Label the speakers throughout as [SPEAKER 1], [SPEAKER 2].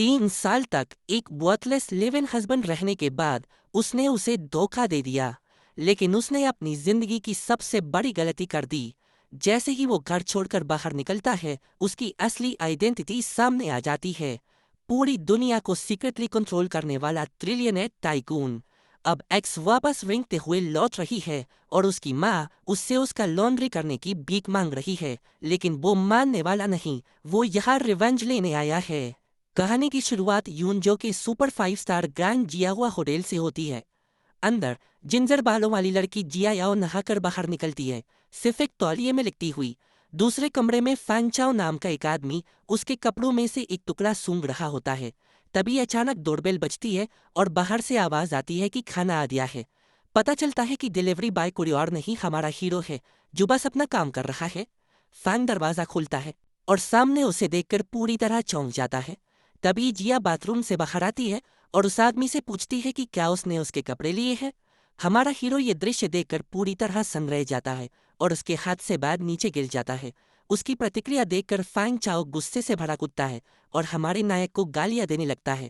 [SPEAKER 1] 3 साल तक एक वर्थलेस लिव इन हस्बैंड रहने के बाद उसने उसे धोखा दे दिया, लेकिन उसने अपनी जिंदगी की सबसे बड़ी गलती कर दी। जैसे ही वो घर छोड़कर बाहर निकलता है, उसकी असली आइडेंटिटी सामने आ जाती है। पूरी दुनिया को सीक्रेटली कंट्रोल करने वाला ट्रिलियनेयर टाइकून। अब एक्स वापस रेंगते हुए लौट रही है और उसकी माँ उससे उसका लॉन्ड्री करने की भीख मांग रही है, लेकिन वो मानने वाला नहीं। वो यहाँ रिवेंज लेने आया है। कहानी की शुरुआत यूनजो के सुपर 5 स्टार ग्रैंड जियाहुआ होटल से होती है। अंदर जिंजर बालों वाली लड़की जिया याओ नहाकर बाहर निकलती है, सिर्फ एक तौलिए में लिपटी हुई। दूसरे कमरे में फैंग चाओ नाम का एक आदमी उसके कपड़ों में से एक टुकड़ा सूंघ रहा होता है। तभी अचानक डोरबेल बजती है और बाहर से आवाज आती है कि खाना आ गया है। पता चलता है कि डिलीवरी बॉय कोई और नहीं, हमारा हीरो है जो बस अपना काम कर रहा है। फैंग दरवाजा खोलता है और सामने उसे देखकर पूरी तरह चौंक जाता है। तभी जिया बाथरूम से बाहर आती है और उस आदमी से पूछती है कि क्या उसने उसके कपड़े लिए हैं। हमारा हीरो ये दृश्य देखकर पूरी तरह सन्न रह जाता है और उसके हाथ से बैग नीचे गिर जाता है। उसकी प्रतिक्रिया देखकर फैंग चाओ गुस्से से भड़क उठता है और हमारे नायक को गालियां देने लगता है।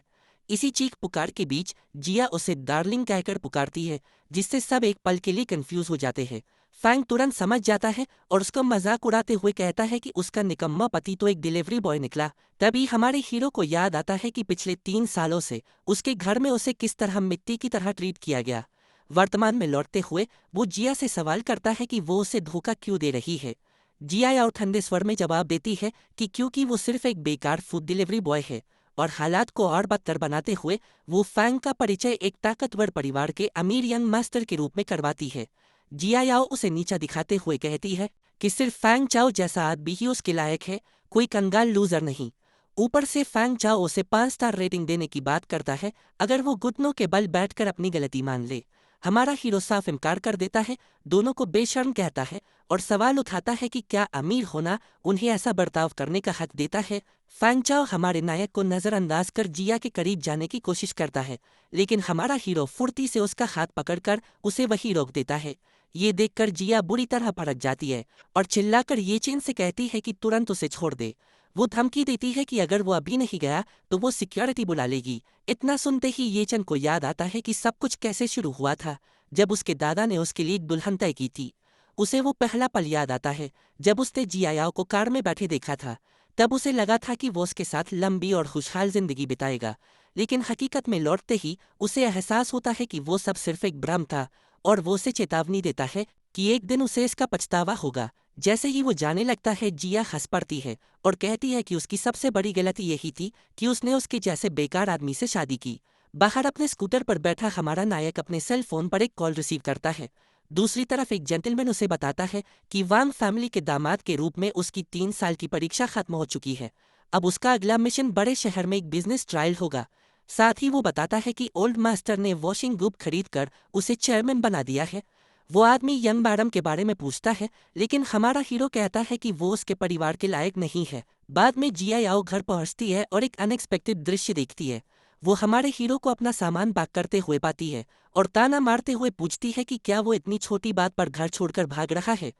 [SPEAKER 1] इसी चीख पुकार के बीच जिया उसे डार्लिंग कहकर पुकारती है, जिससे सब एक पल के लिए कंफ्यूज हो जाते हैं। फैंग तुरंत समझ जाता है और उसका मजाक उड़ाते हुए कहता है कि उसका निकम्मा पति तो एक डिलीवरी बॉय निकला। तभी हमारे हीरो को याद आता है कि पिछले 3 सालों से उसके घर में उसे किस तरह मिट्टी की तरह ट्रीट किया गया। वर्तमान में लौटते हुए वो जिया से सवाल करता है कि वो उसे धोखा क्यों दे रही है। जिया याओ ठंडे स्वर में जवाब देती है कि क्योंकि वो सिर्फ एक बेकार फूड डिलीवरी बॉय है। और हालात को और बदतर बनाते हुए वो फैंग का परिचय एक ताकतवर परिवार के अमीर यंग मास्टर के रूप में करवाती है। जिया याओ उसे नीचा दिखाते हुए कहती है कि सिर्फ फैंग चाओ जैसा आदमी ही उसके लायक है, कोई कंगाल लूजर नहीं। ऊपर से फैंग चाओ उसे 5 स्टार रेटिंग देने की बात करता है अगर वो घुटनों के बल बैठकर अपनी गलती मान ले। हमारा हीरो साफ इनकार कर देता है, दोनों को बेशर्म कहता है और सवाल उठाता है कि क्या अमीर होना उन्हें ऐसा बर्ताव करने का हक देता है। फैंग चाओ हमारे नायक को नजरअंदाज कर जिया के करीब जाने की कोशिश करता है, लेकिन हमारा हीरो फुर्ती से उसका हाथ पकड़कर उसे वहीं रोक देता है। ये देखकर जिया बुरी तरह भड़क जाती है और चिल्लाकर ये चीन से कहती है कि तुरंत उसे छोड़ दे। वो धमकी देती है कि अगर वो अभी नहीं गया तो वो सिक्योरिटी बुला लेगी। इतना सुनते ही ये चन को याद आता है कि सब कुछ कैसे शुरू हुआ था, जब उसके दादा ने उसके लिए एक दुल्हन तय की थी। उसे वो पहला पल याद आता है जब उसने जियायाओ को कार में बैठे देखा था। तब उसे लगा था कि वो उसके साथ लंबी और खुशहाल जिंदगी बिताएगा, लेकिन हकीकत में लौटते ही उसे एहसास होता है कि वो सब सिर्फ एक भ्रम था। और वो उसे चेतावनी देता है कि एक दिन उसे इसका पछतावा होगा। जैसे ही वो जाने लगता है जिया हंस पड़ती है और कहती है कि उसकी सबसे बड़ी गलती यही थी कि उसने उसके जैसे बेकार आदमी से शादी की। बाहर अपने स्कूटर पर बैठा हमारा नायक अपने सेल फोन पर एक कॉल रिसीव करता है। दूसरी तरफ एक जेंटलमैन उसे बताता है कि वांग फैमिली के दामाद के रूप में उसकी 3 साल की परीक्षा खत्म हो चुकी है। अब उसका अगला मिशन बड़े शहर में एक बिजनेस ट्रायल होगा। साथ ही वो बताता है कि ओल्ड मास्टर ने वॉशिंग ग्रुप खरीदकर उसे चेयरमैन बना दिया है। वो आदमी यंग मैडम के बारे में पूछता है, लेकिन हमारा हीरो कहता है कि वो उसके परिवार के लायक नहीं है। बाद में जिया याओ घर पहुंचती है और एक अनएक्सपेक्टेड दृश्य देखती है। वो हमारे हीरो को अपना सामान पैक करते हुए पाती है और ताना मारते हुए पूछती है कि क्या वो इतनी छोटी बात पर घर छोड़कर भाग रहा है।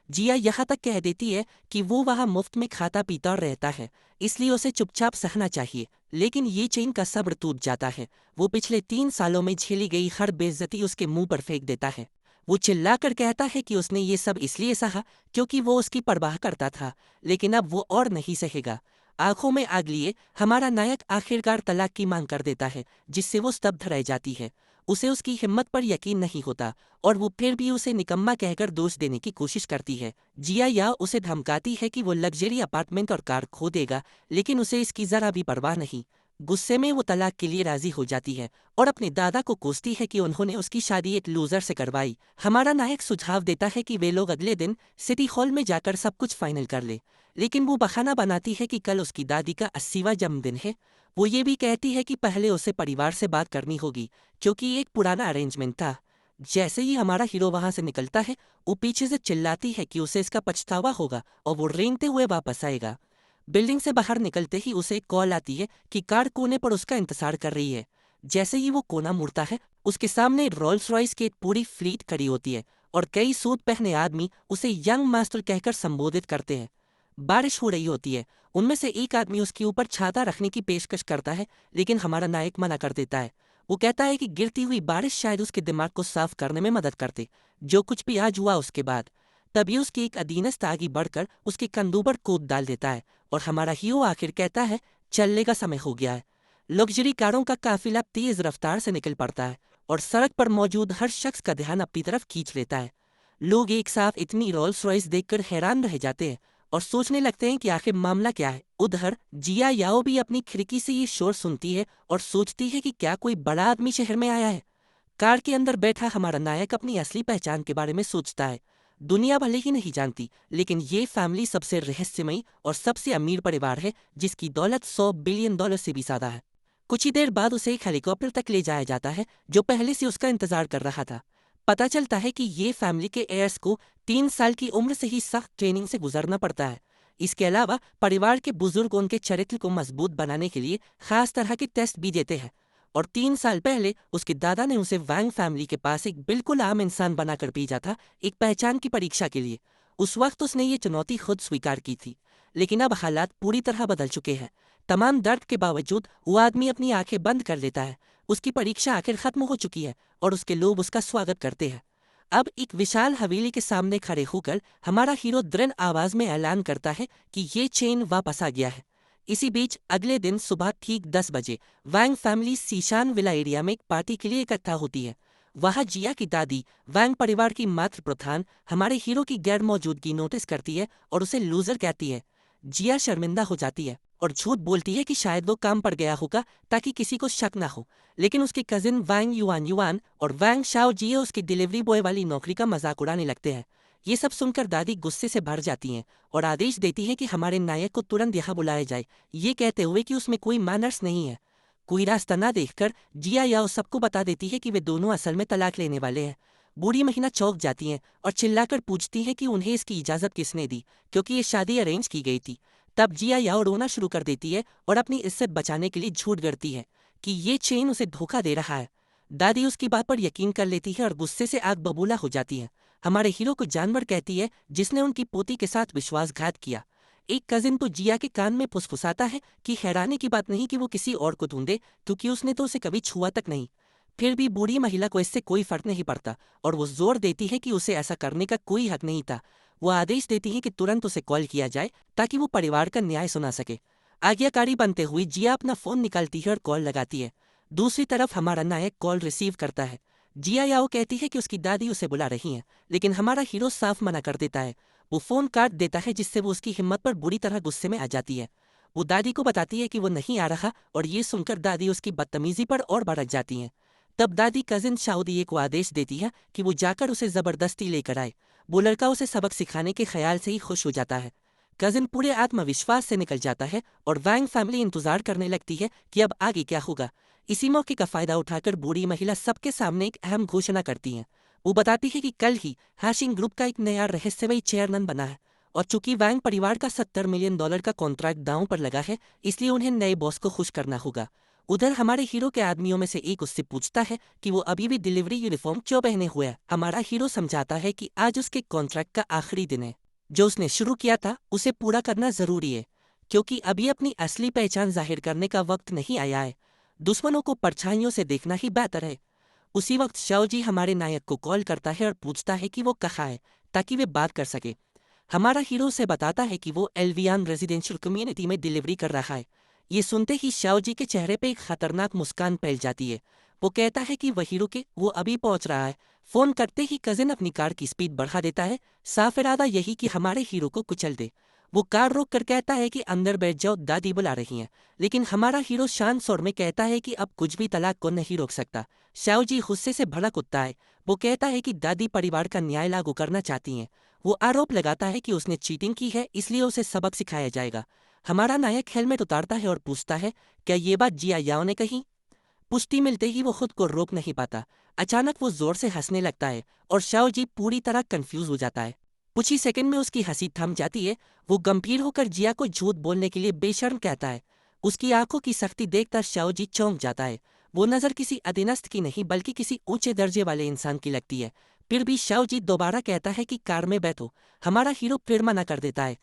[SPEAKER 1] जिया यहाँ तक कह देती है कि वो वहाँ मुफ्त में खाता पीता और रहता है, इसलिए उसे चुपचाप सहना चाहिए। लेकिन ये चेन का सब्र टूट जाता है। वो पिछले 3 सालों में झेली गई हर बेइज्जती उसके मुंह पर फेंक देता है। वो चिल्लाकर कहता है कि उसने ये सब इसलिए सहा क्योंकि वो उसकी परवाह करता था, लेकिन अब वो और नहीं सहेगा। आंखों में आग लिए हमारा नायक आखिरकार तलाक की मांग कर देता है, जिससे वो स्तब्ध रह जाती है। उसे उसकी हिम्मत पर यकीन नहीं होता और वो फिर भी उसे निकम्मा कहकर दोष देने की कोशिश करती है। जिया या उसे धमकाती है कि वो लग्जरी अपार्टमेंट और कार खो देगा, लेकिन उसे इसकी जरा भी परवाह नहीं। गुस्से में वो तलाक के लिए राजी हो जाती है और अपने दादा को कोसती है कि उन्होंने उसकी शादी एक लूजर से करवाई। हमारा नायक सुझाव देता है कि वे लोग अगले दिन सिटी हॉल में जाकर सब कुछ फाइनल कर ले, लेकिन वो बहाना बनाती है कि कल उसकी दादी का 80वां जन्मदिन है। वो ये भी कहती है कि पहले उसे परिवार से बात करनी होगी, क्योंकि ये एक पुराना अरेंजमेंट था। जैसे ही हमारा हीरो वहां से निकलता है, वो पीछे से चिल्लाती है कि उसे इसका पछतावा होगा और वो रेंगते हुए वापस आएगा। बिल्डिंग से बाहर निकलते ही उसे एक कॉल आती है कि कार कोने पर उसका इंतजार कर रही है। जैसे ही वो कोना मुड़ता है, उसके सामने रोल्स रॉयस की एक पूरी फ्लीट खड़ी होती है और कई सूट पहने आदमी उसे यंग मास्टर कहकर संबोधित करते हैं। बारिश हो रही होती है। उनमें से एक आदमी उसके ऊपर छाता रखने की पेशकश करता है, लेकिन हमारा नायक मना कर देता है। वो कहता है कि गिरती हुई बारिश शायद उसके दिमाग को साफ करने में मदद करती, जो कुछ भी आज हुआ उसके बाद। तभी उसकी एक अधीनस्थ आगे बढ़कर उसके कंधों पर कूद डाल देता है और हमारा हीरो आखिर कहता है, चलने का समय हो गया है। लग्जरी कारों का काफिला तेज रफ्तार से निकल पड़ता है और सड़क पर मौजूद हर शख्स का ध्यान अपनी तरफ खींच लेता है। लोग एक साथ इतनी रोल्स रॉयस देखकर हैरान रह जाते हैं और सोचने लगते हैं कि आखिर मामला क्या है। उधर जिया याओ भी अपनी खिड़की से ये शोर सुनती है और सोचती है कि क्या कोई बड़ा आदमी शहर में आया है। कार के अंदर बैठा हमारा नायक अपनी असली पहचान के बारे में सोचता है। दुनिया भले ही नहीं जानती, लेकिन ये फैमिली सबसे रहस्यमयी और सबसे अमीर परिवार है, जिसकी दौलत $100 बिलियन से भी ज्यादा है। कुछ ही देर बाद उसे एक हेलीकॉप्टर तक ले जाया जाता है, जो पहले से उसका इंतजार कर रहा था। पता चलता है कि ये फैमिली के एयर्स को 3 साल की उम्र से ही सख्त ट्रेनिंग से गुजरना पड़ता है। इसके अलावा परिवार के बुजुर्ग उनके चरित्र को मजबूत बनाने के लिए खास तरह के टेस्ट भी देते हैं। और 3 साल पहले उसके दादा ने उसे वैंग फैमिली के पास एक बिल्कुल आम इंसान बनाकर भेजा था, एक पहचान की परीक्षा के लिए। उस वक्त उसने ये चुनौती खुद स्वीकार की थी, लेकिन अब हालात पूरी तरह बदल चुके हैं। तमाम दर्द के बावजूद वो आदमी अपनी आंखें बंद कर लेता है। उसकी परीक्षा आखिर खत्म हो चुकी है और उसके लोग उसका स्वागत करते हैं। अब एक विशाल हवेली के सामने खड़े होकर हमारा हीरो दृढ़ आवाज में ऐलान करता है कि ये चेन वापस आ गया है। इसी बीच अगले दिन सुबह ठीक 10 बजे वैंग फैमिली सीशान विला एरिया में एक पार्टी के लिए इकट्ठा होती है। वहां जिया की दादी वैंग परिवार की मातृ प्रधान हमारे हीरो की गैर मौजूदगी नोटिस करती है और उसे लूजर कहती है। जिया शर्मिंदा हो जाती है और झूठ बोलती है कि शायद वो काम पड़ गया होगा ताकि किसी को शक ना हो। लेकिन उसके कजिन वैंग युआन युआन और वैंग शाओ जिये उसकी डिलीवरी बॉय वाली नौकरी का मजाक उड़ाने लगते हैं। ये सब सुनकर दादी गुस्से से भर जाती हैं और आदेश देती हैं कि हमारे नायक को तुरंत यहाँ बुलाया जाए, ये कहते हुए कि उसमें कोई मैनर्स नहीं है। कोई रास्ता ना देखकर जिया याओ सबको बता देती है कि वे दोनों असल में तलाक लेने वाले हैं। बूढ़ी महिला चौंक जाती हैं और चिल्लाकर पूछती हैं कि उन्हें इसकी इजाजत किसने दी, क्योंकि ये शादी अरेंज की गई थी। तब जिया याओ रोना शुरू कर देती है और अपनी इज्जत बचाने के लिए झूठ गढ़ती है कि ये चेन उसे धोखा दे रहा है। दादी उसकी बात पर यकीन कर लेती है और गुस्से से आग बबूला हो जाती है। हमारे हीरो को जानवर कहती है जिसने उनकी पोती के साथ विश्वासघात किया। एक कजिन तो जिया के कान में फुसफुसाता है कि हैरानी की बात नहीं कि वो किसी और को ढूंढे, क्योंकि उसने तो उसे कभी छुआ तक नहीं। फिर भी बूढ़ी महिला को इससे कोई फर्क नहीं पड़ता और वो जोर देती है कि उसे ऐसा करने का कोई हक नहीं था। वो आदेश देती है कि तुरंत उसे कॉल किया जाए ताकि वो परिवार का न्याय सुना सके। आज्ञाकारी बनते हुए जिया अपना फोन निकालती है और कॉल लगाती है। दूसरी तरफ हमारा नायक कॉल रिसीव करता है। जिया याओ कहती है कि उसकी दादी उसे बुला रही हैं, लेकिन हमारा हीरो साफ मना कर देता है। वो फोन काट देता है, जिससे वो उसकी हिम्मत पर बुरी तरह गुस्से में आ जाती है। वो दादी को बताती है कि वो नहीं आ रहा और ये सुनकर दादी उसकी बदतमीजी पर और भड़क जाती हैं। तब दादी कजिन शाओदिये को आदेश देती है कि वो जाकर उसे जबरदस्ती लेकर आए। वो लड़का उसे सबक सिखाने के ख्याल से ही खुश हो जाता है। कजिन पूरे आत्मविश्वास से निकल जाता है और वैंग फैमिली इंतजार करने लगती है कि अब आगे क्या होगा। इसी मौके का फायदा उठाकर बूढ़ी महिला सबके सामने एक अहम घोषणा करती है। वो बताती है कि कल ही हैशिंग ग्रुप का एक नया रहस्यमयी चेयरमैन बना है और चूंकि वैंग परिवार का $70 मिलियन का कॉन्ट्रैक्ट दांव पर लगा है, इसलिए उन्हें नए बॉस को खुश करना होगा। उधर हमारे हीरो के आदमियों में से एक उससे पूछता है कि वो अभी भी डिलीवरी यूनिफॉर्म क्यों पहने हुए है। हमारा हीरो समझाता है कि आज उसके कॉन्ट्रैक्ट का आखिरी दिन है। जो उसने शुरू किया था उसे पूरा करना जरूरी है, क्योंकि अभी अपनी असली पहचान जाहिर करने का वक्त नहीं आया है। दुश्मनों को परछाइयों से देखना ही बेहतर है। उसी वक्त शाओजी हमारे नायक को कॉल करता है और पूछता है कि वो कहाँ है, ताकि वे बात कर सके। हमारा हीरो से बताता है कि वो एल्वियान रेजिडेंशियल कम्युनिटी में डिलीवरी कर रहा है। ये सुनते ही शाओजी के चेहरे पे एक खतरनाक मुस्कान फैल जाती है। वो कहता है कि वह हीरो के वो अभी पहुंच रहा है। फोन करते ही कजिन अपनी कार की स्पीड बढ़ा देता है, साफ इरादा यही कि हमारे हीरो को कुचल दे। वो कार रोक कर कहता है कि अंदर बैठ जाओ, दादी बुला रही हैं। लेकिन हमारा हीरो शांत स्वर में कहता है कि अब कुछ भी तलाक को नहीं रोक सकता। शाओजी गुस्से से भड़क उठता है। वो कहता है कि दादी परिवार का न्याय लागू करना चाहती हैं। वो आरोप लगाता है कि उसने चीटिंग की है, इसलिए उसे सबक सिखाया जाएगा। हमारा नायक हेलमेट उतारता है और पूछता है, क्या ये बात जिया याओ ने कही? पुष्टि मिलते ही वो खुद को रोक नहीं पाता। अचानक वो जोर से हंसने लगता है और शाओजी पूरी तरह कंफ्यूज हो जाता है। कुछ ही सेकंड में उसकी हंसी थम जाती है। वो गंभीर होकर जिया को झूठ बोलने के लिए बेशर्म कहता है। उसकी आंखों की सख्ती देखकर शाओजी चौंक जाता है। वो नजर किसी अधीनस्थ की नहीं बल्कि किसी ऊंचे दर्जे वाले इंसान की लगती है। फिर भी शाओजी दोबारा कहता है कि कार में बैठो। हमारा हीरो फिर मना कर देता है।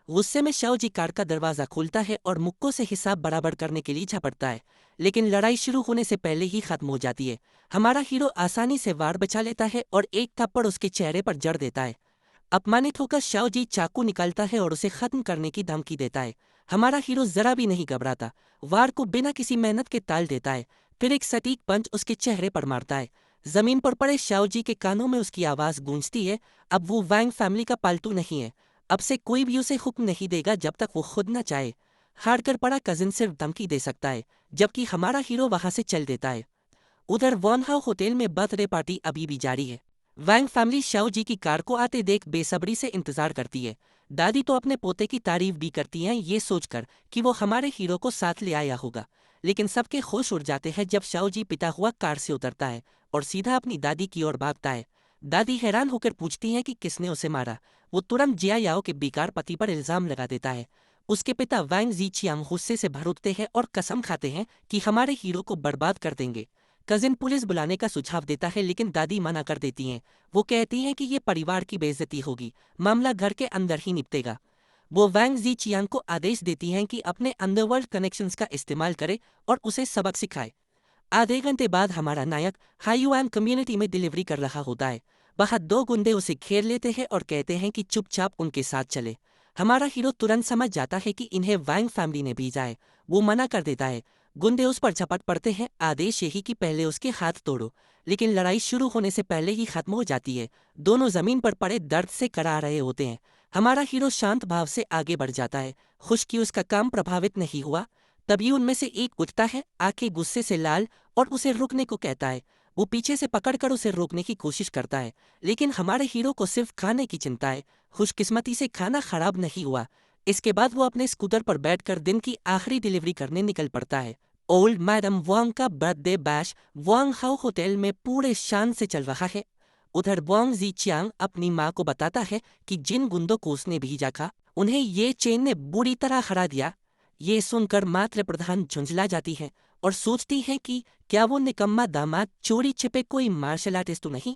[SPEAKER 1] गुस्से में शाओ जी कार का दरवाजा खोलता है और मुक्को से हिसाब बराबर करने के लिए झपटता है, लेकिन लड़ाई शुरू होने से पहले ही खत्म हो जाती है। हमारा हीरो आसानी से वार बचा लेता है और एक थप्पड़ उसके चेहरे पर जड़ देता है। अपमानित होकर शाओ जी चाकू निकालता है और उसे खत्म करने की धमकी देता है। हमारा हीरो जरा भी नहीं घबराता, वार को बिना किसी मेहनत के टाल देता है, फिर एक सटीक पंच उसके चेहरे पर मारता है। जमीन पर पड़े शाओ जी के कानों में उसकी आवाज गूंजती है, अब वो वैंग फैमिली का पालतू नहीं है। अब से कोई भी उसे हुक्म नहीं देगा जब तक वो खुद न चाहे। हार कर पड़ा कजिन सिर्फ धमकी दे सकता है, जबकि हमारा हीरो वहां से चल देता है। उधर वॉन हाउ होटल में बर्थडे पार्टी अभी भी जारी है। वैंग फैमिली शाओ जी की कार को आते देख बेसब्री से इंतजार करती है। दादी तो अपने पोते की तारीफ भी करती हैं, ये सोचकर कि वो हमारे हीरो को साथ ले आया होगा। लेकिन सबके होश उड़ जाते हैं जब शाओ जी पिता हुआ कार से उतरता है और सीधा अपनी दादी की ओर भागता है। दादी हैरान होकर पूछती हैं कि किसने उसे मारा। वो तुरंत जिया याओ के बेकार पति पर इल्जाम लगा देता है। उसके पिता वैंग जीचियांग गुस्से से भर उठते हैं और कसम खाते हैं कि हमारे हीरो को बर्बाद कर देंगे। कजिन पुलिस बुलाने का सुझाव देता है, लेकिन दादी मना कर देती हैं। वो कहती हैं कि ये परिवार की बेइज्जती होगी, मामला घर के अंदर ही निपटेगा। वो वैंग जी चियांग को आदेश देती हैं कि अपने अंडरवर्ल्ड कनेक्शंस का इस्तेमाल करे और उसे सबक सिखाए। आधे घंटे बाद हमारा नायक हाईयुआन कम्युनिटी में डिलीवरी कर रहा होता है। वहां दो गुंडे उसे घेर लेते हैं और कहते हैं कि चुपचाप उनके साथ चले। हमारा हीरो तुरंत समझ जाता है कि इन्हें वैंग फैमिली ने भेजा है। वो मना कर देता है। गुंडे उस पर झपट पड़ते हैं, आदेश यही कि पहले उसके हाथ तोड़ो। लेकिन लड़ाई शुरू होने से पहले ही खत्म हो जाती है। दोनों जमीन पर पड़े दर्द से करा रहे होते हैं। हमारा हीरो शांत भाव से आगे बढ़ जाता है, खुश कि उसका काम प्रभावित नहीं हुआ। तभी उनमें से एक उठता है, आंखें गुस्से से लाल, और उसे रुकने को कहता है। वो पीछे से पकड़कर उसे रोकने की कोशिश करता है, लेकिन हमारे हीरो को सिर्फ खाने की चिंता है। खुशकिस्मती से खाना खराब नहीं हुआ। इसके बाद वो अपने स्कूटर पर बैठकर दिन की आखिरी डिलीवरी करने निकल पड़ता है। ओल्ड मैडम वांग का birthday bash Wang how hotel में पूरे शान से चल रहा है। उधर वांग जी चियांग अपनी माँ को बताता है कि जिन गुंडों को उसने भेजा था, उन्हें ये चेन ने बुरी तरह हरा दिया। ये सुनकर मातृ प्रधान झुंझला जाती है और सोचती है कि क्या वो निकम्मा दामाद चोरी छिपे कोई मार्शल आर्टिस्ट तो नहीं।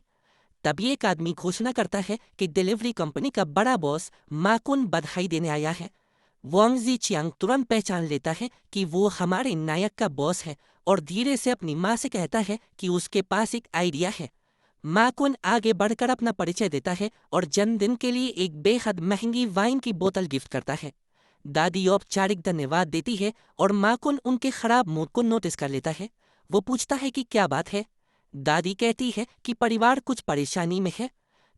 [SPEAKER 1] तभी एक आदमी घोषणा करता है कि डिलीवरी कंपनी का बड़ा बॉस माकुन बधाई देने आया है। वांग जी चियांग तुरंत पहचान लेता है कि वो हमारे नायक का बॉस है और धीरे से अपनी माँ से कहता है कि उसके पास एक आइडिया है। माकुन आगे बढ़कर अपना परिचय देता है और जन्मदिन के लिए एक बेहद महंगी वाइन की बोतल गिफ्ट करता है। दादी औपचारिक धन्यवाद देती है और माकुन उनके खराब मूड को नोटिस कर लेता है। वो पूछता है कि क्या बात है। दादी कहती है कि परिवार कुछ परेशानी में है।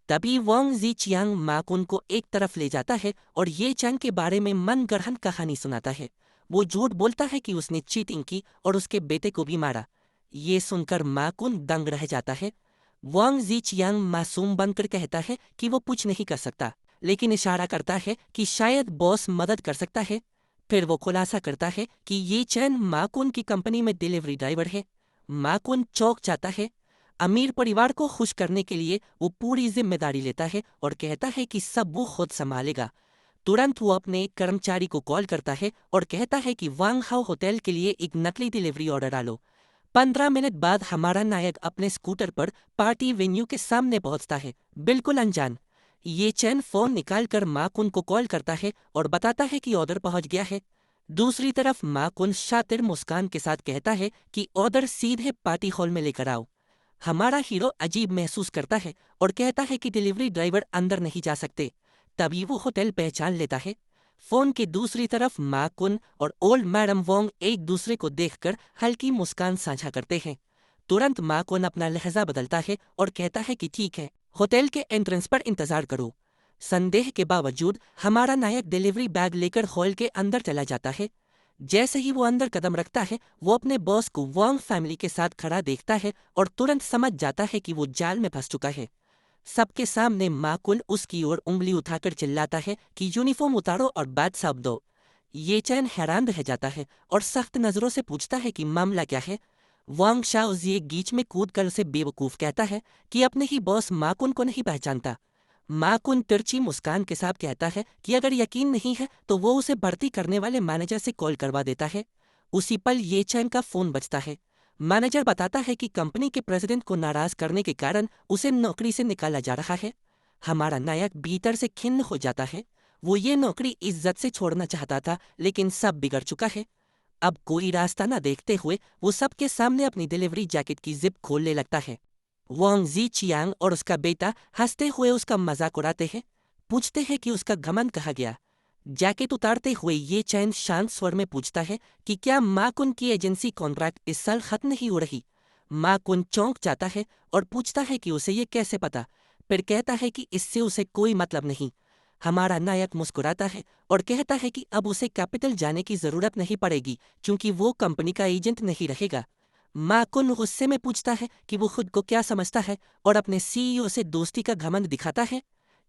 [SPEAKER 1] तभी वांग जी चियांग माकुन को एक तरफ ले जाता है और ये चंग के बारे में मनगढ़ंत कहानी सुनाता है। वो झूठ बोलता है कि उसने चीटिंग की और उसके बेटे को भी मारा। ये सुनकर माकुन दंग रह जाता है। वांग जी चियांग मासूम बनकर कहता है कि वो कुछ नहीं कर सकता, लेकिन इशारा करता है कि शायद बॉस मदद कर सकता है। फिर वो खुलासा करता है कि ये चैन माकुन की कंपनी में डिलीवरी ड्राइवर है। माकुन चौंक जाता है। अमीर परिवार को खुश करने के लिए वो पूरी जिम्मेदारी लेता है और कहता है कि सब वो खुद संभालेगा। तुरंत वो अपने एक कर्मचारी को कॉल करता है और कहता है कि वांग हाउ होटल के लिए एक नकली डिलीवरी ऑर्डर डालो। 15 मिनट बाद हमारा नायक अपने स्कूटर पर पार्टी वेन्यू के सामने पहुंचता है, बिल्कुल अनजान। ये चैन फोन निकालकर माकुन को कॉल करता है और बताता है कि ऑर्डर पहुंच गया है। दूसरी तरफ माकुन शातिर मुस्कान के साथ कहता है कि ऑर्डर सीधे पार्टी हॉल में लेकर आओ। हमारा हीरो अजीब महसूस करता है और कहता है कि डिलीवरी ड्राइवर अंदर नहीं जा सकते। तभी वो होटल पहचान लेता है। फोन की दूसरी तरफ माकुन और ओल्ड मैडम वोंग एक दूसरे को देखकर हल्की मुस्कान साझा करते हैं। तुरंत माकुन अपना लहजा बदलता है और कहता है कि ठीक है, होटल के एंट्रेंस पर इंतजार करो। संदेह के बावजूद हमारा नायक डिलीवरी बैग लेकर हॉल के अंदर चला जाता है। जैसे ही वो अंदर कदम रखता है, वो अपने बॉस को वांग फैमिली के साथ खड़ा देखता है और तुरंत समझ जाता है कि वो जाल में फंस चुका है। सबके सामने माकुन उसकी ओर उंगली उठाकर चिल्लाता है कि यूनिफॉर्म उतारो और बैट साहब दो। ये चैन हैरान रह जाता है और सख्त नजरों से पूछता है कि मामला क्या है। वांग शाओजी बीच में कूद कर उसे बेवकूफ कहता है कि अपने ही बॉस माकुन को नहीं पहचानता। माकुन तिरछी मुस्कान के साथ कहता है कि अगर यकीन नहीं है तो वो उसे भर्ती करने वाले मैनेजर से कॉल करवा देता है। उसी पल ये चैन का फोन बजता है। मैनेजर बताता है कि कंपनी के प्रेसिडेंट को नाराज करने के कारण उसे नौकरी से निकाला जा रहा है। हमारा नायक भीतर से खिन्न हो जाता है। वो ये नौकरी इज्जत से छोड़ना चाहता था, लेकिन सब बिगड़ चुका है। अब कोई रास्ता न देखते हुए वो सबके सामने अपनी डिलीवरी जैकेट की जिप खोलने लगता है। वांग जी चियांग और उसका बेटा हंसते हुए उसका मजाक उड़ाते हैं, पूछते हैं कि उसका घमंड कहाँ गया। जैकेट उतारते हुए ये चैन शांत स्वर में पूछता है कि क्या माँ कुन की एजेंसी कॉन्ट्रैक्ट इस साल खत्म नहीं हो रही। माँ कुन चौंक जाता है और पूछता है कि उसे ये कैसे पता, फिर कहता है कि इससे उसे कोई मतलब नहीं। हमारा नायक मुस्कुराता है और कहता है कि अब उसे कैपिटल जाने की जरूरत नहीं पड़ेगी, क्योंकि वो कंपनी का एजेंट नहीं रहेगा। माँ कुन गुस्से में पूछता है कि वो खुद को क्या समझता है और अपने सीईओ से दोस्ती का घमंड दिखाता है।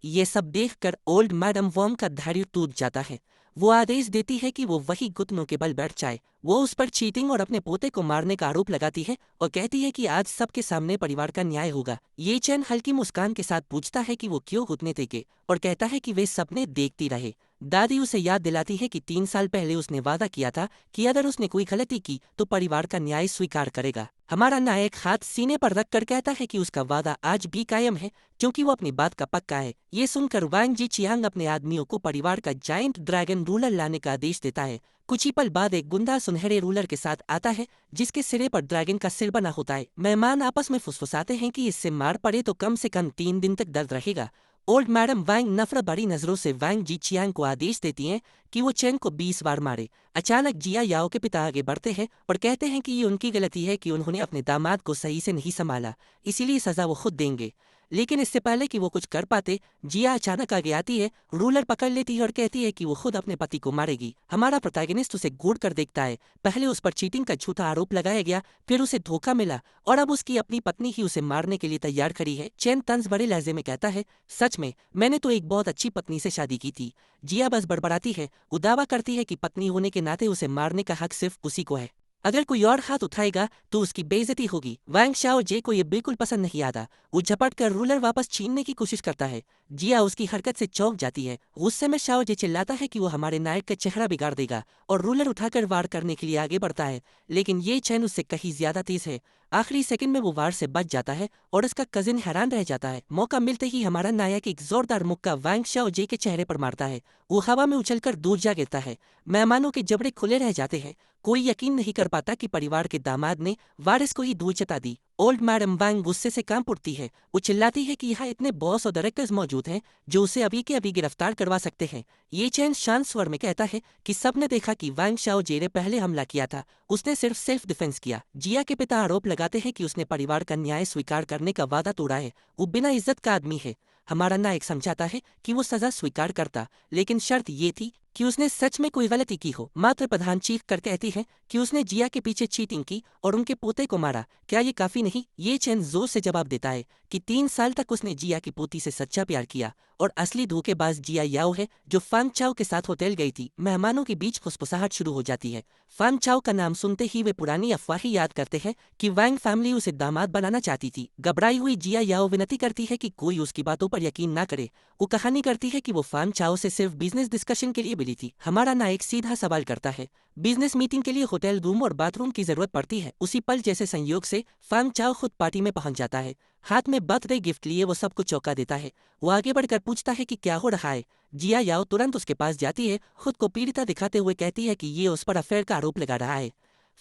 [SPEAKER 1] ये सब देखकर ओल्ड मैडम वॉर्म का धैर्य टूट जाता है। वो आदेश देती है कि वो वही घुटनों के बल बैठ जाए। वो उस पर चीटिंग और अपने पोते को मारने का आरोप लगाती है और कहती है कि आज सबके सामने परिवार का न्याय होगा। ये चैन हल्की मुस्कान के साथ पूछता है कि वो क्यों घुटने टेके और कहता है कि वे सपने देखती रहे। दादी उसे याद दिलाती है कि 3 साल पहले उसने वादा किया था कि अगर उसने कोई गलती की तो परिवार का न्याय स्वीकार करेगा। हमारा नायक हाथ सीने पर रखकर कहता है कि उसका वादा आज भी कायम है, क्योंकि वो अपनी बात का पक्का है। ये सुनकर वांग जी चियांग अपने आदमियों को परिवार का जायंट ड्रैगन रूलर लाने का आदेश देता है। कुछ ही पल बाद एक गुंडा सुनहरे रूलर के साथ आता है, जिसके सिरे पर ड्रैगन का सिर बना होता है। मेहमान आपस में फुसफुसाते हैं कि इससे मार पड़े तो कम से कम 3 दिन तक दर्द रहेगा। ओल्ड मैडम वांग नफरत भरी नजरों से वांग जी चियांग को आदेश देती हैं कि वो चेंग को 20 बार मारे। अचानक जिया याओ के पिता आगे बढ़ते हैं और कहते हैं कि ये उनकी गलती है कि उन्होंने अपने दामाद को सही से नहीं संभाला, इसीलिए सजा वो खुद देंगे। लेकिन इससे पहले कि वो कुछ कर पाते, जिया अचानक आगे आती है, रूलर पकड़ लेती है और कहती है कि वो खुद अपने पति को मारेगी। हमारा प्रोटैगनिस्ट उसे घूर कर देखता है। पहले उस पर चीटिंग का झूठा आरोप लगाया गया, फिर उसे धोखा मिला और अब उसकी अपनी पत्नी ही उसे मारने के लिए तैयार खड़ी है। चैन तंज बड़े लहजे में कहता है, सच में मैंने तो एक बहुत अच्छी पत्नी से शादी की थी। जिया बस बड़बड़ाती है। वो दावा करती है कि पत्नी होने के नाते उसे मारने का हक सिर्फ उसी को है। अगर कोई और हाथ उठाएगा तो उसकी बेइज्जती होगी। वांग शाओ जे को ये बिल्कुल पसंद नहीं आता। वो झपट कर रूलर वापस छीनने की कोशिश करता है। जिया उसकी हरकत से चौंक जाती है। गुस्से में शाओ जे चिल्लाता है कि वो हमारे नायक का चेहरा बिगाड़ देगा और रूलर उठाकर वार करने के लिए आगे बढ़ता है, लेकिन ये चैन उससे कहीं ज्यादा तेज है। आखिरी सेकंड में वो वार से बच जाता है और उसका कजिन हैरान रह जाता है। मौका मिलते ही हमारा नायक एक जोरदार मुक्का वांग शाओ जे के चेहरे पर मारता है। वो हवा में उछलकर दूर जा गिरता है। मेहमानों के जबड़े खुले रह जाते हैं। कोई यकीन नहीं कर पाता कि परिवार के दामाद ने वारिस को ही दूर चता दी। ओल्ड मैडम वांग गुस्से से कांप उठती है। वो चिल्लाती है कि यहाँ इतने बॉस और डायरेक्टर्स मौजूद हैं जो उसे अभी के अभी गिरफ्तार करवा सकते हैं। ये चैन शांत स्वर में कहता है कि सबने देखा कि वांग शाओ जे ने पहले हमला किया था, उसने सिर्फ सेल्फ डिफेंस किया। जिया के पिता आरोप लगाते हैं कि उसने परिवार का न्याय स्वीकार करने का वादा तोड़ा है। वो बिना इज्जत का आदमी है। हमारा नायक समझाता है कि वो सजा स्वीकार करता, लेकिन शर्त ये थी कि उसने सच में कोई गलती की हो। मात्र प्रधान चीख कर कहती है कि उसने जिया के पीछे चीटिंग की और उनके पोते को मारा। क्या ये काफी नहीं? ये चैन जोर से जवाब देता है कि 3 साल तक उसने जिया की पोती से सच्चा प्यार किया और असली धोखेबाज जिया याओ है जो फांग चाओ के साथ होटल गई थी। मेहमानों के बीच फुसफुसाहट शुरू हो जाती है। फांग चाओ का नाम सुनते ही वे पुरानी अफवाही याद करते हैं कि वांग फैमिली उसे दामाद बनाना चाहती थी। घबराई हुई जिया याओ विनती करती है कि कोई उसकी बातों पर यकीन ना करे। वो कहानी करती है कि वो फांग चाओ से सिर्फ बिजनेस डिस्कशन के लिए मिली थी। हमारा नायक सीधा सवाल करता है, बिजनेस मीटिंग के लिए होटल रूम और बाथरूम की जरूरत पड़ती है। उसी पल जैसे संयोग से फांग चाओ खुद पार्टी में पहुंच जाता है। हाथ में बर्थडे गिफ्ट लिए वो सबको चौंका देता है। वो आगे बढ़कर पूछता है कि क्या हो रहा है। जिया याओ तुरंत उसके पास जाती है, खुद को पीड़िता दिखाते हुए कहती है कि ये उस पर अफेयर का आरोप लगा रहा है।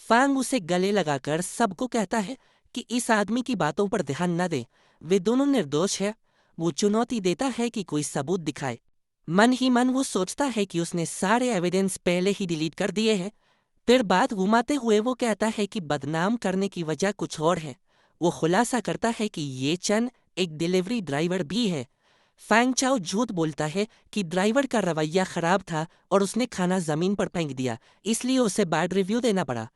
[SPEAKER 1] फांग उसे गले लगाकर सबको कहता है कि इस आदमी की बातों पर ध्यान न दे, वे दोनों निर्दोष है। वो चुनौती देता है कि कोई सबूत दिखाए। मन ही मन वो सोचता है कि उसने सारे एविडेंस पहले ही डिलीट कर दिए हैं। फिर बात घुमाते हुए वो कहता है कि बदनाम करने की वजह कुछ और है। वो खुलासा करता है कि ये चन एक डिलीवरी ड्राइवर भी है। फैंग चाओ झूठ बोलता है कि ड्राइवर का रवैया खराब था और उसने खाना जमीन पर फेंक दिया, इसलिए उसे बैड रिव्यू देना पड़ा।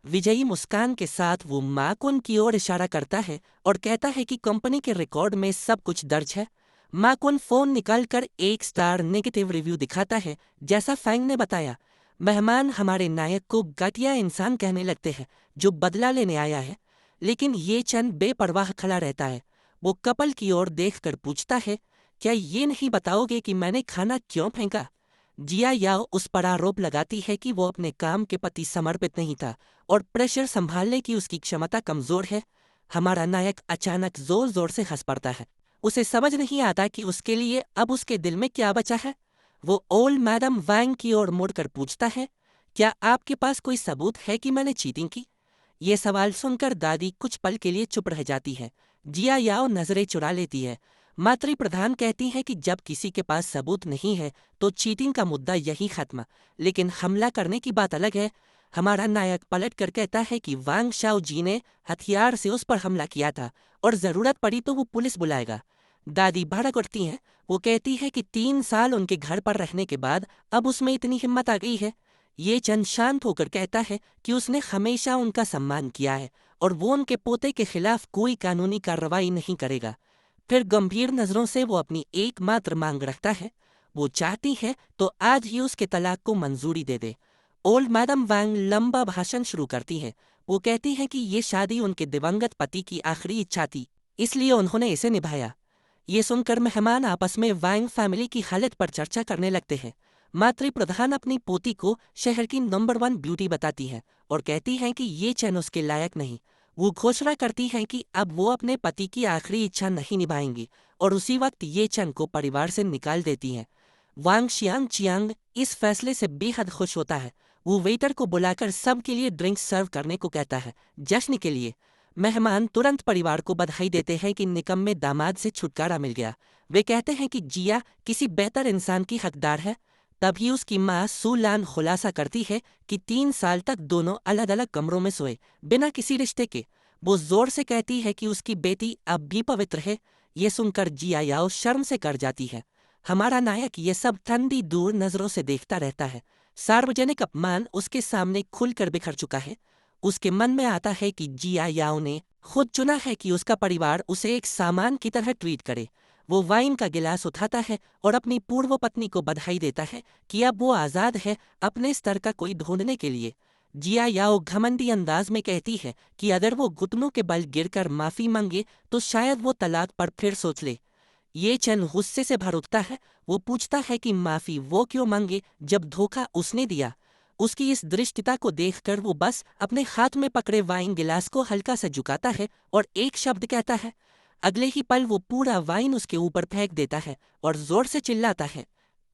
[SPEAKER 1] विजयी मुस्कान के साथ वो माकुन की ओर इशारा करता है और कहता है कि कंपनी के रिकॉर्ड में सब कुछ दर्ज है। माकुन फोन निकालकर 1 स्टार नेगेटिव रिव्यू दिखाता है, जैसा फैंग ने बताया। मेहमान हमारे नायक को घटिया इंसान कहने लगते हैं जो बदला लेने आया है, लेकिन ये चंद बेपरवाह खड़ा रहता है। वो कपल की ओर देखकर पूछता है, क्या ये नहीं बताओगे कि मैंने खाना क्यों फेंका? जिया याओ उस पर आरोप लगाती है कि वो अपने काम के प्रति समर्पित नहीं था और प्रेशर संभालने की उसकी क्षमता कमजोर है। हमारा नायक अचानक जोर जोर से हंस पड़ता है। उसे समझ नहीं आता कि उसके लिए अब उसके दिल में क्या बचा है। वो ओल्ड मैडम वांग की ओर मुड़कर पूछता है, क्या आपके पास कोई सबूत है कि मैंने चीटिंग की? ये सवाल सुनकर दादी कुछ पल के लिए चुप रह जाती है। जिया याओ नजरें चुरा लेती है। मातृ प्रधान कहती है कि जब किसी के पास सबूत नहीं है तो चीटिंग का मुद्दा यही खत्म, लेकिन हमला करने की बात अलग है। हमारा नायक पलट कर कहता है कि वांग शाओ जी ने हथियार से उस पर हमला किया था और जरूरत पड़ी तो वो पुलिस बुलाएगा। दादी भड़क उठती हैं। वो कहती है कि 3 साल उनके घर पर रहने के बाद अब उसमें इतनी हिम्मत आ गई है। ये चंद शांत होकर कहता है कि उसने हमेशा उनका सम्मान किया है और वो उनके पोते के खिलाफ कोई कानूनी कार्रवाई नहीं करेगा। फिर गंभीर नजरों से वो अपनी एकमात्र मांग रखता है। वो चाहती है तो आज ही उसके तलाक को मंजूरी दे दे। ओल्ड मैडम वांग लंबा भाषण शुरू करती है। वो कहती हैं कि ये शादी उनके दिवंगत पति की आखिरी इच्छा थी, इसलिए उन्होंने इसे निभाया। ये सुनकर मेहमान आपस में वांग फैमिली की हालत पर चर्चा करने लगते हैं। मातृ प्रधान अपनी पोती को शहर की नंबर 1 ब्यूटी बताती है और कहती हैं कि ये चैन उसके लायक नहीं। वो घोषणा करती हैं कि अब वो अपने पति की आखिरी इच्छा नहीं निभाएंगी और उसी वक्त ये चैन को परिवार से निकाल देती हैं। वांग शियांग चियांग इस फैसले से बेहद खुश होता है। वो वेटर को बुलाकर सबके लिए ड्रिंक्स सर्व करने को कहता है, जश्न के लिए। मेहमान तुरंत परिवार को बधाई देते हैं कि निकम्मे दामाद से छुटकारा मिल गया। वे कहते हैं कि जिया किसी बेहतर इंसान की हकदार है। तभी उसकी माँ सू लान खुलासा करती है कि 3 साल तक दोनों अलग अलग कमरों में सोए, बिना किसी रिश्ते के। वो जोर से कहती है कि उसकी बेटी अब भी पवित्र है। ये सुनकर जिया याओ शर्म से कर जाती है। हमारा नायक ये सब ठंडी दूर नजरों से देखता रहता है। सार्वजनिक अपमान उसके सामने खुलकर बिखर चुका है। उसके मन में आता है कि जिया याओ ने खुद चुना है कि उसका परिवार उसे एक सामान की तरह ट्रीट करे। वो वाइन का गिलास उठाता है और अपनी पूर्व पत्नी को बधाई देता है कि अब वो आज़ाद है अपने स्तर का कोई ढूंढने के लिए। जिया याओ घमंडी अंदाज में कहती है कि अगर वो घुटनों के बल गिरकर माफी मांगे तो शायद वो तलाक पर फिर सोच ले। ये चंद गुस्से से भर उठता है। वो पूछता है कि माफी वो क्यों मांगे जब धोखा उसने दिया। उसकी इस दृष्टता को देखकर वो बस अपने हाथ में पकड़े वाइन गिलास को हल्का सा झुकाता है और एक शब्द कहता है। अगले ही पल वो पूरा वाइन उसके ऊपर फेंक देता है और जोर से चिल्लाता है,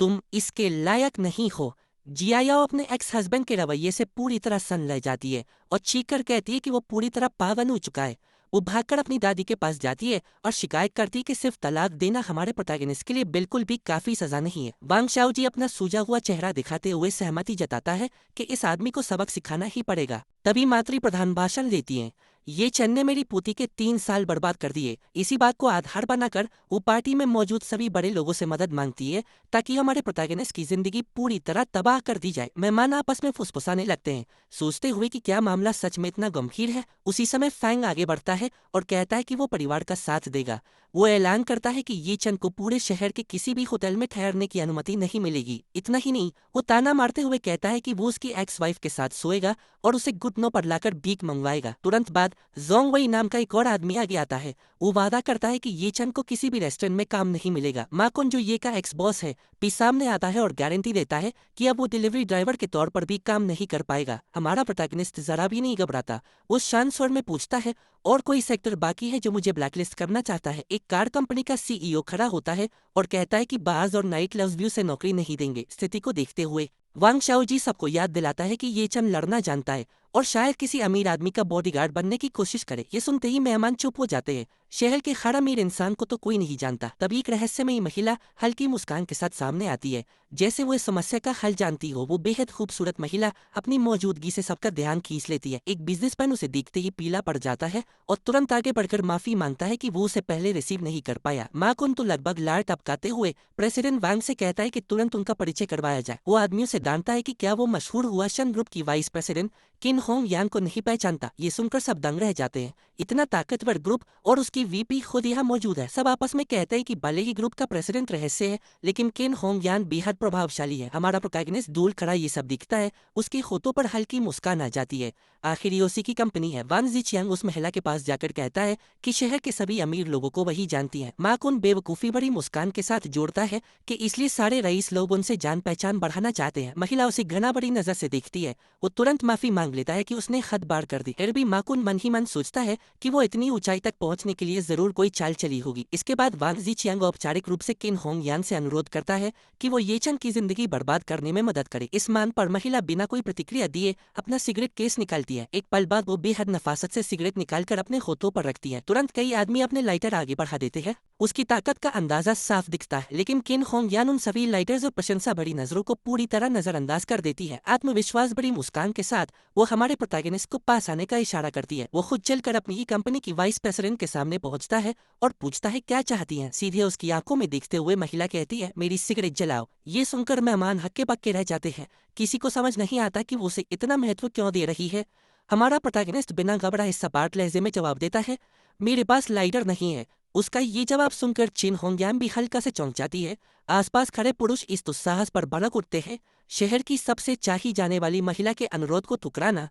[SPEAKER 1] तुम इसके लायक नहीं हो। जियायाओ अपने एक्स हस्बैंड के रवैये से पूरी तरह सन ले जाती है और चीखकर कहती है कि वो पूरी तरह पागल हो चुका है। वो भागकर अपनी दादी के पास जाती है और शिकायत करती है कि सिर्फ तलाक देना हमारे प्रोटैगनिस्ट के लिए बिल्कुल भी काफी सजा नहीं है। वांग शाओ जी अपना सूजा हुआ चेहरा दिखाते हुए सहमति जताता है कि इस आदमी को सबक सिखाना ही पड़ेगा। तभी मातृ प्रधान भाषण देती हैं। ये चैन ने मेरी पोती के 3 साल बर्बाद कर दिए। इसी बात को आधार बनाकर वो पार्टी में मौजूद सभी बड़े लोगों से मदद मांगती है ताकि हमारे प्रोटैगनिस्ट की जिंदगी पूरी तरह तबाह कर दी जाए। मेहमान आपस में फुसफुसाने लगते हैं, सोचते हुए कि क्या मामला सच में इतना गंभीर है। उसी समय फैंग आगे बढ़ता है और कहता है कि वो परिवार का साथ देगा। वो ऐलान करता है कि ये चंद को पूरे शहर के किसी भी होटल में ठहरने की अनुमति नहीं मिलेगी। इतना ही नहीं, वो ताना मारते हुए कहता है कि वो उसकी एक्स वाइफ के साथ सोएगा और उसे घुटनों पर लाकर भीख मंगवाएगा। तुरंत बाद जोंग वई नाम का एक और आदमी आगे आता है। वो वादा करता है कि ये चंद को किसी भी रेस्टोरेंट में काम नहीं मिलेगा। माकुन जो ये का एक्स बॉस है भी सामने आता है और गारंटी देता है कि अब वो डिलीवरी ड्राइवर के तौर पर भी काम नहीं कर पाएगा। हमारा प्रोटैगनिस्ट जरा भी नहीं घबराता। वो शांत स्वर में पूछता है, और कोई सेक्टर बाकी है जो मुझे ब्लैकलिस्ट करना चाहता है? एक कार कंपनी का सीईओ खड़ा होता है और कहता है कि बार्स और नाइट क्लब्स भी उसे नौकरी नहीं देंगे। स्थिति को देखते हुए वांग शाओ जी सबको याद दिलाता है कि ये चंद लड़ना जानता है और शायद किसी अमीर आदमी का बॉडीगार्ड बनने की कोशिश करे। ये सुनते ही मेहमान चुप हो जाते हैं। शहर के हर अमीर इंसान को तो कोई नहीं जानता। तभी एक रहस्यमयी महिला हल्की मुस्कान के साथ सामने आती है, जैसे वो इस समस्या का हल जानती हो। वो बेहद खूबसूरत महिला अपनी मौजूदगी से सबका ध्यान खींच लेती है। एक बिजनेसमैन उसे देखते ही पीला पड़ जाता है और तुरंत आगे बढ़कर माफी मांगता है कि वो उसे पहले रिसीव नहीं कर पाया। माकुन तो लगभग लार टपकाते हुए प्रेसिडेंट वांग से कहता है कि तुरंत उनका परिचय करवाया जाए। वो आदमियों से डांटता है कि क्या वो मशहूर हुआशन ग्रुप की वाइस प्रेसिडेंट किन होंग यांग को नहीं पहचानता। ये सुनकर सब दंग रह जाते हैं। इतना ताकतवर ग्रुप और उसकी वीपी खुद यहाँ मौजूद है। सब आपस में कहते हैं कि भले ही ग्रुप का प्रेसिडेंट रहस्य है, लेकिन किन होंग यान बेहद प्रभावशाली है। हमारा प्रोटैगनिस्ट दूर खड़ा ये सब दिखता है। उसकी होठों पर हल्की मुस्कान आ जाती है। आखिर ये उसी की कंपनी है। वांग जिचियांग उस महिला के पास जाकर कहता है कि शहर के सभी अमीर लोगों को वही जानती है। माकुन बेवकूफ़ी भरी मुस्कान के साथ जोड़ता है कि इसलिए सारे रईस लोग उनसे जान पहचान बढ़ाना चाहते हैं। महिला उसे घना बड़ी नजर से देखती है। वो तुरंत माफी मांग लेता है कि उसने हद बार कर दी। फिर भी माकुन मन ही मन सोचता है कि वो इतनी ऊंचाई तक पहुंचने के लिए लिए जरूर कोई चाल चली होगी। इसके बाद वांग जीचियांग औपचारिक रूप से किन होंग यान से अनुरोध करता है कि वो ये चंग की जिंदगी बर्बाद करने में मदद करे। इस मांग पर महिला बिना कोई प्रतिक्रिया दिए अपना सिगरेट केस निकालती है। एक पल बाद वो बेहद नफासत से सिगरेट निकालकर अपने होठों पर रखती है। तुरंत कई आदमी अपने लाइटर आगे बढ़ा देते हैं। उसकी ताकत का अंदाजा साफ दिखता है, लेकिन किन होंग यान उन सभी लाइटर्स और प्रशंसा भरी नजरों को पूरी तरह नजरअंदाज कर देती है। आत्मविश्वास भरी मुस्कान के साथ वो हमारे प्रोटैगनिस्ट को पास आने का इशारा करती है। वो खुद चलकर अपनी ही कंपनी की वाइस प्रेसिडेंट के सामने पहुंचता है और पूछता है क्या चाहती हैं। सीधे उसकी आंखों में देखते हुए महिला कहती है मेरी सिगरेट जलाओ। ये सुनकर मेहमान हक्के बक्के रह जाते हैं। किसी को समझ नहीं आता कि वो उसे इतना महत्व क्यों दे रही है। हमारा प्रोटैगनिस्ट बिना घबराए सपाट लहजे में जवाब देता है मेरे पास लाइटर नहीं है। उसका ये जवाब सुनकर चिन होंगयान भी हल्का से चौंक जाती है। आसपास खड़े पुरुष इस दुस्साहस पर भड़क उठते हैं। शहर की सबसे चाही जाने वाली महिला के अनुरोध को ठुकराना।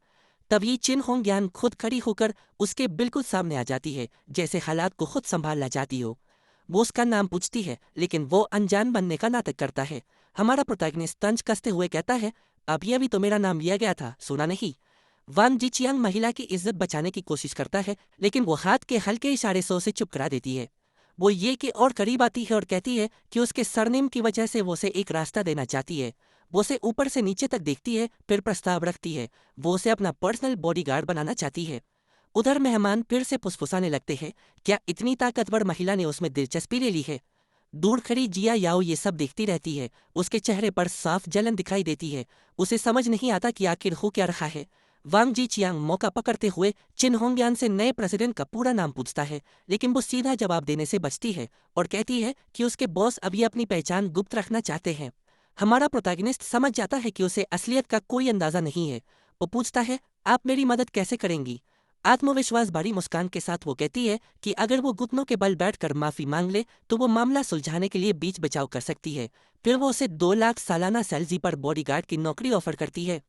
[SPEAKER 1] तभी चिन होंगयान खुद खड़ी होकर उसके बिल्कुल सामने आ जाती है, जैसे हालात को खुद संभालना चाहती हो। वो उसका नाम पूछती है, लेकिन वो अनजान बनने का नाटक करता है। हमारा प्रोटैगनिस्ट तंज कसते हुए कहता है अभी तो मेरा नाम लिया गया था, सुना नहीं। वांग जीचियांग महिला की इज्जत बचाने की कोशिश करता है, लेकिन वो हाथ के हल्के इशारे से उसे चुप करा देती है। वो ये कि और करीब आती है और कहती है कि उसके सरनेम की वजह से वो उसे एक रास्ता देना चाहती है। वो उसे ऊपर से नीचे तक देखती है, फिर प्रस्ताव रखती है। वो उसे अपना पर्सनल बॉडीगार्ड बनाना चाहती है। उधर मेहमान फिर से फुसफुसाने लगते हैं। क्या इतनी ताकतवर महिला ने उसमें दिलचस्पी ले ली है? दूर खड़ी जिया याओ ये सब देखती रहती है। उसके चेहरे पर साफ जलन दिखाई देती है। उसे समझ नहीं आता कि आखिर हो क्या रहा है। वांग जीचियांग मौका पकड़ते हुए चिन होंगयान से नए प्रेसिडेंट का पूरा नाम पूछता है, लेकिन वो सीधा जवाब देने से बचती है और कहती है कि उसके बॉस अभी अपनी पहचान गुप्त रखना चाहते हैं। हमारा प्रोटैगनिस्ट समझ जाता है कि उसे असलियत का कोई अंदाजा नहीं है। वो पूछता है आप मेरी मदद कैसे करेंगी? आत्मविश्वास भरी मुस्कान के साथ वो कहती है कि अगर वो घुटनों के बल बैठकर माफी मांग ले तो वो मामला सुलझाने के लिए बीच बचाव कर सकती है। फिर वो उसे 2 लाख सालाना सैलरी पर बॉडीगार्ड की नौकरी ऑफर करती है।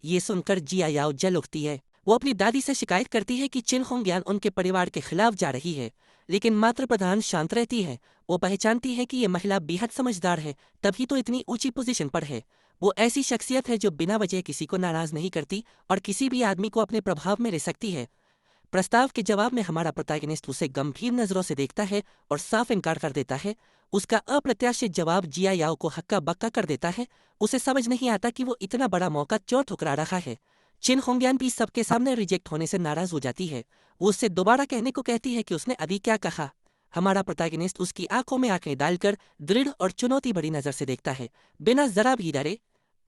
[SPEAKER 1] ये सुनकर जिया याओ जल उठती है। वो अपनी दादी से शिकायत करती है कि चिन होंगयान उनके परिवार के खिलाफ जा रही है, लेकिन मातृ प्रधान शांत रहती है। वो पहचानती है कि ये महिला बेहद समझदार है, तभी तो इतनी ऊंची पोजीशन पर है। वो ऐसी शख्सियत है जो बिना वजह किसी को नाराज नहीं करती और किसी भी आदमी को अपने प्रभाव में ले सकती है। प्रस्ताव के जवाब में हमारा प्रोटैगनिस्ट उसे गंभीर नजरों से देखता है और साफ इनकार कर देता है। उसका अप्रत्याशित जवाब जिया याओ को हक्का बक्का कर देता है। उसे समझ नहीं आता कि वो इतना बड़ा मौका क्यों ठुकरा रहा है। चिन होंगयान भी सबके सामने रिजेक्ट होने से नाराज हो जाती है। वो उससे दोबारा कहने को कहती है कि उसने अभी क्या कहा। हमारा प्रोटैगनिस्ट उसकी आंखों में आंखें डालकर दृढ़ और चुनौती भरी नजर से देखता है, बिना जरा भी डरे।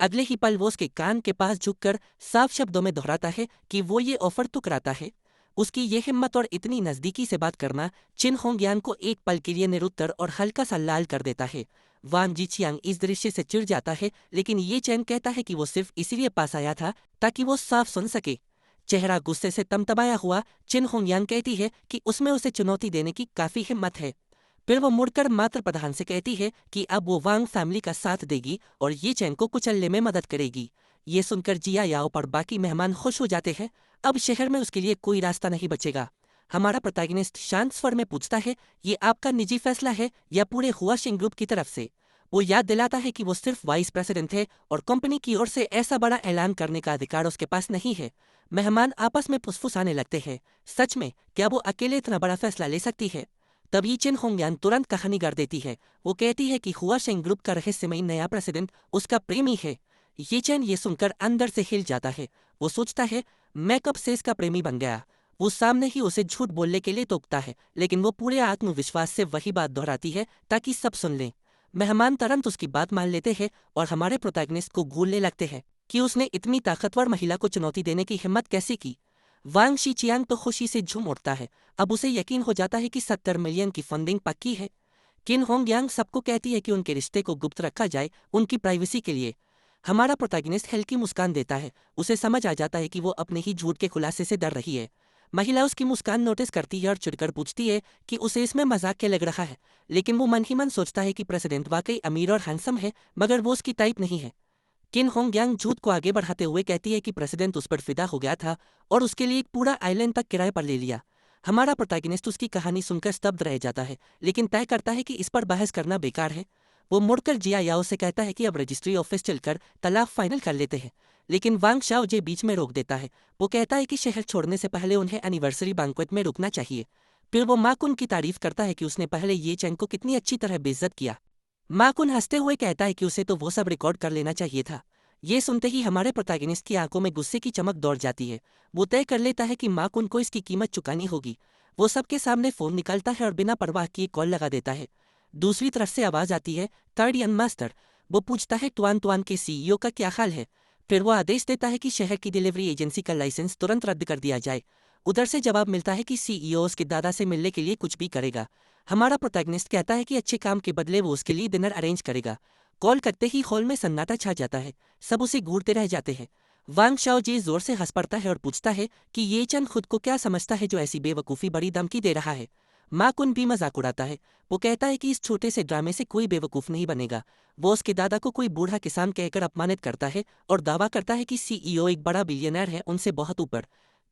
[SPEAKER 1] अगले ही पल वो उसके कान के पास झुककर साफ शब्दों में दोहराता है कि वो ये ऑफर ठुकराता है। उसकी ये हिम्मत और इतनी नजदीकी से बात करना चिन होंगयान को एक पल के लिए निरुत्तर और हल्का सा लाल कर देता है। वांग जीचियांग इस दृश्य से चिढ़ जाता है, लेकिन ये चैन कहता है कि वो सिर्फ इसीलिए पास आया था ताकि वो साफ सुन सके। चेहरा गुस्से से तमतमाया हुआ चिन होंगयान कहती है कि उसमें उसे चुनौती देने की काफी हिम्मत है। फिर वो मुड़कर मातृ प्रधान से कहती है कि अब वो वांग फैमिली का साथ देगी और ये चैन को कुचलने में मदद करेगी। ये सुनकर जिया याओ पर बाकी मेहमान खुश हो जाते हैं। अब शहर में उसके लिए कोई रास्ता नहीं बचेगा। हमारा प्रोटैगनिस्ट शांत स्वर में पूछता है ये आपका निजी फैसला है या पूरे हुआशिंग ग्रुप की तरफ से? वो याद दिलाता है कि वो सिर्फ वाइस प्रेसिडेंट है और कंपनी की ओर से ऐसा बड़ा ऐलान करने का अधिकार उसके पास नहीं है। मेहमान आपस में फुसफुसाने लगते हैं। सच में क्या वो अकेले इतना बड़ा फैसला ले सकती है? तभी चिन होंगयान तुरंत कहानी कर देती है। वो कहती है कि हुआशिंग ग्रुप का रहस्यमयी नया प्रेसिडेंट उसका प्रेमी है। ये चैन ये सुनकर अंदर से हिल जाता है। वो सोचता है मैं कब से इसका प्रेमी बन गया। वो सामने ही उसे झूठ बोलने के लिए टोकता है, लेकिन वो पूरे आत्मविश्वास से वही बात दोहराती है ताकि सब सुन लें। मेहमान तुरंत उसकी बात मान लेते हैं और हमारे प्रोटैगनिस्ट को घूरने लगते हैं कि उसने इतनी ताकतवर महिला को चुनौती देने की हिम्मत कैसे की। वांग शीचियांग तो खुशी से झूम उठता है। अब उसे यकीन हो जाता है कि 70 मिलियन की फंडिंग पक्की है। किन होंगयांग सबको कहती है कि उनके रिश्ते को गुप्त रखा जाए, उनकी प्राइवेसी के लिए। हमारा प्रोटैगनिस्ट हल्की मुस्कान देता है। उसे समझ आ जाता है कि वो अपने ही झूठ के खुलासे से डर रही है। महिला उसकी मुस्कान नोटिस करती है और चिढ़कर पूछती है कि उसे इसमें मजाक क्या लग रहा है, लेकिन वो मन ही मन सोचता है कि प्रेसिडेंट वाकई अमीर और हैंडसम है, मगर वो उसकी टाइप नहीं है। किन होंगयांग झूठ को आगे बढ़ाते हुए कहती है कि प्रेसिडेंट उस पर फिदा हो गया था और उसके लिए एक पूरा आइलैंड तक किराए पर ले लिया। हमारा प्रोटैगनिस्ट उसकी कहानी सुनकर स्तब्ध रह जाता है, लेकिन तय करता है कि इस पर बहस करना बेकार है। वो मुड़कर जिया याओ से कहता है कि अब रजिस्ट्री ऑफिस चलकर तलाक फाइनल कर लेते हैं, लेकिन वांग शाओजे बीच में रोक देता है। वो कहता है कि शहर छोड़ने से पहले उन्हें एनिवर्सरी बैंक्वेट में रुकना चाहिए। फिर वो माकुन की तारीफ करता है कि उसने पहले ये चैन को कितनी अच्छी तरह बेइज्जत किया। माकुन हंसते हुए कहता है कि उसे तो वो सब रिकॉर्ड कर लेना चाहिए था। ये सुनते ही हमारे प्रोटैगनिस्ट की आंखों में गुस्से की चमक दौड़ जाती है। वो तय कर लेता है कि माकुन को इसकी कीमत चुकानी होगी। वो सबके सामने फोन निकालता है और बिना परवाह किए कॉल लगा देता है। दूसरी तरफ से आवाज आती है, थर्ड यंग मास्टर। वो पूछता है टुआन टुआन के सीईओ का क्या हाल है। फिर वो आदेश देता है कि शहर की डिलीवरी एजेंसी का लाइसेंस तुरंत रद्द कर दिया जाए। उधर से जवाब मिलता है कि सीईओ उसके दादा से मिलने के लिए कुछ भी करेगा। हमारा प्रोटैगनिस्ट कहता है कि अच्छे काम के बदले वो उसके लिए डिनर अरेंज करेगा। कॉल करते ही हॉल में सन्नाटा छा जाता है। सब उसे घूरते रह जाते हैं। वांग शाओजी जोर से हंस पड़ता है और पूछता है कि ये चंद खुद को क्या समझता है जो ऐसी बेवकूफ़ी बड़ी धमकी दे रहा है। माँ कुन भी मजाक उड़ाता है। वो कहता है कि इस छोटे से ड्रामे से कोई बेवकूफ़ नहीं बनेगा। वो उसके दादा को कोई बूढ़ा किसान कहकर अपमानित करता है और दावा करता है कि सीईओ एक बड़ा बिलियनर है, उनसे बहुत ऊपर।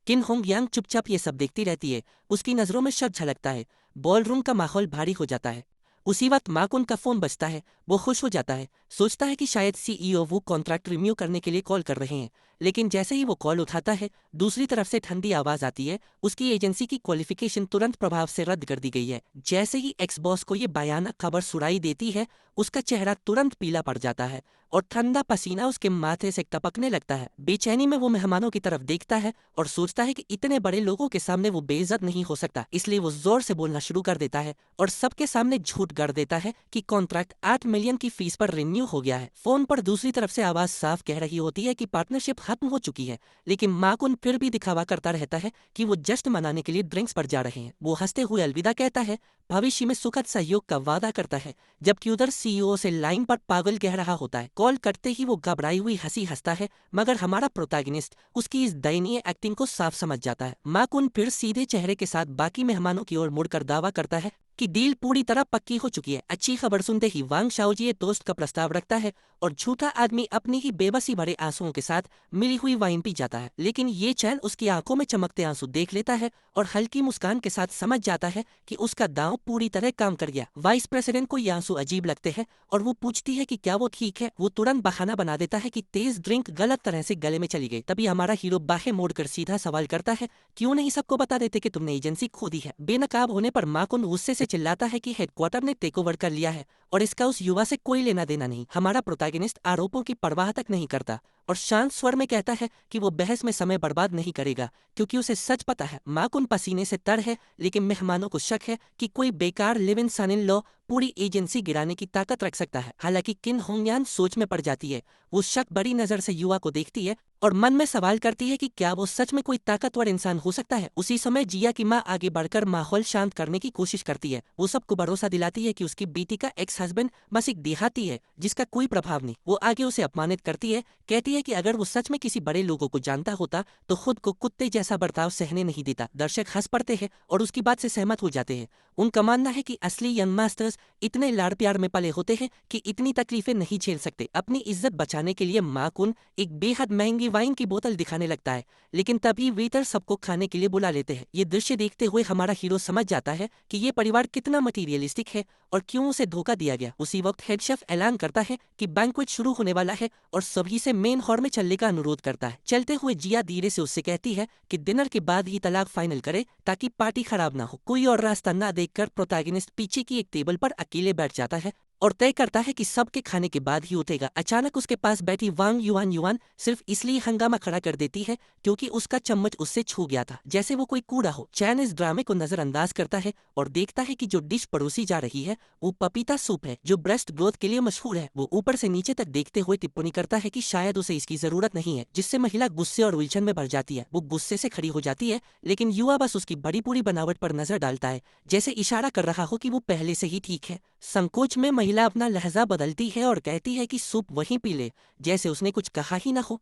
[SPEAKER 1] किन होंग यांग चुपचाप ये सब देखती रहती है। उसकी नज़रों में शक झलकता है। बॉलरूम का माहौल भारी हो जाता है। उसी वक्त माकुन का फोन बजता है। वो खुश हो जाता है, सोचता है कि शायद सीईओ वो कॉन्ट्रैक्ट रिन्यू करने के लिए कॉल कर रहे हैं। लेकिन जैसे ही वो कॉल उठाता है, दूसरी तरफ से ठंडी आवाज आती है, उसकी एजेंसी की क्वालिफिकेशन तुरंत प्रभाव से रद्द कर दी गई है। जैसे ही एक्स बॉस को ये भयानक खबर सुनाई देती है, उसका चेहरा तुरंत पीला पड़ जाता है और ठंडा पसीना उसके माथे से टपकने लगता है। बेचैनी में वो मेहमानों की तरफ देखता है और सोचता है कि इतने बड़े लोगों के सामने वो बेइज्जत नहीं हो सकता। इसलिए वो जोर से बोलना शुरू कर देता है और सबके सामने झूठ गढ़ देता है कि कॉन्ट्रैक्ट 8 मिलियन की फीस पर रिन्यू हो गया है। फोन पर दूसरी तरफ से आवाज साफ कह रही होती है कि पार्टनरशिप खत्म हो चुकी है। लेकिन माकुन फिर भी दिखावा करता रहता है कि वो जश्न मनाने के लिए ड्रिंक्स पर जा रहे हैं। वो हंसते हुए अलविदा कहता है, भविष्य में सुखद सहयोग का वादा करता है, जबकि उधर सीईओ से लाइन पर पागल कह रहा होता है। कॉल करते ही वो घबराई हुई हंसी हंसता है, मगर हमारा प्रोटैगनिस्ट उसकी इस दयनीय एक्टिंग को साफ समझ जाता है। माकुन फिर सीधे चेहरे के साथ बाकी मेहमानों की ओर मुड़कर दावा करता है कि डील पूरी तरह पक्की हो चुकी है। अच्छी खबर सुनते ही वांग शाओजी दोस्त का प्रस्ताव रखता है और झूठा आदमी अपनी ही बेबसी भरे आंसुओं के साथ मिली हुई वाइन पी जाता है। लेकिन ये चैन उसकी आंखों में चमकते आंसू देख लेता है और हल्की मुस्कान के साथ समझ जाता है कि उसका दांव पूरी तरह काम कर गया। वाइस प्रेसिडेंट को ये आंसू अजीब लगते हैं और वो पूछती है कि क्या वो ठीक है। वो तुरंत बहाना बना देता है कि तेज ड्रिंक गलत तरह से गले में चली गई। तभी हमारा हीरो बाहें मोड़कर सीधा सवाल करता है, क्यों नहीं सबको बता देते कि तुमने एजेंसी खो दी है। बेनकाब होने पर माकुन गुस्से से चिल्लाता है कि हेडक्वार्टर ने टेक ओवर कर लिया है और इसका उस युवा से कोई लेना देना नहीं। हमारा प्रोटैगनिस्ट आरोपों की परवाह तक नहीं करता और शांत स्वर में कहता है कि वो बहस में समय बर्बाद नहीं करेगा, क्योंकि उसे सच पता है। माकुन पसीने से तर है, लेकिन मेहमानों को शक है कि कोई बेकार live in son in law पूरी एजेंसी गिराने की ताकत रख सकता है। हालांकि किन होंगयान सोच में पड़ जाती है। वो शक बड़ी नजर से युवा को देखती है और मन में सवाल करती है कि क्या वो सच में कोई ताकतवर इंसान हो सकता है। उसी समय जिया की माँ आगे बढ़कर माहौल शांत करने की कोशिश करती है। वो सबको भरोसा दिलाती है कि उसकी बेटी का एक्स हस्बैंड बस एक देहाती है जिसका कोई प्रभाव नहीं। वो आगे उसे अपमानित करती है, कहती है कि अगर वो सच में किसी बड़े लोगों को जानता होता तो खुद को कुत्ते जैसा बर्ताव सहने नहीं देता। दर्शक हंस पड़ते हैं और उसकी बात से सहमत हो जाते हैं। उनका मानना है कि असली यंग मास्टर्स इतने लाड़ प्यार में पले होते हैं कि इतनी तकलीफें नहीं झेल सकते। अपनी इज्जत बचाने के लिए माकुन एक बेहद महंगी वाइन की बोतल दिखाने लगता है, लेकिन तभी वेटर सबको खाने के लिए बुला लेते हैं। ये दृश्य देखते हुए हमारा हीरो समझ जाता है कि ये परिवार कितना मटीरियलिस्टिक है और क्यों उसे धोखा दिया गया। उसी वक्त हेड शेफ ऐलान करता है कि बैंक्वेट शुरू होने वाला है और सभी से मेन हॉल में चलने का अनुरोध करता है। चलते हुए जिया धीरे से उससे कहती है कि डिनर के बाद ही तलाक फाइनल करे ताकि पार्टी खराब ना हो। कोई और रास्ता ना देखकर प्रोटैगनिस्ट पीछे की एक टेबल पर अकेले बैठ जाता है और तय करता है कि सबके खाने के बाद ही उठेगा। अचानक उसके पास बैठी वांग युआन युआन सिर्फ इसलिए हंगामा खड़ा कर देती है क्योंकि उसका चम्मच उससे छू गया था, जैसे वो कोई कूड़ा हो। चैन इस ड्रामे को नजरअंदाज करता है और देखता है कि जो डिश परोसी जा रही है वो पपीता सूप है जो ब्रेस्ट ग्रोथ के लिए मशहूर है। वो ऊपर से नीचे तक देखते हुए टिप्पणी करता है कि शायद उसे इसकी जरूरत नहीं है, जिससे महिला गुस्से और उलझन में भर जाती है। वो गुस्से से खड़ी हो जाती है, लेकिन युवा बस उसकी बड़ी पूरी बनावट पर नजर डालता है, जैसे इशारा कर रहा हो कि वो पहले से ही ठीक है। संकोच में महिला अपना लहजा बदलती है और कहती है कि सूप वहीं पी ले, जैसे उसने कुछ कहा ही ना हो।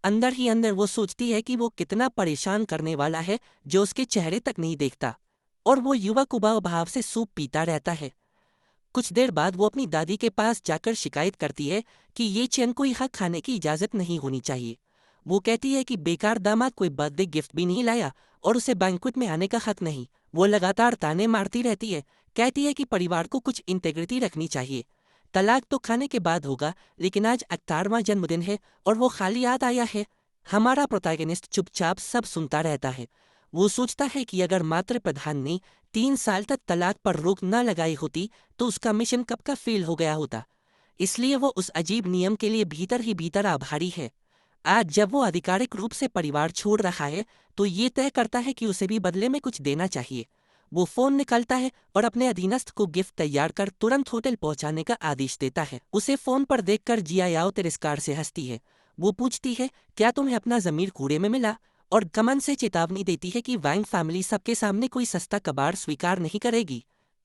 [SPEAKER 1] अंदर ही अंदर वो सोचती है कि वो कितना परेशान करने वाला है जो उसके चेहरे तक नहीं देखता, और वो युवक उबाऊ भाव से सूप पीता रहता है। कुछ देर बाद वो अपनी दादी के पास जाकर शिकायत करती है कि ये चैन को यहाँ खाने की इजाज़त नहीं होनी चाहिए। वो कहती है कि बेकार दामाद कोई बर्थडे गिफ्ट भी नहीं लाया और उसे बैंक्वेट में आने का हक नहीं। वो लगातार ताने मारती रहती है, कहती है कि परिवार को कुछ इंटेग्रिटी रखनी चाहिए। तलाक तो खाने के बाद होगा, लेकिन आज 18वां जन्मदिन है और वो खाली याद आया है। हमारा प्रोटैगनिस्ट चुपचाप सब सुनता रहता है। वो सोचता है कि अगर मात्र प्रधान ने 3 साल तक तलाक पर रोक न लगाई होती तो उसका मिशन कब का फेल हो गया होता। इसलिए वो उस अजीब नियम के लिए भीतर ही भीतर आभारी है। आज जब वो आधिकारिक रूप से परिवार छोड़ रहा है तो ये तय करता है कि उसे भी बदले में कुछ देना चाहिए। वो फोन निकालता है और अपने अधीनस्थ को गिफ्ट तैयार कर तुरंत होटल पहुंचाने का आदेश देता है। उसे फोन पर देखकर जिया याओ तिरस्कार से हंसती है। वो पूछती है, क्या तुम्हें अपना जमीर कूड़े में मिला? और गमन से चेतावनी देती है कि वांग फैमिली सबके सामने कोई सस्ता कबाड़ स्वीकार नहीं करेगी।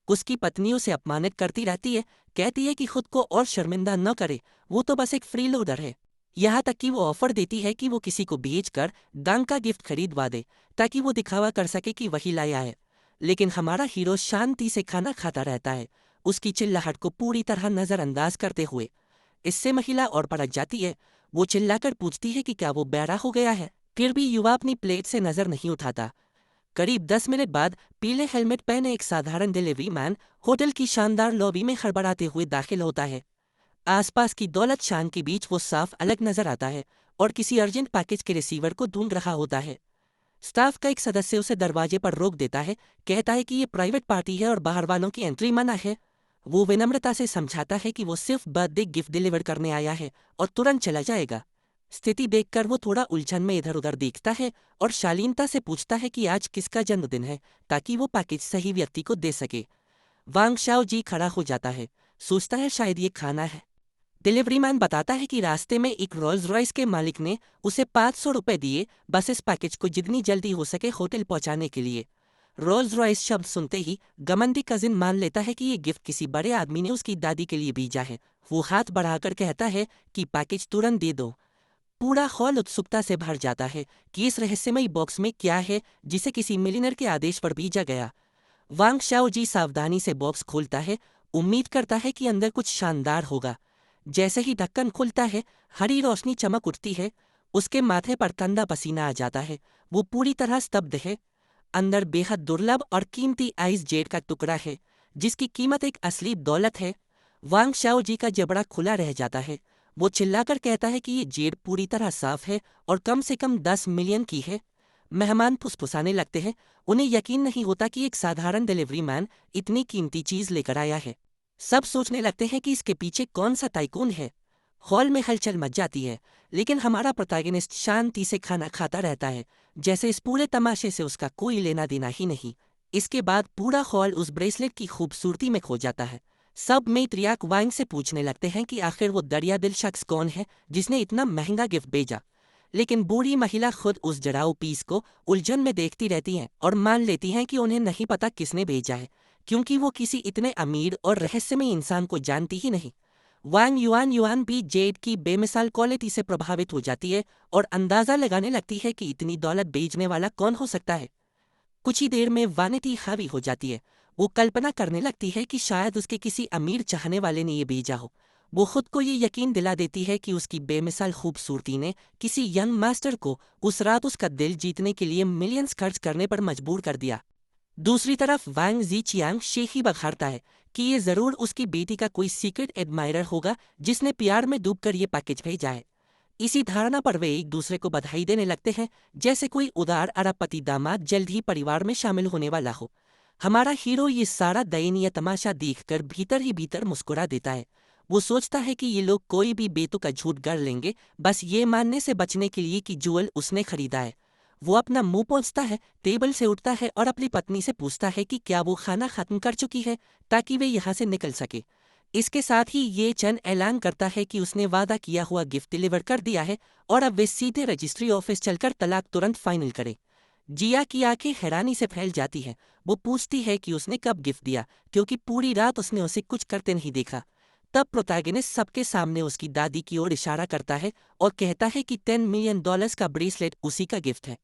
[SPEAKER 1] उसकी पत्नी उसे अपमानित करती रहती है, कहती है कि खुद को और शर्मिंदा न करे, वो तो बस एक फ्रीलोडर है। यहाँ तक कि वो ऑफर देती है कि वो किसी को बेचकर गांग का गिफ्ट खरीदवा दे ताकि वो दिखावा कर सके कि वही लाया है। लेकिन हमारा हीरो शांति से खाना खाता रहता है, उसकी चिल्लाहट को पूरी तरह नजरअंदाज करते हुए। इससे महिला और भड़क जाती है। वो चिल्लाकर पूछती है कि क्या वो बहरा हो गया है, फिर भी युवा अपनी प्लेट से नजर नहीं उठाता। करीब 10 मिनट बाद पीले हेलमेट पहने एक साधारण डिलीवरी मैन होटल की शानदार लॉबी में खड़बड़ाते हुए दाखिल होता है। आसपास की दौलत शान के बीच वो साफ अलग नजर आता है और किसी अर्जेंट पैकेज के रिसीवर को ढूंढ रहा होता है। स्टाफ का एक सदस्य उसे दरवाजे पर रोक देता है, कहता है कि ये प्राइवेट पार्टी है और बाहर वालों की एंट्री मना है। वो विनम्रता से समझाता है कि वो सिर्फ बर्थडे गिफ्ट डिलीवर करने आया है और तुरंत चला जाएगा। स्थिति देखकर वो थोड़ा उलझन में इधर उधर देखता है और शालीनता से पूछता है कि आज किसका जन्मदिन है ताकि वो पैकेज सही व्यक्ति को दे सके। वांग शाओ जी खड़ा हो जाता है, सोचता है शायद ये खाना है। डिलीवरी मैन बताता है कि रास्ते में एक रोल्स रॉयस के मालिक ने उसे 500 रुपए दिए बस इस पैकेज को जितनी जल्दी हो सके होटल पहुंचाने के लिए। रोल्स रॉयस शब्द सुनते ही गमंदी कजिन मान लेता है कि ये गिफ्ट किसी बड़े आदमी ने उसकी दादी के लिए भेजा है। वो हाथ बढ़ाकर कहता है कि पैकेज तुरंत दे दो। पूरा हॉल उत्सुकता से भर जाता है कि इस रहस्यमयी बॉक्स में क्या है जिसे किसी मिलियनर के आदेश पर भेजा गया। वांग शाओ जी सावधानी से बॉक्स खोलता है, उम्मीद करता है कि अंदर कुछ शानदार होगा। जैसे ही ढक्कन खुलता है, हरी रोशनी चमक उठती है। उसके माथे पर ठंडा पसीना आ जाता है। वो पूरी तरह स्तब्ध है। अंदर बेहद दुर्लभ और कीमती आइस जेड का टुकड़ा है जिसकी कीमत एक असली दौलत है। वांग शाओ जी का जबड़ा खुला रह जाता है। वो चिल्लाकर कहता है कि ये जेड पूरी तरह साफ है और कम से कम 10 मिलियन की है। मेहमान फुसफुसाने लगते हैं। उन्हें यकीन नहीं होता कि एक साधारण डिलीवरी मैन इतनी कीमती चीज लेकर आया है। सब सोचने लगते हैं कि इसके पीछे कौन सा टाइकून है। हॉल में हलचल मच जाती है, लेकिन हमारा प्रोटैगनिस्ट शांति से खाना खाता रहता है, जैसे इस पूरे तमाशे से उसका कोई लेना देना ही नहीं। इसके बाद पूरा हॉल उस ब्रेसलेट की खूबसूरती में खो जाता है। सब मेट रियाक वांग से पूछने लगते हैं कि आखिर वो दरिया दिल शख्स कौन है जिसने इतना महंगा गिफ्ट भेजा। लेकिन बूढ़ी महिला खुद उस जड़ाऊ पीस को उलझन में देखती रहती हैं और मान लेती हैं कि उन्हें नहीं पता किसने भेजा है, क्योंकि वो किसी इतने अमीर और रहस्यमय इंसान को जानती ही नहीं। वांग युआन युआन भी जेड की बेमिसाल क्वालिटी से प्रभावित हो जाती है और अंदाजा लगाने लगती है कि इतनी दौलत बेचने वाला कौन हो सकता है। कुछ ही देर में वानिटी हावी हो जाती है। वो कल्पना करने लगती है कि शायद उसके किसी अमीर चाहने वाले ने ये भेजा हो। वो खुद को ये यकीन दिला देती है कि उसकी बेमिसाल खूबसूरती ने किसी यंग मास्टर को उस रात उसका दिल जीतने के लिए मिलियंस खर्च करने पर मजबूर कर दिया। दूसरी तरफ वांग जीचियांग शेखी बघारता है कि ये जरूर उसकी बेटी का कोई सीक्रेट एडमायरर होगा जिसने प्यार में डूबकर ये पैकेज भेजा है। इसी धारणा पर वे एक दूसरे को बधाई देने लगते हैं, जैसे कोई उदार अरबपति दामाद जल्द ही परिवार में शामिल होने वाला हो। हमारा हीरो ये सारा दयनीय तमाशा देखकर भीतर ही भीतर मुस्कुरा देता है। वो सोचता है कि ये लोग कोई भी बेतुका झूठ गढ़ लेंगे बस ये मानने से बचने के लिए कि ज्वेल उसने खरीदा है। वो अपना मुंह पोंछता है, टेबल से उठता है और अपनी पत्नी से पूछता है कि क्या वो खाना खत्म कर चुकी है ताकि वे यहाँ से निकल सके। इसके साथ ही ये चंद ऐलान करता है कि उसने वादा किया हुआ गिफ्ट डिलीवर कर दिया है और अब वे सीधे रजिस्ट्री ऑफिस चलकर तलाक तुरंत फाइनल करे। जिया की आंखें हैरानी से फैल जाती हैं। वो पूछती है कि उसने कब गिफ्ट दिया, क्योंकि पूरी रात उसने उसे कुछ करते नहीं देखा। तब प्रोटैगनिस्ट सबके सामने उसकी दादी की ओर इशारा करता है और कहता है कि $10 मिलियन का ब्रेसलेट उसी का गिफ्ट है।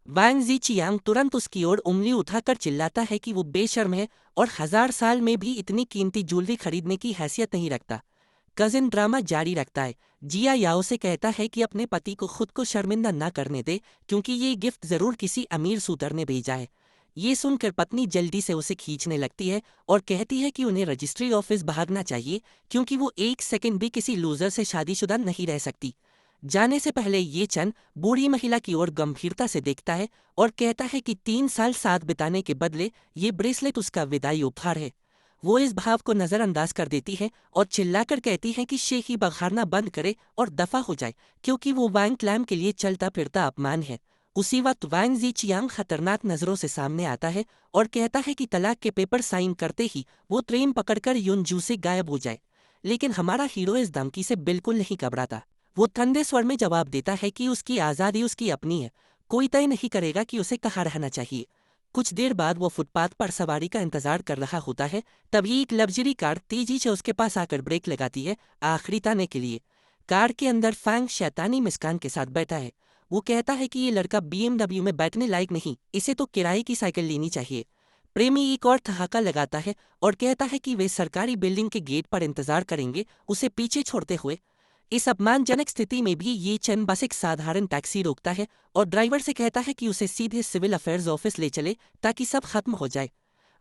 [SPEAKER 1] वांग जीचियांग तुरंत उसकी ओर उंगली उठाकर चिल्लाता है कि वो बेशर्म है और 1000 साल में भी इतनी कीमती ज्वेलरी खरीदने की हैसियत नहीं रखता। कजिन ड्रामा जारी रखता है। जिया याओ से कहता है कि अपने पति को खुद को शर्मिंदा न करने दे, क्योंकि ये गिफ्ट जरूर किसी अमीर सूतर ने भेजा है। ये सुनकर पत्नी जल्दी से उसे खींचने लगती है और कहती है कि उन्हें रजिस्ट्री ऑफिस भागना चाहिए, क्योंकि वो एक सेकंड भी किसी लूजर से शादीशुदा नहीं रह सकती। जाने से पहले ये चन बूढ़ी महिला की ओर गंभीरता से देखता है और कहता है कि 3 साल साथ बिताने के बदले ये ब्रेसलेट उसका विदाई उपहार है। वो इस भाव को नजरअंदाज कर देती है और चिल्लाकर कहती है कि शेखी बघारना बंद करे और दफा हो जाए, क्योंकि वो वांग क्लैम के लिए चलता फिरता अपमान है। उसी वक्त वांग जी चियांग खतरनाक नजरों से सामने आता है और कहता है कि तलाक के पेपर साइन करते ही वो ट्रेन पकड़कर युनजू से गायब हो जाए। लेकिन हमारा हीरो इस धमकी से बिल्कुल नहीं घबराता। वो ठंडे स्वर में जवाब देता है कि उसकी आज़ादी उसकी अपनी है, कोई तय नहीं करेगा कि उसे कहाँ रहना चाहिए। कुछ देर बाद वो फुटपाथ पर सवारी का इंतजार कर रहा होता है, तभी एक लग्जरी कार तेजी से उसके पास आकर ब्रेक लगाती है आखिरी ताने के लिए। कार के अंदर फैंग शैतानी मुस्कान के साथ बैठा है। वो कहता है कि ये लड़का BMW में बैठने लायक नहीं, इसे तो किराए की साइकिल लेनी चाहिए। प्रेमी एक और ठहाका लगाता है और कहता है कि वे सरकारी बिल्डिंग के गेट पर इंतजार करेंगे, उसे पीछे छोड़ते हुए। इस अपमानजनक स्थिति में भी ये चंद बस एक साधारण टैक्सी रोकता है और ड्राइवर से कहता है कि उसे सीधे सिविल अफेयर्स ऑफिस ले चले ताकि सब खत्म हो जाए।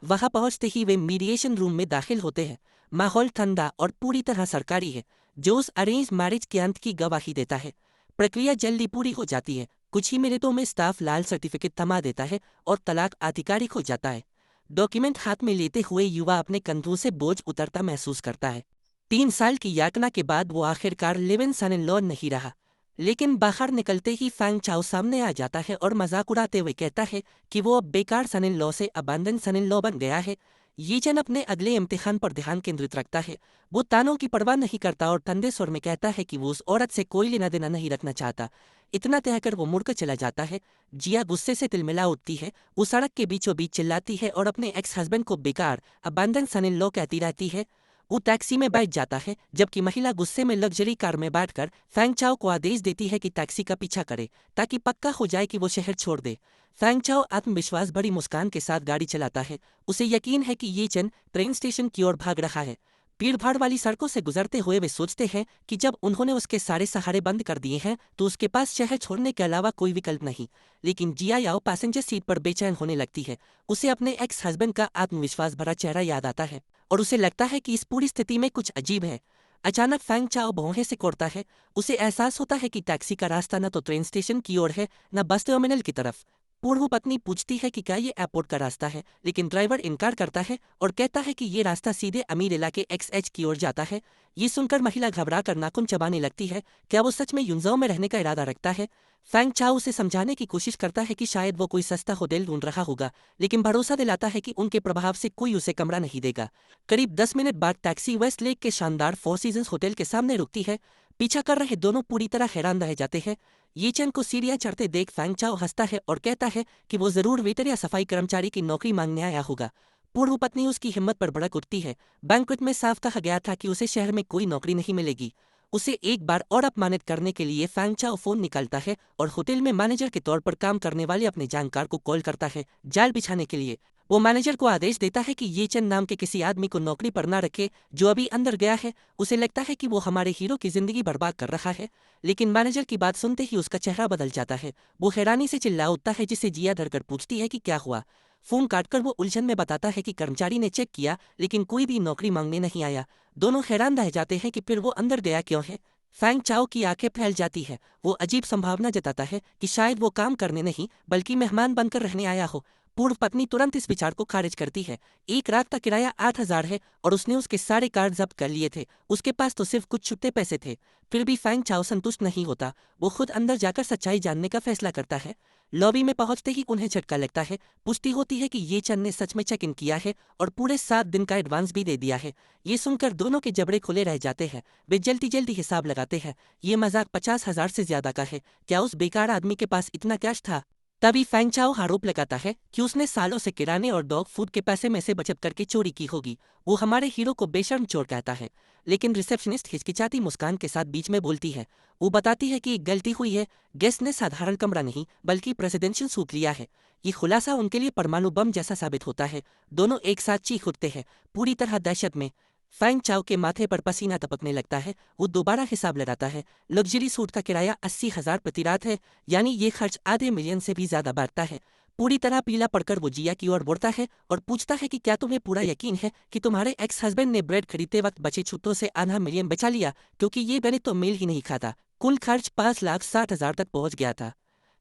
[SPEAKER 1] वहां पहुंचते ही वे मीडिएशन रूम में दाखिल होते हैं। माहौल ठंडा और पूरी तरह सरकारी है, जो उस अरेंज मैरिज के अंत की गवाही देता है। प्रक्रिया जल्दी पूरी हो जाती है। कुछ ही मिनटों में स्टाफ लाल सर्टिफिकेट थमा देता है और तलाक आधिकारिक हो जाता है। डॉक्यूमेंट हाथ में लेते हुए युवा अपने कंधों से बोझ उतरता महसूस करता है। 3 साल की यातना के बाद वो आखिरकार live in son in law नहीं रहा। लेकिन बाहर निकलते ही फैंग चाओ सामने आ जाता है और मजाक उड़ाते हुए कहता है कि वो अब बेकार सन इन लॉ से अबांडन सन इन लॉ बन गया है। ये जन अपने अगले इम्तिहान पर ध्यान केंद्रित रखता है। वो तानों की परवाह नहीं करता और ठंडे स्वर में कहता है कि वो उस औरत से कोई लेना देना नहीं रखना चाहता। इतना कहकर वो मुड़कर चला जाता है। जिया गुस्से से तिलमिला उठती है। वो सड़क के बीचों बीच चिल्लाती है और अपने एक्स हस्बैंड को बेकार अबांडन सन इन लॉ कहती रहती है। वो टैक्सी में बैठ जाता है, जबकि महिला गुस्से में लग्जरी कार में बैठकर फैंग चाओ को आदेश देती है कि टैक्सी का पीछा करे ताकि पक्का हो जाए कि वो शहर छोड़ दे। फैंग चाओ आत्मविश्वास भरी मुस्कान के साथ गाड़ी चलाता है। उसे यकीन है कि ये चन ट्रेन स्टेशन की ओर भाग रहा है। भीड़ भाड़ वाली सड़कों से गुजरते हुए वे सोचते हैं कि जब उन्होंने उसके सारे सहारे बंद कर दिए हैं तो उसके पास शहर छोड़ने के अलावा कोई विकल्प नहीं। लेकिन जिया याओ पैसेंजर सीट पर बेचैन होने लगती है। उसे अपने एक्स हस्बैंड का आत्मविश्वास भरा चेहरा याद आता है और उसे लगता है कि इस पूरी स्थिति में कुछ अजीब है। अचानक फैंग चाओ भौहें से कोड़ता है। उसे एहसास होता है कि टैक्सी का रास्ता न तो ट्रेन स्टेशन की ओर है न बस टर्मिनल की तरफ। पूर्व पत्नी पूछती है कि क्या ये एयरपोर्ट का रास्ता है, लेकिन ड्राइवर इनकार करता है और कहता है कि ये रास्ता सीधे अमीर इलाके XH की ओर जाता है। ये सुनकर महिला घबरा कर नाखून चबाने लगती है। क्या वो सच में युनजाओ में रहने का इरादा रखता है? फैंग चाओ उसे समझाने की कोशिश करता है कि शायद वो कोई सस्ता होटल ढूंढ रहा होगा, लेकिन भरोसा दिलाता है कि उनके प्रभाव से कोई उसे कमरा नहीं देगा। करीब 10 मिनट बाद टैक्सी वेस्ट लेक के शानदार फोर सीजन्स होटल के सामने रुकती है। पीछा कर रहे दोनों पूरी तरह हैरान रह जाते हैं। ये चन को सीढ़ियां चढ़ते देख फैंग चाओ हंसता है और कहता है कि वो जरूर वेटर या सफाई कर्मचारी की नौकरी मांगने आया होगा। पूर्व पत्नी उसकी हिम्मत पर भड़क उठती है। बैंक्वेट में साफ कहा गया था कि उसे शहर में कोई नौकरी नहीं मिलेगी। उसे एक बार और अपमानित करने के लिए फैंग चाओ फोन निकालता है और होटल में मैनेजर के तौर पर काम करने वाले अपने जानकार को कॉल करता है जाल बिछाने के लिए। वो मैनेजर को आदेश देता है कि ये चंद नाम के किसी आदमी को नौकरी पर ना रखे जो अभी अंदर गया है। उसे लगता है कि वो हमारे हीरो की जिंदगी बर्बाद कर रहा है, लेकिन मैनेजर की बात सुनते ही उसका चेहरा बदल जाता है। वो हैरानी से चिल्ला उठता है, जिसे जिया धरकर पूछती है कि क्या हुआ। फोन काटकर वो उलझन में बताता है कि कर्मचारी ने चेक किया लेकिन कोई भी नौकरी मांगने नहीं आया। दोनों हैरान रह जाते हैं कि फिर वो अंदर गया क्यों है। फैंग चाओ की आंखें फैल जाती है। वो अजीब संभावना जताता है कि शायद वो काम करने नहीं बल्कि मेहमान बनकर रहने आया हो। पूर्व पत्नी तुरंत इस विचार को खारिज करती है। एक रात का किराया 8,000 है और उसने उसके सारे कार्ड जब्त कर लिए थे। उसके पास तो सिर्फ कुछ छुट्टे पैसे थे। फिर भी फैंग चाओ संतुष्ट नहीं होता। वो खुद अंदर जाकर सच्चाई जानने का फैसला करता है। लॉबी में पहुंचते ही उन्हें झटका लगता है। पुष्टि होती है कि ये चंद ने सच में चेक इन किया है और पूरे 7 दिन का एडवांस भी दे दिया है। ये सुनकर दोनों के जबड़े खुले रह जाते हैं। वे जल्दी जल्दी हिसाब लगाते हैं। ये मजाक 50,000 से ज्यादा का है। क्या उस बेकार आदमी के पास इतना कैश था? तभी फैंग चाओ आरोप लगाता है कि उसने सालों से किराने और डॉग फूड के पैसे में से बचत करके चोरी की होगी। वो हमारे हीरो को बेशर्म चोर कहता है, लेकिन रिसेप्शनिस्ट हिचकिचाती मुस्कान के साथ बीच में बोलती है। वो बताती है कि एक गलती हुई है। गेस्ट ने साधारण कमरा नहीं बल्कि प्रेसिडेंशियल सूट लिया है। ये खुलासा उनके लिए परमाणु बम जैसा साबित होता है। दोनों एक साथ चीख उठते हैं, पूरी तरह दहशत में। फैंग चाओ के माथे पर पसीना टपकने लगता है। वो दोबारा हिसाब लगाता है। लग्जरी सूट का किराया 80,000 प्रति रात है, यानी ये खर्च आधे मिलियन से भी ज्यादा बढ़ता है। पूरी तरह पीला पड़कर वो जिया की ओर बढ़ता है और पूछता है कि क्या तुम्हें पूरा यकीन है कि तुम्हारे एक्स हस्बैंड ने ब्रेड खरीदते वक्त बचे छुट्टों से आधा मिलियन बचा लिया, क्योंकि ये गणित तो मेल ही नहीं खाता। कुल खर्च 5,60,000 तक पहुंच गया था।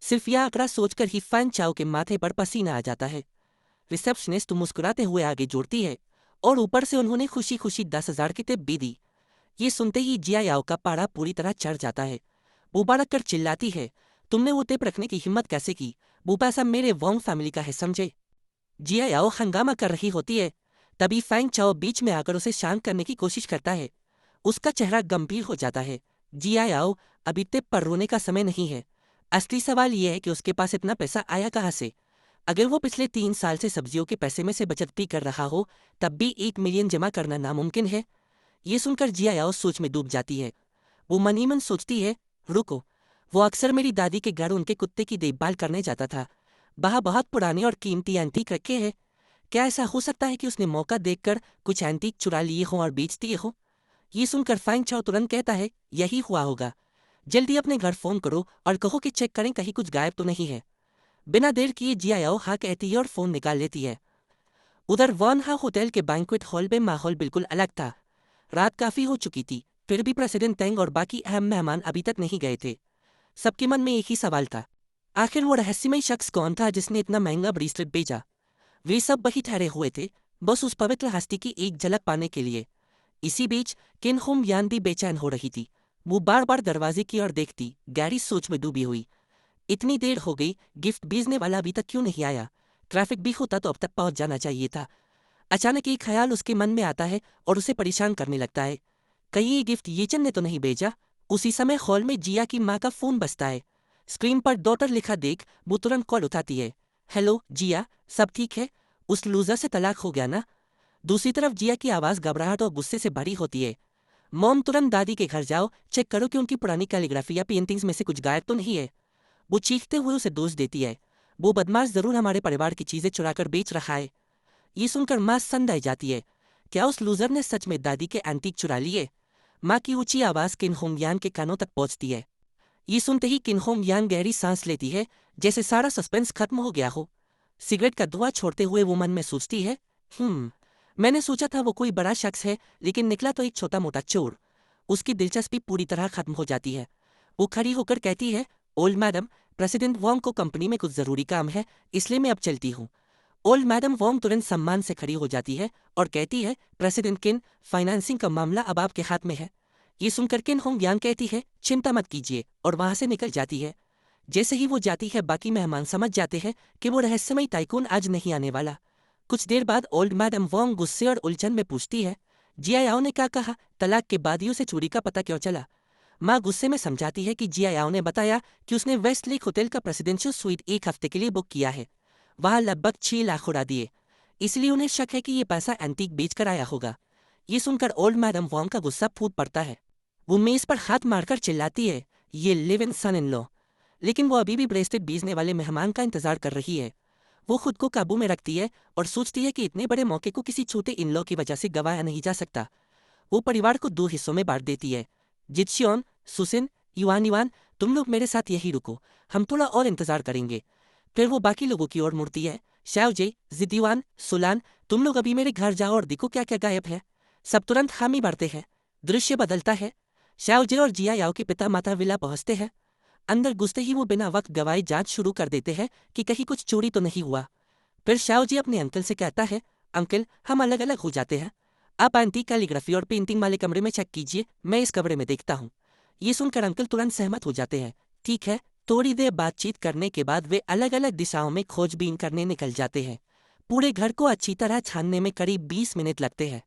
[SPEAKER 1] सिर्फ यह आंकड़ा सोचकर ही फैंग चाओ के माथे पर पसीना आ जाता है। रिसेप्शनिस्ट मुस्कुराते हुए आगे जोड़ती है, और ऊपर से उन्होंने खुशी खुशी 10,000 की टिप भी दी। ये सुनते ही जिया याओ का पारा पूरी तरह चढ़ जाता है। मुबारक कर चिल्लाती है, तुमने वो टिप रखने की हिम्मत कैसे की? वो पैसा मेरे वोंग फैमिली का है, समझे? जिया याओ हंगामा कर रही होती है। तभी फैंग चाओ बीच में आकर उसे शांत करने की कोशिश करता है। उसका चेहरा गंभीर हो जाता है। जिया याओ, अभी टिप पर रोने का समय नहीं है। असली सवाल यह है कि उसके पास इतना पैसा आया कहाँ से? अगर वो पिछले 3 साल से सब्जियों के पैसे में से बचत भी कर रहा हो, तब भी 1 मिलियन जमा करना नामुमकिन है। ये सुनकर जिया याओ सोच में डूब जाती है। वो मन ही मन सोचती है, रुको, वो अक्सर मेरी दादी के घर उनके कुत्ते की देखभाल करने जाता था। वहाँ बहुत पुराने और कीमती एंटीक रखे हैं। क्या ऐसा हो सकता है कि उसने मौका देखकर कुछ एंटीक चुरा लिए हों और बेच दिए हों? ये सुनकर फैंग चाओ तुरंत कहता है, यही हुआ होगा। जल्दी अपने घर फोन करो और कहो कि चेक करें कहीं कुछ गायब तो नहीं है। बिना देर किए जिया याओ हाँ कहती है और फोन निकाल लेती है। उधर वॉनहा होटल के बैंक्वेट हॉल में माहौल बिल्कुल अलग था। रात काफी हो चुकी थी, फिर भी प्रेसिडेंट तेंग और बाकी अहम मेहमान अभी तक नहीं गए थे। सबके मन में एक ही सवाल था, आखिर वो रहस्यमय शख्स कौन था जिसने इतना महंगा ब्रेसलेट भेजा? वे सब वही ठहरे हुए थे, बस उस पवित्र हस्ती की एक झलक पाने के लिए। इसी बीच किन होम यान भी बेचैन हो रही थी। वो बार बार दरवाजे की ओर देखती, गहरी सोच में डूबी हुई। इतनी देर हो गई, गिफ्ट भेजने वाला अभी तक क्यों नहीं आया? ट्रैफिक भी होता तो अब तक पहुंच जाना चाहिए था। अचानक एक ख्याल उसके मन में आता है और उसे परेशान करने लगता है। कहीं ये गिफ्ट येचन ने तो नहीं भेजा? उसी समय हॉल में जिया की माँ का फोन बजता है। स्क्रीन पर डॉटर लिखा देख वो तुरंत कॉल उठाती है। हेलो जिया, सब ठीक है? उस लूजर से तलाक हो गया ना? दूसरी तरफ जिया की आवाज़ घबराहट और गुस्से से भरी होती है। मॉम, तुरंत दादी के घर जाओ, चेक करो कि उनकी पुरानी कैलीग्राफी या पेंटिंग्स में से कुछ गायब तो नहीं है। वो चीखते हुए उसे दोष देती है, वो बदमाश जरूर हमारे परिवार की चीजें चुराकर बेच रहा है। ये सुनकर माँ सन्न जाती है। क्या उस लूजर ने सच में दादी के एंटीक चुरा लिए? माँ की ऊंची आवाज किन होंगयान के कानों तक पहुंचती है। ये सुनते ही किन होंगयान गहरी सांस लेती है, जैसे सारा सस्पेंस खत्म हो गया हो। सिगरेट का धुआं छोड़ते हुए वो मन में सोचती है, मैंने सोचा था वो कोई बड़ा शख्स है, लेकिन निकला तो एक छोटा मोटा चोर। उसकी दिलचस्पी पूरी तरह खत्म हो जाती है। वो खड़ी होकर कहती है, ओल्ड मैडम, प्रेसिडेंट वोंग को कंपनी में कुछ जरूरी काम है, इसलिए मैं अब चलती हूँ। ओल्ड मैडम वोंग तुरंत सम्मान से खड़ी हो जाती है और कहती है, प्रेसिडेंट किन, फाइनेंसिंग का मामला अब आपके हाथ में है। ये सुनकर किन होंग यांग कहती है, चिंता मत कीजिए, और वहां से निकल जाती है। जैसे ही वो जाती है, बाकी मेहमान समझ जाते हैं कि वो रहस्यमय टाइकून आज नहीं आने वाला। कुछ देर बाद ओल्ड मैडम वोंग गुस्से और उलझन में पूछती है, जिया याओ ने क्या कहा? तलाक के बाद ही उसे चोरी का पता क्यों चला? माँ गुस्से में समझाती है कि जिया याओ ने बताया कि उसने वेस्ट लेक होटल का प्रेसिडेंशियल स्वीट एक हफ्ते के लिए बुक किया है। वहाँ लगभग 6 लाख उड़ा दिए, इसलिए उन्हें शक है कि ये पैसा एंटीक बेच कर आया होगा। ये सुनकर ओल्ड मैडम वॉन्ग का गुस्सा फूट पड़ता है। वो मेज पर हाथ मारकर चिल्लाती है, ये live in son in law. लेकिन वो अभी भी ब्रेसलेट बेचने वाले मेहमान का इंतजार कर रही है। वो खुद को काबू में रखती है और सोचती है कि इतने बड़े मौके को किसी छोटे इन लॉ की वजह से गंवाया नहीं जा सकता। वो परिवार को 2 हिस्सों में बांट देती है। जित्सियोन, सुसिन, युआन युआन, तुम लोग मेरे साथ यही रुको, हम थोड़ा और इंतजार करेंगे। फिर वो बाकी लोगों की ओर मुड़ती है। शाओजे, जिद्दीवान, सुलान, तुम लोग अभी मेरे घर जाओ और देखो क्या क्या गायब है। सब तुरंत हामी भरते हैं। दृश्य बदलता है। शाओजे और जिया याओ के पिता माता विला पहुंचते हैं। अंदर घुसते ही वो बिना वक्त गवाए जांच शुरू कर देते हैं कि कहीं कुछ चोरी तो नहीं हुआ। फिर शाओजी अपने अंकल से कहता है, अंकल, हम अलग अलग हो जाते हैं। आप एंटीक कैलीग्राफी और पेंटिंग वाले कमरे में चेक कीजिए, मैं इस कमरे में देखता हूँ। ये सुनकर अंकल तुरंत सहमत हो जाते हैं। ठीक है। थोड़ी देर बातचीत करने के बाद वे अलग अलग दिशाओं में खोजबीन करने निकल जाते हैं। पूरे घर को अच्छी तरह छानने में करीब 20 मिनट लगते हैं,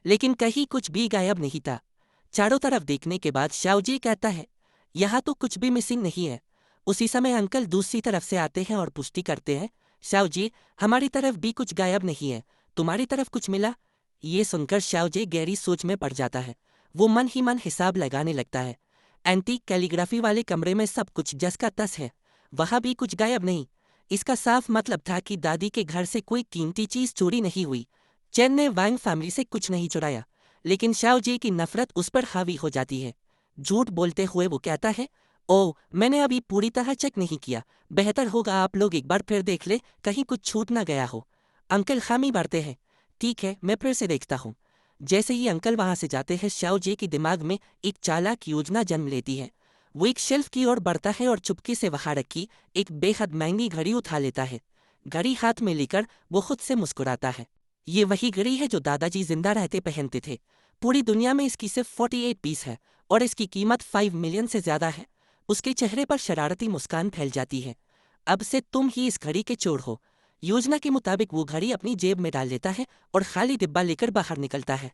[SPEAKER 1] लेकिन कहीं कुछ भी गायब नहीं था। चारों तरफ देखने के बाद शाओजी कहता है, यहाँ तो कुछ भी मिसिंग नहीं है। उसी समय अंकल दूसरी तरफ से आते हैं और पुष्टि करते हैं, शाओजी, हमारी तरफ भी कुछ गायब नहीं है, तुम्हारी तरफ कुछ मिला? ये सुनकर शाओजी गहरी सोच में पड़ जाता है। वो मन ही मन हिसाब लगाने लगता है। एंटीक कैलीग्राफी वाले कमरे में सब कुछ जस का तस है, वहां भी कुछ गायब नहीं। इसका साफ मतलब था कि दादी के घर से कोई कीमती चीज चोरी नहीं हुई। चेन ने वांग फैमिली से कुछ नहीं चुराया, लेकिन शाओजी की नफरत उस पर हावी हो जाती है। झूठ बोलते हुए वो कहता है, ओह, मैंने अभी पूरी तरह चेक नहीं किया, बेहतर होगा आप लोग एक बार फिर देख ले, कहीं कुछ छूट ना गया हो। अंकल खामी भरते हैं। ठीक है, मैं फिर से देखता हूँ। जैसे ही अंकल वहां से जाते हैं, शाओजी के दिमाग में एक चालाक योजना जन्म लेती है। वो एक शेल्फ की ओर बढ़ता है और चुपके से वहां रखी एक बेहद महंगी घड़ी उठा लेता है। घड़ी हाथ में लेकर वो खुद से मुस्कुराता है। ये वही घड़ी है जो दादाजी जिंदा रहते पहनते थे। पूरी दुनिया में इसकी सिर्फ 48 पीस है और इसकी कीमत 5 मिलियन से ज्यादा है। उसके चेहरे पर शरारती मुस्कान फैल जाती है। अब से तुम ही इस घड़ी के चोर हो। योजना के मुताबिक वो घड़ी अपनी जेब में डाल लेता है और खाली डिब्बा लेकर बाहर निकलता है।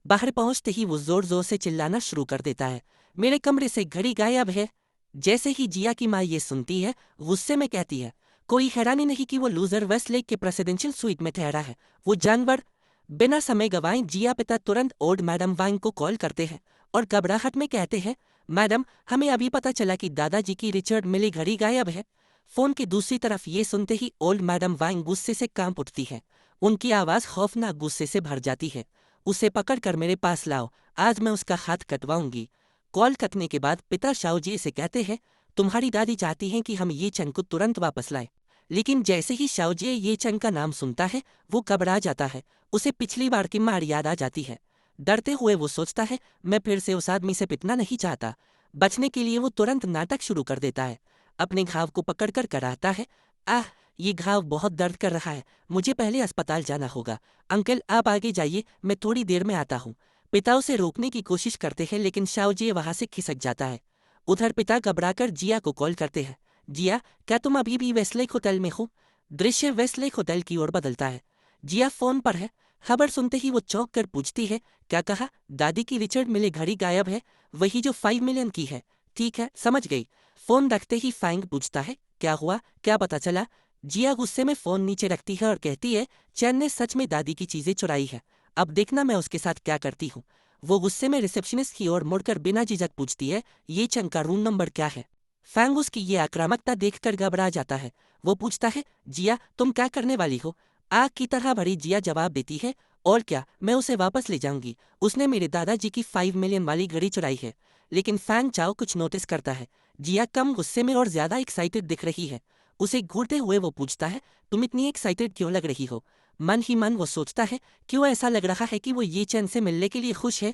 [SPEAKER 1] बाहर पहुंचते ही वो जोर जोर से चिल्लाना शुरू कर देता है, मेरे कमरे से घड़ी गायब है। जैसे ही जिया की माँ ये सुनती है, गुस्से में कहती है, कोई हैरानी नहीं कि वो लूजर वेस्टलेक के प्रेसिडेंशियल स्वीट में ठहरा है, वो जानवर। बिना समय गवाएं जिया पिता तुरंत ओल्ड मैडम वांग को कॉल करते हैं और घबराहट में कहते हैं, मैडम हमें अभी पता चला कि दादाजी की रिचर्ड मिली घड़ी गायब है। फोन की दूसरी तरफ ये सुनते ही ओल्ड मैडम वांग गुस्से से कांप उठती है। उनकी आवाज खौफनाक गुस्से से भर जाती है। उसे पकड़कर मेरे पास लाओ, आज मैं उसका हाथ कटवाऊंगी। कॉल कटने के बाद पिता शाओजी से कहते हैं, तुम्हारी दादी चाहती हैं कि हम ये चंग को तुरंत वापस लाएं। लेकिन जैसे ही शाओजी ये चंग का नाम सुनता है, वो घबरा जाता है। उसे पिछली बार की मार याद आ जाती है। डरते हुए वो सोचता है, मैं फिर से उस आदमी से पिटना नहीं चाहता। बचने के लिए वो तुरंत नाटक शुरू कर देता है। अपने घाव को पकड़कर कराता है, आह ये घाव बहुत दर्द कर रहा है, मुझे पहले अस्पताल जाना होगा। अंकल आप आगे जाइए, मैं थोड़ी देर में आता हूँ। पिता उसे रोकने की कोशिश करते हैं लेकिन शाओजी वहां से खिसक जाता है। उधर पिता घबराकर जिया को कॉल करते हैं, जिया क्या तुम अभी भी वेस्टलेक होटल में हो? दृश्य वेस्टलेक होटल की ओर बदलता है। जिया फोन पर है। खबर सुनते ही वो चौंक कर पूछती है, क्या कहा? दादी की रिचर्ड मिले घड़ी गायब है, वही जो 5 मिलियन की है। ठीक है समझ गई। फोन रखते ही फैंग पूछता है, क्या हुआ, क्या पता चला? जिया गुस्से में फोन नीचे रखती है और कहती है, चैन ने सच में दादी की चीजें चुराई है, अब देखना मैं उसके साथ क्या करती हूँ। वो गुस्से में रिसेप्शनिस्ट की ओर मुड़कर बिना झिझक पूछती है, ये चंग का रूम नंबर क्या है? फैंग उसकी ये आक्रामकता देखकर घबरा जाता है। वो पूछता है, जिया तुम क्या करने वाली हो? आग की तरह भरी जिया जवाब देती है, और क्या, मैं उसे वापस ले जाऊंगी। उसने मेरे दादाजी की 5 मिलियन वाली घड़ी चुराई है। लेकिन फैंग चाओ कुछ नोटिस करता है। जिया कम गुस्से में और ज्यादा एक्साइटेड दिख रही है। उसे घूरते हुए वो पूछता है, तुम इतनी एक्साइटेड क्यों लग रही हो? मन ही मन वो सोचता है, क्यों ऐसा लग रहा है कि वो ये चैन से मिलने के लिए खुश है।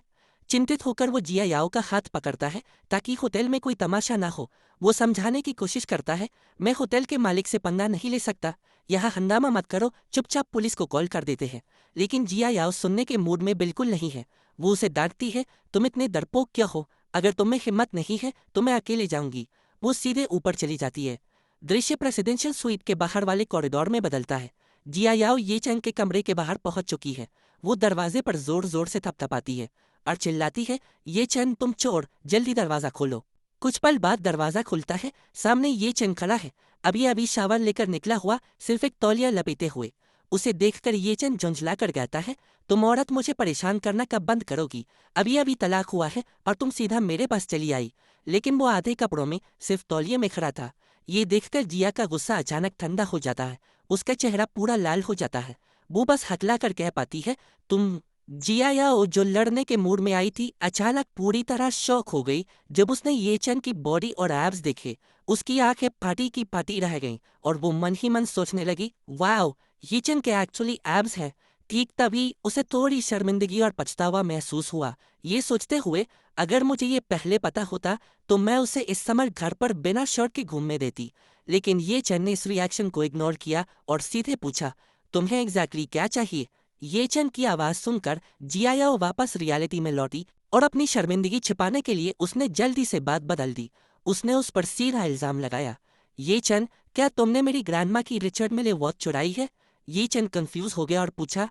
[SPEAKER 1] चिंतित होकर वो जिया याओ का हाथ पकड़ता है ताकि होटल में कोई तमाशा ना हो। वो समझाने की कोशिश करता है, मैं होटल के मालिक से पंगा नहीं ले सकता, यहाँ हंगामा मत करो, चुपचाप पुलिस को कॉल कर देते हैं। लेकिन जिया याओ सुनने के मूड में बिल्कुल नहीं है। वो उसे डांटती है, तुम इतने डरपोक क्या हो? अगर तुम में हिम्मत नहीं है तो मैं अकेले जाऊंगी। वो सीधे ऊपर चली जाती है। दृश्य प्रेसिडेंशियल स्वीट के बाहर वाले कॉरिडोर में बदलता है। जिया याओ ये चैन के कमरे के बाहर पहुंच चुकी है। वो दरवाजे पर जोर जोर से थपथपाती है और चिल्लाती है, ये चैन तुम चोर, जल्दी दरवाजा खोलो। कुछ पल बाद दरवाजा खुलता है। सामने ये चैन खड़ा है, अभी अभी शावर लेकर निकला हुआ, सिर्फ एक तौलिया लपेटे हुए। उसे देखकर ये चैन झुंझला कर कहता है, तुम औरत मुझे परेशान करना कब बंद करोगी? अभी अभी तलाक हुआ है और तुम सीधा मेरे पास चली आई। लेकिन वो आधे कपड़ों में सिर्फ तौलिए में खड़ा था। ये देखकर जिया का गुस्सा अचानक ठंडा हो जाता है। उसका चेहरा पूरा लाल हो जाता है। वो बस हकला कर कह पाती है, तुम? जिया याओ जो लड़ने के मूड में आई थी, अचानक पूरी तरह शॉक हो गई जब उसने ये चैन की बॉडी और एब्स देखे। उसकी आंखें फाटी की फाटी रह गईं और वो मन ही मन सोचने लगी, वाओ ये चैन के एक्चुअली एब्स है। ठीक तभी उसे थोड़ी शर्मिंदगी और पछतावा महसूस हुआ। ये सोचते हुए, अगर मुझे ये पहले पता होता तो मैं उसे इस समय घर पर बिना शर्ट के घूमने देती। लेकिन ये चैन ने इस रिएक्शन को इग्नोर किया और सीधे पूछा, तुम्हें एग्जैक्टली क्या चाहिए? ये चैन की आवाज सुनकर जिया याओ वापस रियलिटी में लौटी और अपनी शर्मिंदगी छिपाने के लिए उसने जल्दी से बात बदल दी। उसने उस पर सीधा इल्जाम लगाया, ये चैन, क्या तुमने मेरी ग्रैंडमा की रिचर्ड मिले वॉच चुराई है? ये चैन कंफ्यूज हो गया और पूछा,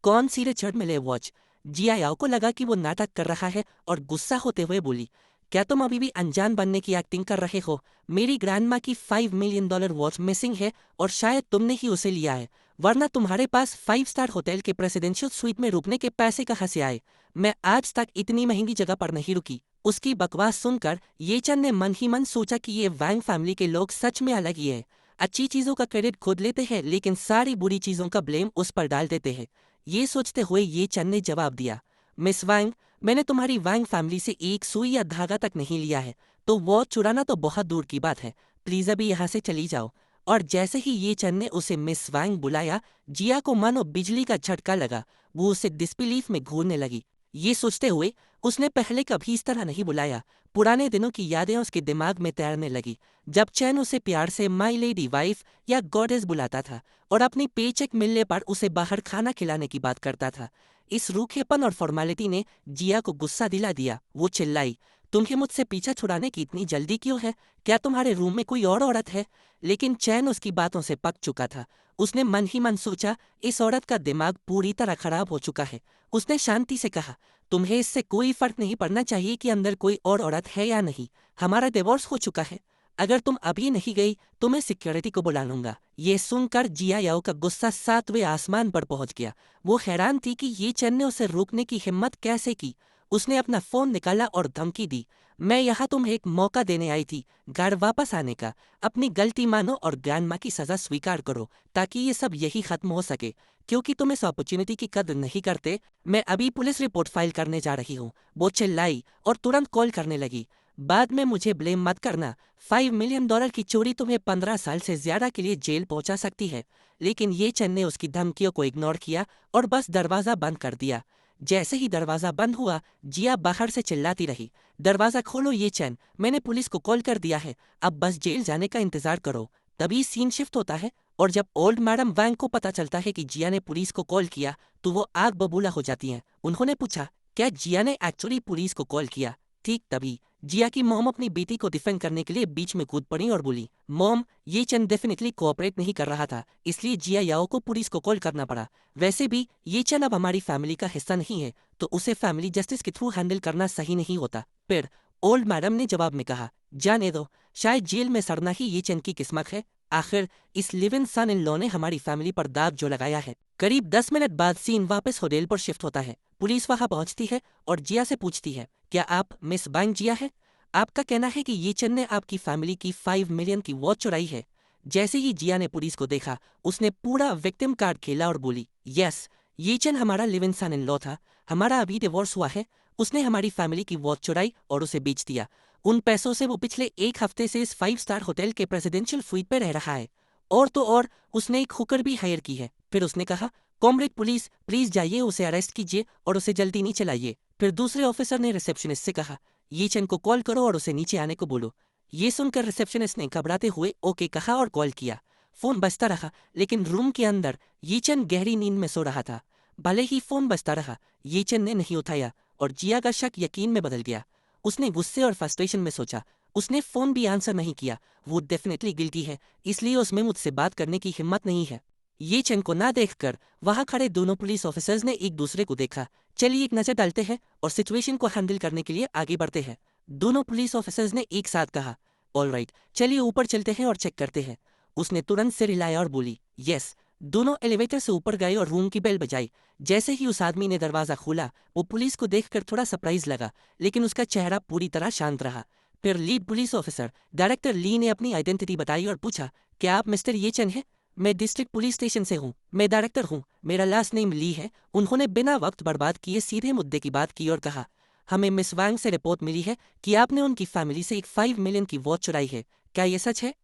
[SPEAKER 1] कौन सी रिचर्ड मिले वॉच? जिया याओ को लगा कि वो नाटक कर रहा है और गुस्सा होते हुए बोली, क्या तुम अभी भी अनजान बनने की एक्टिंग कर रहे हो? मेरी ग्रैंडमा की $5 मिलियन वॉच मिसिंग है और शायद तुमने ही उसे लिया है, वरना तुम्हारे पास 5 स्टार होटल के प्रेसिडेंशियल स्वीट में रुकने के पैसे कहाँ से आए? मैं आज तक इतनी महंगी जगह पर नहीं रुकी। उसकी बकवास सुनकर ये चंद ने मन ही मन सोचा कि ये वैंग फैमिली के लोग सच में अलग ही है। अच्छी चीजों का क्रेडिट खुद लेते हैं लेकिन सारी बुरी चीजों का ब्लेम उस पर डाल देते हैं। ये सोचते हुए ये चंद ने जवाब दिया, मिस वैंग, मैंने तुम्हारी वैंग फैमिली से एक सुई या धागा तक नहीं लिया है, तो वॉच चुराना तो बहुत दूर की बात है। प्लीज अभी यहाँ से चली जाओ। और जैसे ही ये चंद ने उसे मिस वैंग बुलाया, जिया को मानो बिजली का झटका लगा। वो उसे डिस्बिलीफ में घूरने लगी। ये सोचते हुए उसने पहले कभी इस तरह नहीं बुलाया। पुराने दिनों की यादें उसके दिमाग में तैरने लगी, जब चैन उसे प्यार से माई लेडी वाइफ या गॉडेस बुलाता था और अपनी पेचेक मिलने पर उसे बाहर खाना खिलाने की बात करता था। इस रूखेपन और फॉर्मेलिटी ने जिया को गुस्सा दिला दिया। वो चिल्लाई, तुम्हें मुझसे पीछा छुड़ाने की इतनी जल्दी क्यों है? क्या तुम्हारे रूम में कोई और औरत है? लेकिन चैन उसकी बातों से पक चुका था। उसने मन ही मन सोचा, इस औरत का दिमाग पूरी तरह खराब हो चुका है। उसने शांति से कहा, तुम्हें इससे कोई फर्क नहीं पड़ना चाहिए कि अंदर कोई और औरत है या नहीं। हमारा डिवोर्स हो चुका है। अगर तुम अभी नहीं गई तो मैं सिक्योरिटी को बुला लूंगा। ये सुनकर जिया याओ का गुस्सा 7वें आसमान पर पहुंच गया। वो हैरान थी कि ये चैन ने उसे रोकने की हिम्मत कैसे की। उसने अपना फोन निकाला और धमकी दी, मैं यहाँ तुम्हें एक मौका देने आई थी घर वापस आने का। अपनी गलती मानो और ग्रैंडमा की सजा स्वीकार करो, ताकि ये सब यही खत्म हो सके। क्योंकि तुम इस अपॉर्चुनिटी की कदर नहीं करते, मैं अभी पुलिस रिपोर्ट फाइल करने जा रही हूँ। वो चिल्लाई और तुरंत कॉल करने लगी, बाद में मुझे ब्लेम मत करना। $5 मिलियन की चोरी तुम्हें 15 साल से ज्यादा के लिए जेल पहुंचा सकती है। लेकिन ये चैन ने उसकी धमकियों को इग्नोर किया और बस दरवाजा बंद कर दिया। जैसे ही दरवाजा बंद हुआ, जिया बाहर से चिल्लाती रही, दरवाजा खोलो ये चैन, मैंने पुलिस को कॉल कर दिया है, अब बस जेल जाने का इंतजार करो। तभी सीन शिफ्ट होता है और जब ओल्ड मैडम वैंग को पता चलता है कि जिया ने पुलिस को कॉल किया तो वो आग बबूला हो जाती हैं। उन्होंने पूछा, क्या जिया ने एक्चुअली पुलिस को कॉल किया? ठीक तभी जिया की मॉम अपनी बेटी को डिफेंड करने के लिए बीच में कूद पड़ी और बोली, मॉम, ये चैन डेफिनेटली कोऑपरेट नहीं कर रहा था, इसलिए जिया याओ को पुलिस को कॉल करना पड़ा। वैसे भी ये चैन अब हमारी फैमिली का हिस्सा नहीं है, तो उसे फैमिली जस्टिस के थ्रू हैंडल करना सही नहीं होता। फिर ओल्ड मैडम ने जवाब में कहा, जाने दो, शायद जेल में सड़ना ही ये चैन की किस्मत है। आखिर इस live in son in law ने हमारी फैमिली पर दाग जो लगाया है। करीब 10 मिनट बाद सीन वापस होटल पर शिफ्ट होता है। पुलिस वहां पहुंचती है और जिया से पूछती है, क्या आप मिस बैंग जिया है? आपका कहना है कि ये चैन ने आपकी फैमिली की 5 मिलियन की वॉच चुराई है। जैसे ही जिया ने पुलिस को देखा, उसने पूरा विक्टिम कार्ड खेला और बोली, यस, ये चैन हमारा live in son in law था। हमारा अभी डिवोर्स हुआ है। उसने हमारी फैमिली की वॉच चुराई और उसे बेच दिया। उन पैसों से वो पिछले एक हफ्ते से इस 5 स्टार होटल के प्रेसिडेंशियल स्वीट पे रह रहा है। और तो और उसने एक हुकर भी हायर की है। फिर उसने कहा, कॉमरेड पुलिस, प्लीज जाइए, उसे अरेस्ट कीजिए और उसे जल्दी नीचे लाइए। फिर दूसरे ऑफिसर ने रिसेप्शनिस्ट से कहा, ये चैन को कॉल करो और उसे नीचे आने को बोलो। ये सुनकर रिसेप्शनिस्ट ने घबराते हुए ओके कहा और कॉल किया। फोन बजता रहा, लेकिन रूम के अंदर ये चैन गहरी नींद में सो रहा था। भले ही फोन बजता रहा, ये चैन ने नहीं उठाया और जिया का शक यकीन में बदल गया। उसने गुस्से और फ्रस्ट्रेशन में सोचा, उसने फोन भी आंसर नहीं किया, वो डेफिनेटली गिल्टी है, इसलिए उसमें मुझसे बात करने की हिम्मत नहीं है। ये चैन को ना देखकर वहां खड़े दोनों पुलिस ऑफिसर्स ने एक दूसरे को देखा। चलिए एक नजर डालते हैं और सिचुएशन को हैंडल करने के लिए आगे बढ़ते हैं। दोनों पुलिस ऑफिसर्स ने एक साथ कहा, ऑलराइट, चलिए ऊपर चलते हैं और चेक करते हैं। उसने तुरंत सिर हिलाया और बोली, यस। दोनों एलिवेटर से ऊपर गए और रूम की बेल बजाई। जैसे ही उस आदमी ने दरवाजा खोला, वो पुलिस को देखकर थोड़ा सरप्राइज लगा, लेकिन उसका चेहरा पूरी तरह शांत रहा। फिर लीड पुलिस ऑफिसर डायरेक्टर ली ने अपनी आइडेंटिटी बताई और पूछा, क्या आप मिस्टर ये चैन हैं? मैं डिस्ट्रिक्ट पुलिस स्टेशन से हूँ, मैं डायरेक्टर हूँ, मेरा लास्ट नेम ली है। उन्होंने बिना वक्त बर्बाद किए सीधे मुद्दे की बात की और कहा, हमें मिस वांग से रिपोर्ट मिली है कि आपने उनकी फैमिली से एक 5 मिलियन की वॉच चुराई है। क्या ये सच है?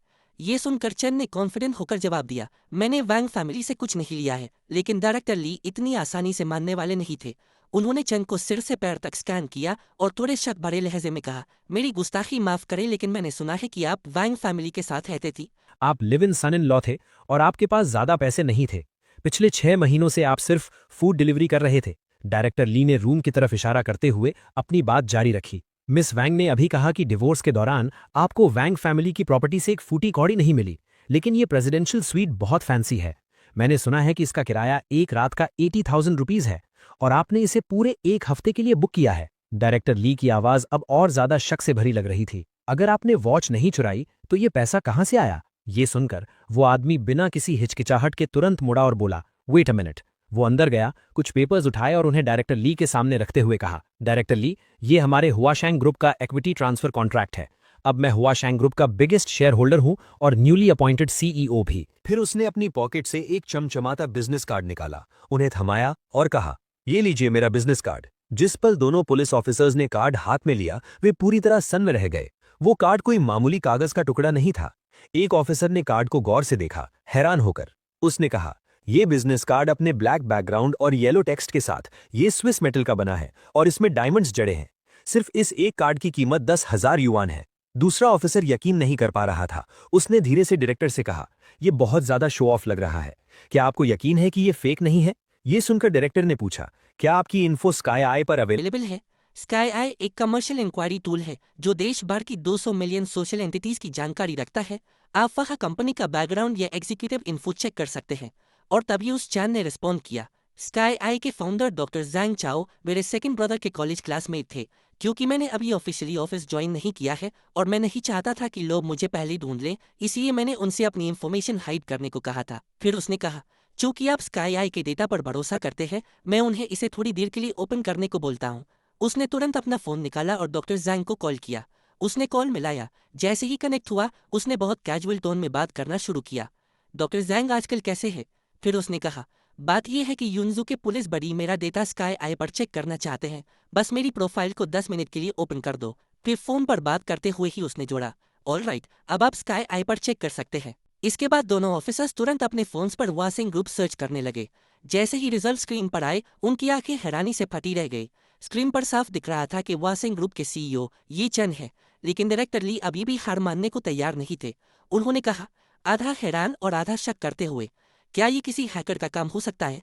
[SPEAKER 1] ये सुनकर चैन ने कॉन्फिडेंट होकर जवाब दिया, मैंने वांग फैमिली से कुछ नहीं लिया है। लेकिन डायरेक्टर ली इतनी आसानी से मानने वाले नहीं थे। उन्होंने चैन को सिर से पैर तक स्कैन किया और थोड़े शक भरे लहजे में कहा, मेरी गुस्ताखी माफ करें, लेकिन मैंने सुना है कि आप वांग फैमिली के साथ रहते थी।
[SPEAKER 2] आप live in son in law थे और आपके पास ज्यादा पैसे नहीं थे। पिछले 6 महीनों से आप सिर्फ फूड डिलीवरी कर रहे थे। डायरेक्टर ली ने रूम की तरफ इशारा करते हुए अपनी बात जारी रखी। मिस वैंग ने अभी कहा कि डिवोर्स के दौरान आपको वैंग फैमिली की प्रॉपर्टी से एक फूटी कौड़ी नहीं मिली, लेकिन ये प्रेसिडेंशियल स्वीट बहुत फैंसी है। मैंने सुना है कि इसका किराया एक रात का 80,000 रुपीज है और आपने इसे पूरे एक हफ्ते के लिए बुक किया है। डायरेक्टर ली की आवाज अब और ज्यादा शक से भरी लग रही थी। अगर आपने वॉच नहीं चुराई तो ये पैसा कहाँ से आया? ये सुनकर वो आदमी बिना किसी हिचकिचाहट के तुरंत मुड़ा और बोला, वेट अ मिनट। वो अंदर गया, कुछ पेपर्स उठाए और उन्हें डायरेक्टर ली के सामने रखते हुए कहा, डायरेक्टर ली, ये हमारे हुआशैंग ग्रुप का इक्विटी ट्रांसफर कॉन्ट्रैक्ट है। अब मैं हुआशैंग ग्रुप का बिगेस्ट शेयर होल्डर हूं और न्यूली अपॉइंटेड सीईओ भी।
[SPEAKER 3] फिर उसने अपनी पॉकेट से एक चमचमाता बिजनेस कार्ड निकाला, उन्हें थमाया और कहा, ये लीजिए मेरा बिजनेस कार्ड। जिस पल दोनों पुलिस ऑफिसर्स ने कार्ड हाथ में लिया, वे पूरी तरह सन्न में रह गए। वो कार्ड कोई मामूली कागज का टुकड़ा नहीं था। एक ऑफिसर ने कार्ड को गौर से देखा, हैरान होकर। उसने कहा, ये बिजनेस कार्ड अपने ब्लैक बैकग्राउंड और येलो टेक्स्ट के साथ ये स्विस मेटल का बना है और इसमें डायमंड्स जड़े हैं। सिर्फ इस एक कार्ड की कीमत 10,000 युआन है। दूसरा ऑफिसर यकीन नहीं कर पा रहा था। उसने धीरे से डायरेक्टर से कहा, यह बहुत ज्यादा शो ऑफ लग रहा है। क्या आपको यकीन है कि यह फेक नहीं है? ये सुनकर डायरेक्टर ने पूछा, क्या आपकी इन्फो स्काई आई पर
[SPEAKER 1] अवेलेबल है। स्काई आई एक कमर्शियल इंक्वायरी टूल है जो देश भर की 200 मिलियन सोशल एंटिटीज की जानकारी रखता है। आप वहाँ कंपनी का बैकग्राउंड या एग्जीक्यूटिव इन्फो चेक कर सकते हैं। और तभी उस चैन ने रिस्पॉन्ड किया। स्काई आई के फाउंडर डॉक्टर जैंग चाओ मेरे सेकंड ब्रदर के कॉलेज क्लासमेट थे। क्योंकि मैंने अभी ऑफिशियली ऑफिस ज्वाइन नहीं किया है और मैं नहीं चाहता था कि लोग मुझे पहले ढूंढ लें, इसलिए मैंने उनसे अपनी इन्फॉर्मेशन हाइड करने को कहा था। फिर उसने कहा, चूंकि आप स्काई आई के डेटा पर भरोसा करते हैं, मैं उन्हें इसे थोड़ी देर के लिए ओपन करने को बोलता हूँ। उसने तुरंत अपना फोन निकाला और डॉक्टर जैंग को कॉल किया। उसने कॉल मिलाया। जैसे ही कनेक्ट हुआ, उसने बहुत कैजुअल टोन में बात करना शुरू किया। डॉक्टर जैंग आजकल कैसे है? फिर उसने कहा, बात यह है कि यूनजू के पुलिस बड़ी मेरा डेटा स्काई आई पर चेक करना चाहते हैं। बस मेरी प्रोफाइल को 10 मिनट के लिए ओपन कर दो। फिर फोन पर बात करते हुए ही उसने जोड़ा, ऑलराइट, अब आप स्काई आई पर चेक कर सकते हैं। इसके बाद दोनों ऑफिसर्स तुरंत अपने फोन्स पर वासिंग ग्रुप सर्च करने लगे। जैसे ही रिजल्ट स्क्रीन पर आए, उनकी आंखें हैरानी से फटी रह गई। स्क्रीन पर साफ दिख रहा था कि वासिंग ग्रुप के सीईओ ये चन है। लेकिन डायरेक्टर ली अभी भी हार मानने को तैयार नहीं थे। उन्होंने कहा, आधा हैरान और आधा शक करते हुए, क्या ये किसी हैकर का काम हो सकता है?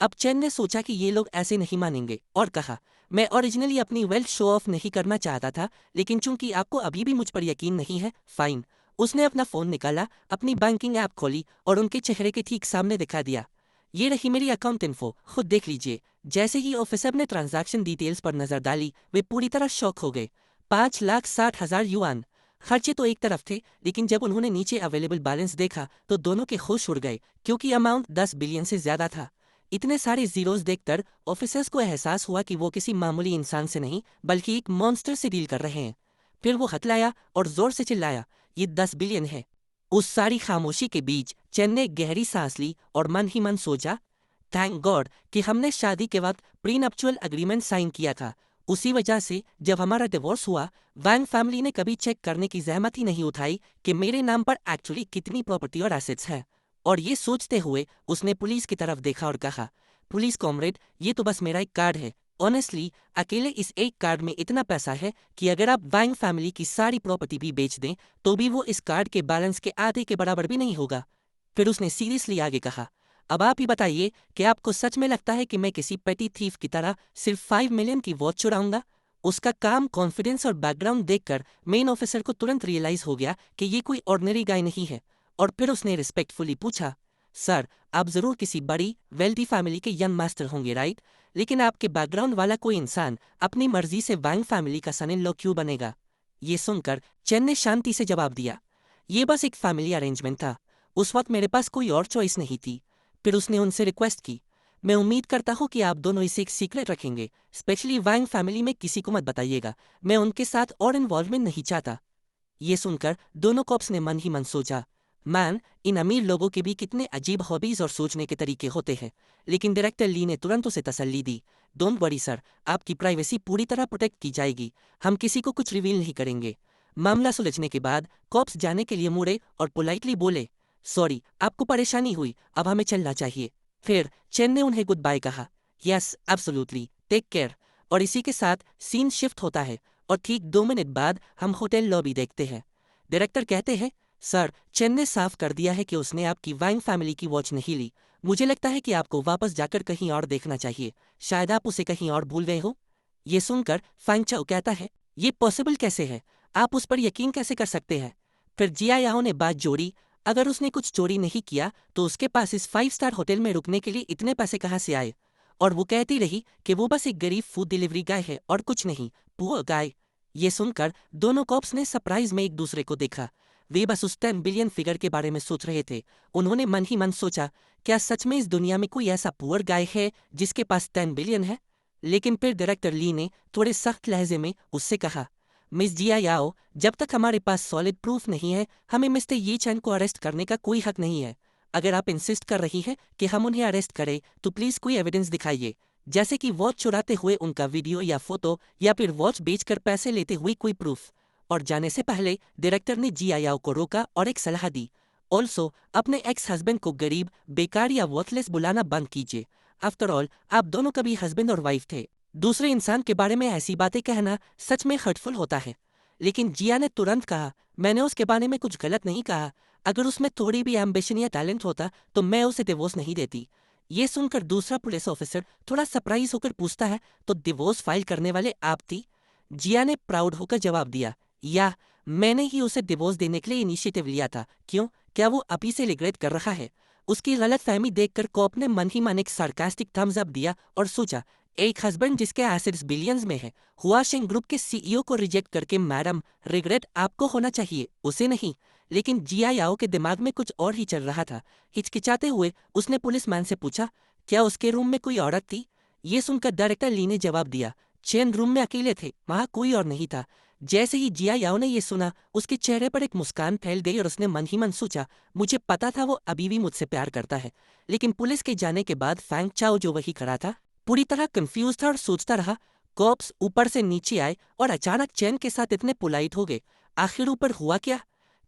[SPEAKER 1] अब चैन ने सोचा कि ये लोग ऐसे नहीं मानेंगे और कहा, मैं ओरिजिनली अपनी वेल्थ शो ऑफ नहीं करना चाहता था, लेकिन चूंकि आपको अभी भी मुझ पर यकीन नहीं है, फाइन। उसने अपना फोन निकाला, अपनी बैंकिंग ऐप खोली और उनके चेहरे के ठीक सामने दिखा दिया, ये रही मेरी अकाउंट इन्फो, खुद देख लीजिए। जैसे ही ऑफिसर ने ट्रांजैक्शन डिटेल्स पर नजर डाली, वे पूरी तरह शॉक हो गए। 5,60,000 युआन। खर्चे तो एक तरफ थे, लेकिन जब उन्होंने नीचे अवेलेबल बैलेंस देखा तो दोनों के होश उड़ गए, क्योंकि अमाउंट 10 बिलियन से ज्यादा था। इतने सारे जीरोस देखकर ऑफिसर्स को एहसास हुआ कि वो किसी मामूली इंसान से नहीं बल्कि एक मॉन्स्टर से डील कर रहे हैं। फिर वो हथलाया और जोर से चिल्लाया, ये 10 बिलियन है। उस सारी खामोशी के बीच चैन ने गहरी सांस ली और मन ही मन सोचा, थैंक गॉड कि हमने शादी के वक्त प्रीनप्चुअल एग्रीमेंट साइन किया था। उसी वजह से जब हमारा डिवोर्स हुआ, वैंग फैमिली ने कभी चेक करने की जहमत ही नहीं उठाई कि मेरे नाम पर एक्चुअली कितनी प्रॉपर्टी और एसेट्स हैं। और ये सोचते हुए उसने पुलिस की तरफ देखा और कहा, पुलिस कॉमरेड, ये तो बस मेरा एक कार्ड है। ऑनेस्टली, अकेले इस एक कार्ड में इतना पैसा है कि अगर आप वैंग फैमिली की सारी प्रॉपर्टी भी बेच दें तो भी वो इस कार्ड के बैलेंस के आधे के बराबर भी नहीं होगा। फिर उसने सीरियसली आगे कहा, अब आप ही बताइए कि आपको सच में लगता है कि मैं किसी पेटी थीफ की तरह सिर्फ 5 मिलियन की वॉच चुराऊंगा? उसका काम, कॉन्फिडेंस और बैकग्राउंड देखकर मेन ऑफिसर को तुरंत रियलाइज हो गया कि ये कोई ऑर्डिनरी गाय नहीं है। और फिर उसने रिस्पेक्टफुली पूछा, सर, आप जरूर किसी बड़ी वेल्दी फैमिली के यंग मास्टर होंगे, राइट? लेकिन आपके बैकग्राउंड वाला कोई इंसान अपनी मर्जी से वैंग फैमिली का सन इन लॉ क्यों बनेगा? ये सुनकर चेन ने शांति से जवाब दिया, ये बस एक फैमिली अरेंजमेंट था। उस वक्त मेरे पास कोई और चॉइस नहीं थी। फिर उसने उनसे रिक्वेस्ट की, मैं उम्मीद करता हूँ कि आप दोनों इसे एक सीक्रेट रखेंगे, स्पेशली वैंग फैमिली में किसी को मत बताइएगा। मैं उनके साथ और इन्वॉल्वमेंट नहीं चाहता। ये सुनकर दोनों कॉप्स ने मन ही मन सोचा, मैन, इन अमीर लोगों के भी कितने अजीब हॉबीज और सोचने के तरीके होते हैं। लेकिन डायरेक्टर ली ने तुरंत उसे तसल्ली दी, डोंट वरी सर, आपकी प्राइवेसी पूरी तरह प्रोटेक्ट की जाएगी। हम किसी को कुछ रिवील नहीं करेंगे। मामला सुलझने के बाद कॉप्स जाने के लिए मुड़े और पोलाइटली बोले, सॉरी, आपको परेशानी हुई, अब हमें चलना चाहिए। फिर चेन ने उन्हें गुड बाय कहा, यस एब्सोल्युटली, टेक केयर। और इसी के साथ सीन शिफ्ट होता है और ठीक 2 मिनट बाद हम होटल लॉबी देखते हैं। डायरेक्टर कहते हैं, सर, चेन ने साफ कर दिया है कि उसने आपकी वैंग फैमिली की वॉच नहीं ली। मुझे लगता है कि आपको वापस जाकर कहीं और देखना चाहिए। शायद आप उसे कहीं और भूल गए हो। ये सुनकर फैंग चाओ कहता है, ये पॉसिबल कैसे है? आप उस पर यकीन कैसे कर सकते हैं? फिर जिया याओ ने बात जोड़ी, अगर उसने कुछ चोरी नहीं किया तो उसके पास इस 5 स्टार होटल में रुकने के लिए इतने पैसे कहाँ से आए? और वो कहती रही कि वो बस एक गरीब फूड डिलीवरी गाय है और कुछ नहीं, पुअर गाय। ये सुनकर दोनों कॉप्स ने सरप्राइज में एक दूसरे को देखा। वे बस उस 10 बिलियन फिगर के बारे में सोच रहे थे। उन्होंने मन ही मन सोचा, क्या सच में इस दुनिया में कोई ऐसा पुअर गाय है जिसके पास 10 बिलियन है? लेकिन फिर डायरेक्टर ली ने थोड़े सख्त लहजे में उससे कहा, मिस जिया याओ, जब तक हमारे पास सॉलिड प्रूफ नहीं है, हमें मिस्टर ये चैन को अरेस्ट करने का कोई हक नहीं है। अगर आप इंसिस्ट कर रही हैं कि हम उन्हें अरेस्ट करें तो प्लीज कोई एविडेंस दिखाइए, जैसे कि वॉच चुराते हुए उनका वीडियो या फोटो, या फिर वॉच बेचकर पैसे लेते हुए कोई प्रूफ। और जाने से पहले डायरेक्टर ने जिया याओ को रोका और एक सलाह दी, ऑल्सो अपने एक्स हस्बैंड को गरीब, बेकार या वर्थलेस बुलाना बंद कीजिए। आफ्टर ऑल आप दोनों कभी हस्बैंड और वाइफ थे। दूसरे इंसान के बारे में ऐसी बातें कहना सच में हर्टफुल होता है। लेकिन जिया ने तुरंत कहा, मैंने उसके बारे में कुछ गलत नहीं कहा। अगर उसमें थोड़ी भी एम्बिशन या टैलेंट होता तो मैं उसे डिवोर्स नहीं देती। ये सुनकर दूसरा पुलिस ऑफिसर थोड़ा सरप्राइज होकर पूछता है, तो डिवोर्स फाइल करने वाले आप थी? जिया ने प्राउड होकर जवाब दिया, या मैंने ही उसे डिवोर्स देने के लिए इनिशिएटिव लिया था। क्यों? क्या वो अभी से रिग्रेट कर रहा है? उसकी गलत फहमी देखकर कॉप ने मन ही मन एक सार्कास्टिक थम्स अप दिया और सोचा, एक हस्बैंड जिसके एसेट्स बिलियंस में है, हुआशेंग ग्रुप के सीईओ को रिजेक्ट करके मैडम रिग्रेट आपको होना चाहिए, उसे नहीं। लेकिन जिया याओ के दिमाग में कुछ और ही चल रहा था। हिचकिचाते हुए उसने पुलिसमैन से पूछा, क्या उसके रूम में कोई औरत थी? ये सुनकर डायरेक्टर ली ने जवाब दिया, चेन रूम में अकेले थे, वहां कोई और नहीं था। जैसे ही जिया याओ ने यह सुना, उसके चेहरे पर एक मुस्कान फैल गई और उसने मन ही मन सोचा, मुझे पता था वो अभी भी मुझसे प्यार करता है। लेकिन पुलिस के जाने के बाद फैंग चाओ जो वही खड़ा था, पूरी तरह कंफ्यूज था और सोचता रहा। कॉप्स ऊपर से नीचे आए और अचानक चैन के साथ इतने पोलाइट हो गए। आखिर ऊपर हुआ क्या?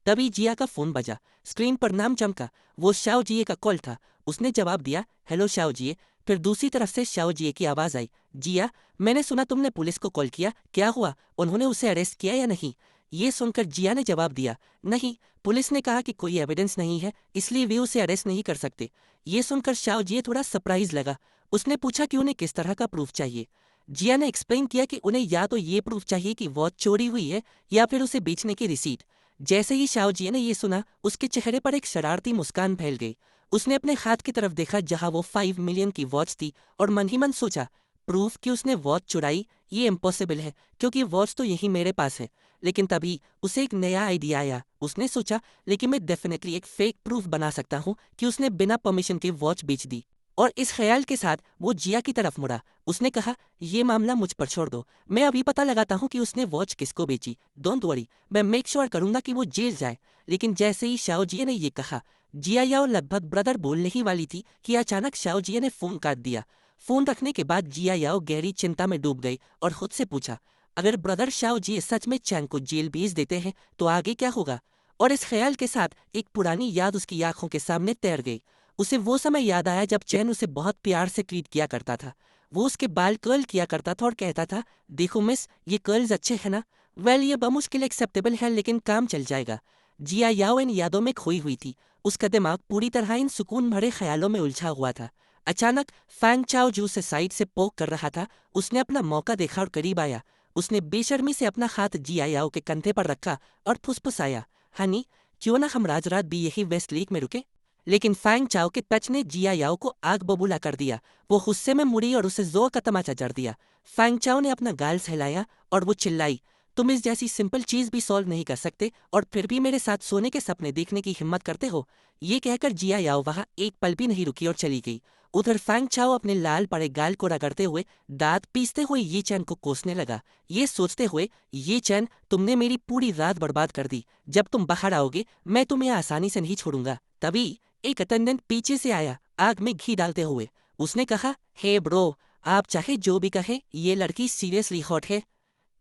[SPEAKER 1] तभी जिया का फोन बजा। स्क्रीन पर नाम चमका। वो शाओ जिये का कॉल था। उसने जवाब दिया, हेलो शाओ जिये। फिर दूसरी तरफ से शाओ जिये की आवाज आई, जिया, मैंने सुना तुमने पुलिस को कॉल किया, क्या हुआ? उन्होंने उसे अरेस्ट किया या नहीं? ये सुनकर जिया ने जवाब दिया, नहीं, पुलिस ने कहा कि कोई एविडेंस नहीं है, इसलिए वे उसे अरेस्ट नहीं कर सकते। ये सुनकर शाओ जिये थोड़ा सरप्राइज लगा। उसने पूछा कि उन्हें किस तरह का प्रूफ चाहिए। जिया ने एक्सप्लेन किया कि उन्हें या तो ये प्रूफ चाहिए कि वॉच चोरी हुई है या फिर उसे बेचने की रिसीट। जैसे ही शाओ जिये ने ये सुना, उसके चेहरे पर एक शरारती मुस्कान फैल गई। उसने अपने हाथ की तरफ देखा जहां वो 5 मिलियन की वॉच थी और मन ही मन सोचा, प्रूफ कि उसने वॉच चुराई, ये इम्पॉसिबल है क्योंकि वॉच तो यही मेरे पास है। लेकिन तभी उसे एक नया आइडिया आया। उसने सोचा, लेकिन मैं डेफिनेटली एक फेक प्रूफ बना सकता हूँ कि उसने बिना परमिशन के वॉच बेच दी। और इस ख्याल के साथ वो जिया की तरफ मुड़ा। उसने कहा, ये मामला मुझ पर छोड़ दो, मैं अभी पता लगाता हूँ कि उसने वॉच किसको बेची। डोंट वरी, मैं मेक श्योर करूंगा कि वो जेल जाए। लेकिन जैसे ही शाओ जिये ने ये कहा, जिया याओ लगभग ब्रदर बोलने ही वाली थी कि अचानक शाओ जिये ने फोन काट दिया। फोन रखने के बाद जिया याओ गहरी चिंता में डूब गई और खुद से पूछा, अगर ब्रदर शाओ जिये सच में चैन को जेल भेज देते हैं तो आगे क्या होगा? और इस ख्याल के साथ एक पुरानी याद उसकी आंखों के सामने तैर गई। उसे वो समय याद आया जब चैन उसे बहुत प्यार से ट्रीट किया करता था। वो उसके बाल कर्ल किया करता था और कहता था, देखो मिस, ये कर्ल्स अच्छे हैं ना? वेल, ये बमुश्किल एक्सेप्टेबल है लेकिन काम चल जाएगा। जिया याओ इन यादों में खोई हुई थी। उसका दिमाग पूरी तरह इन सुकून भरे ख्यालों में उलझा हुआ था। अचानक फैंग चाओ जो उसे साइड से पोक कर रहा था, उसने अपना मौका देखा और करीब आया। उसने बेशर्मी से अपना हाथ जिया याओ के कंधे पर रखा और फुसफुसाया, हनी, क्यों ना हम राज रात भी यही वेस्ट लेक में रुके? लेकिन फैंग चाओ के टच ने जिया याओ को आग बबूला कर दिया। वो गुस्से में मुड़ी और उसे जोर का तमाचा जड़ दिया। फैंग चाओ ने अपना गाल सहलाया और वो चिल्लाई, तुम इस जैसी सिंपल चीज भी सॉल्व नहीं कर सकते और फिर भी मेरे साथ सोने के सपने देखने की हिम्मत करते हो? ये कहकर जिया याओ वहां एक पल भी नहीं रुकी और चली गई। उधर फैंग चाओ अपने लाल पड़े गाल को रगड़ते हुए, दांत पीसते हुए ये चैन को कोसने लगा, ये सोचते हुए, ये चैन, तुमने मेरी पूरी रात बर्बाद कर दी। जब तुम बाहर आओगे मैं तुम्हें आसानी से नहीं छोड़ूंगा। तभी एक अटेंडेंट पीछे से आया, आग में घी डालते हुए। उसने कहा, हे ब्रो, आप चाहे जो भी कहे, ये लड़की सीरियसली हॉट है।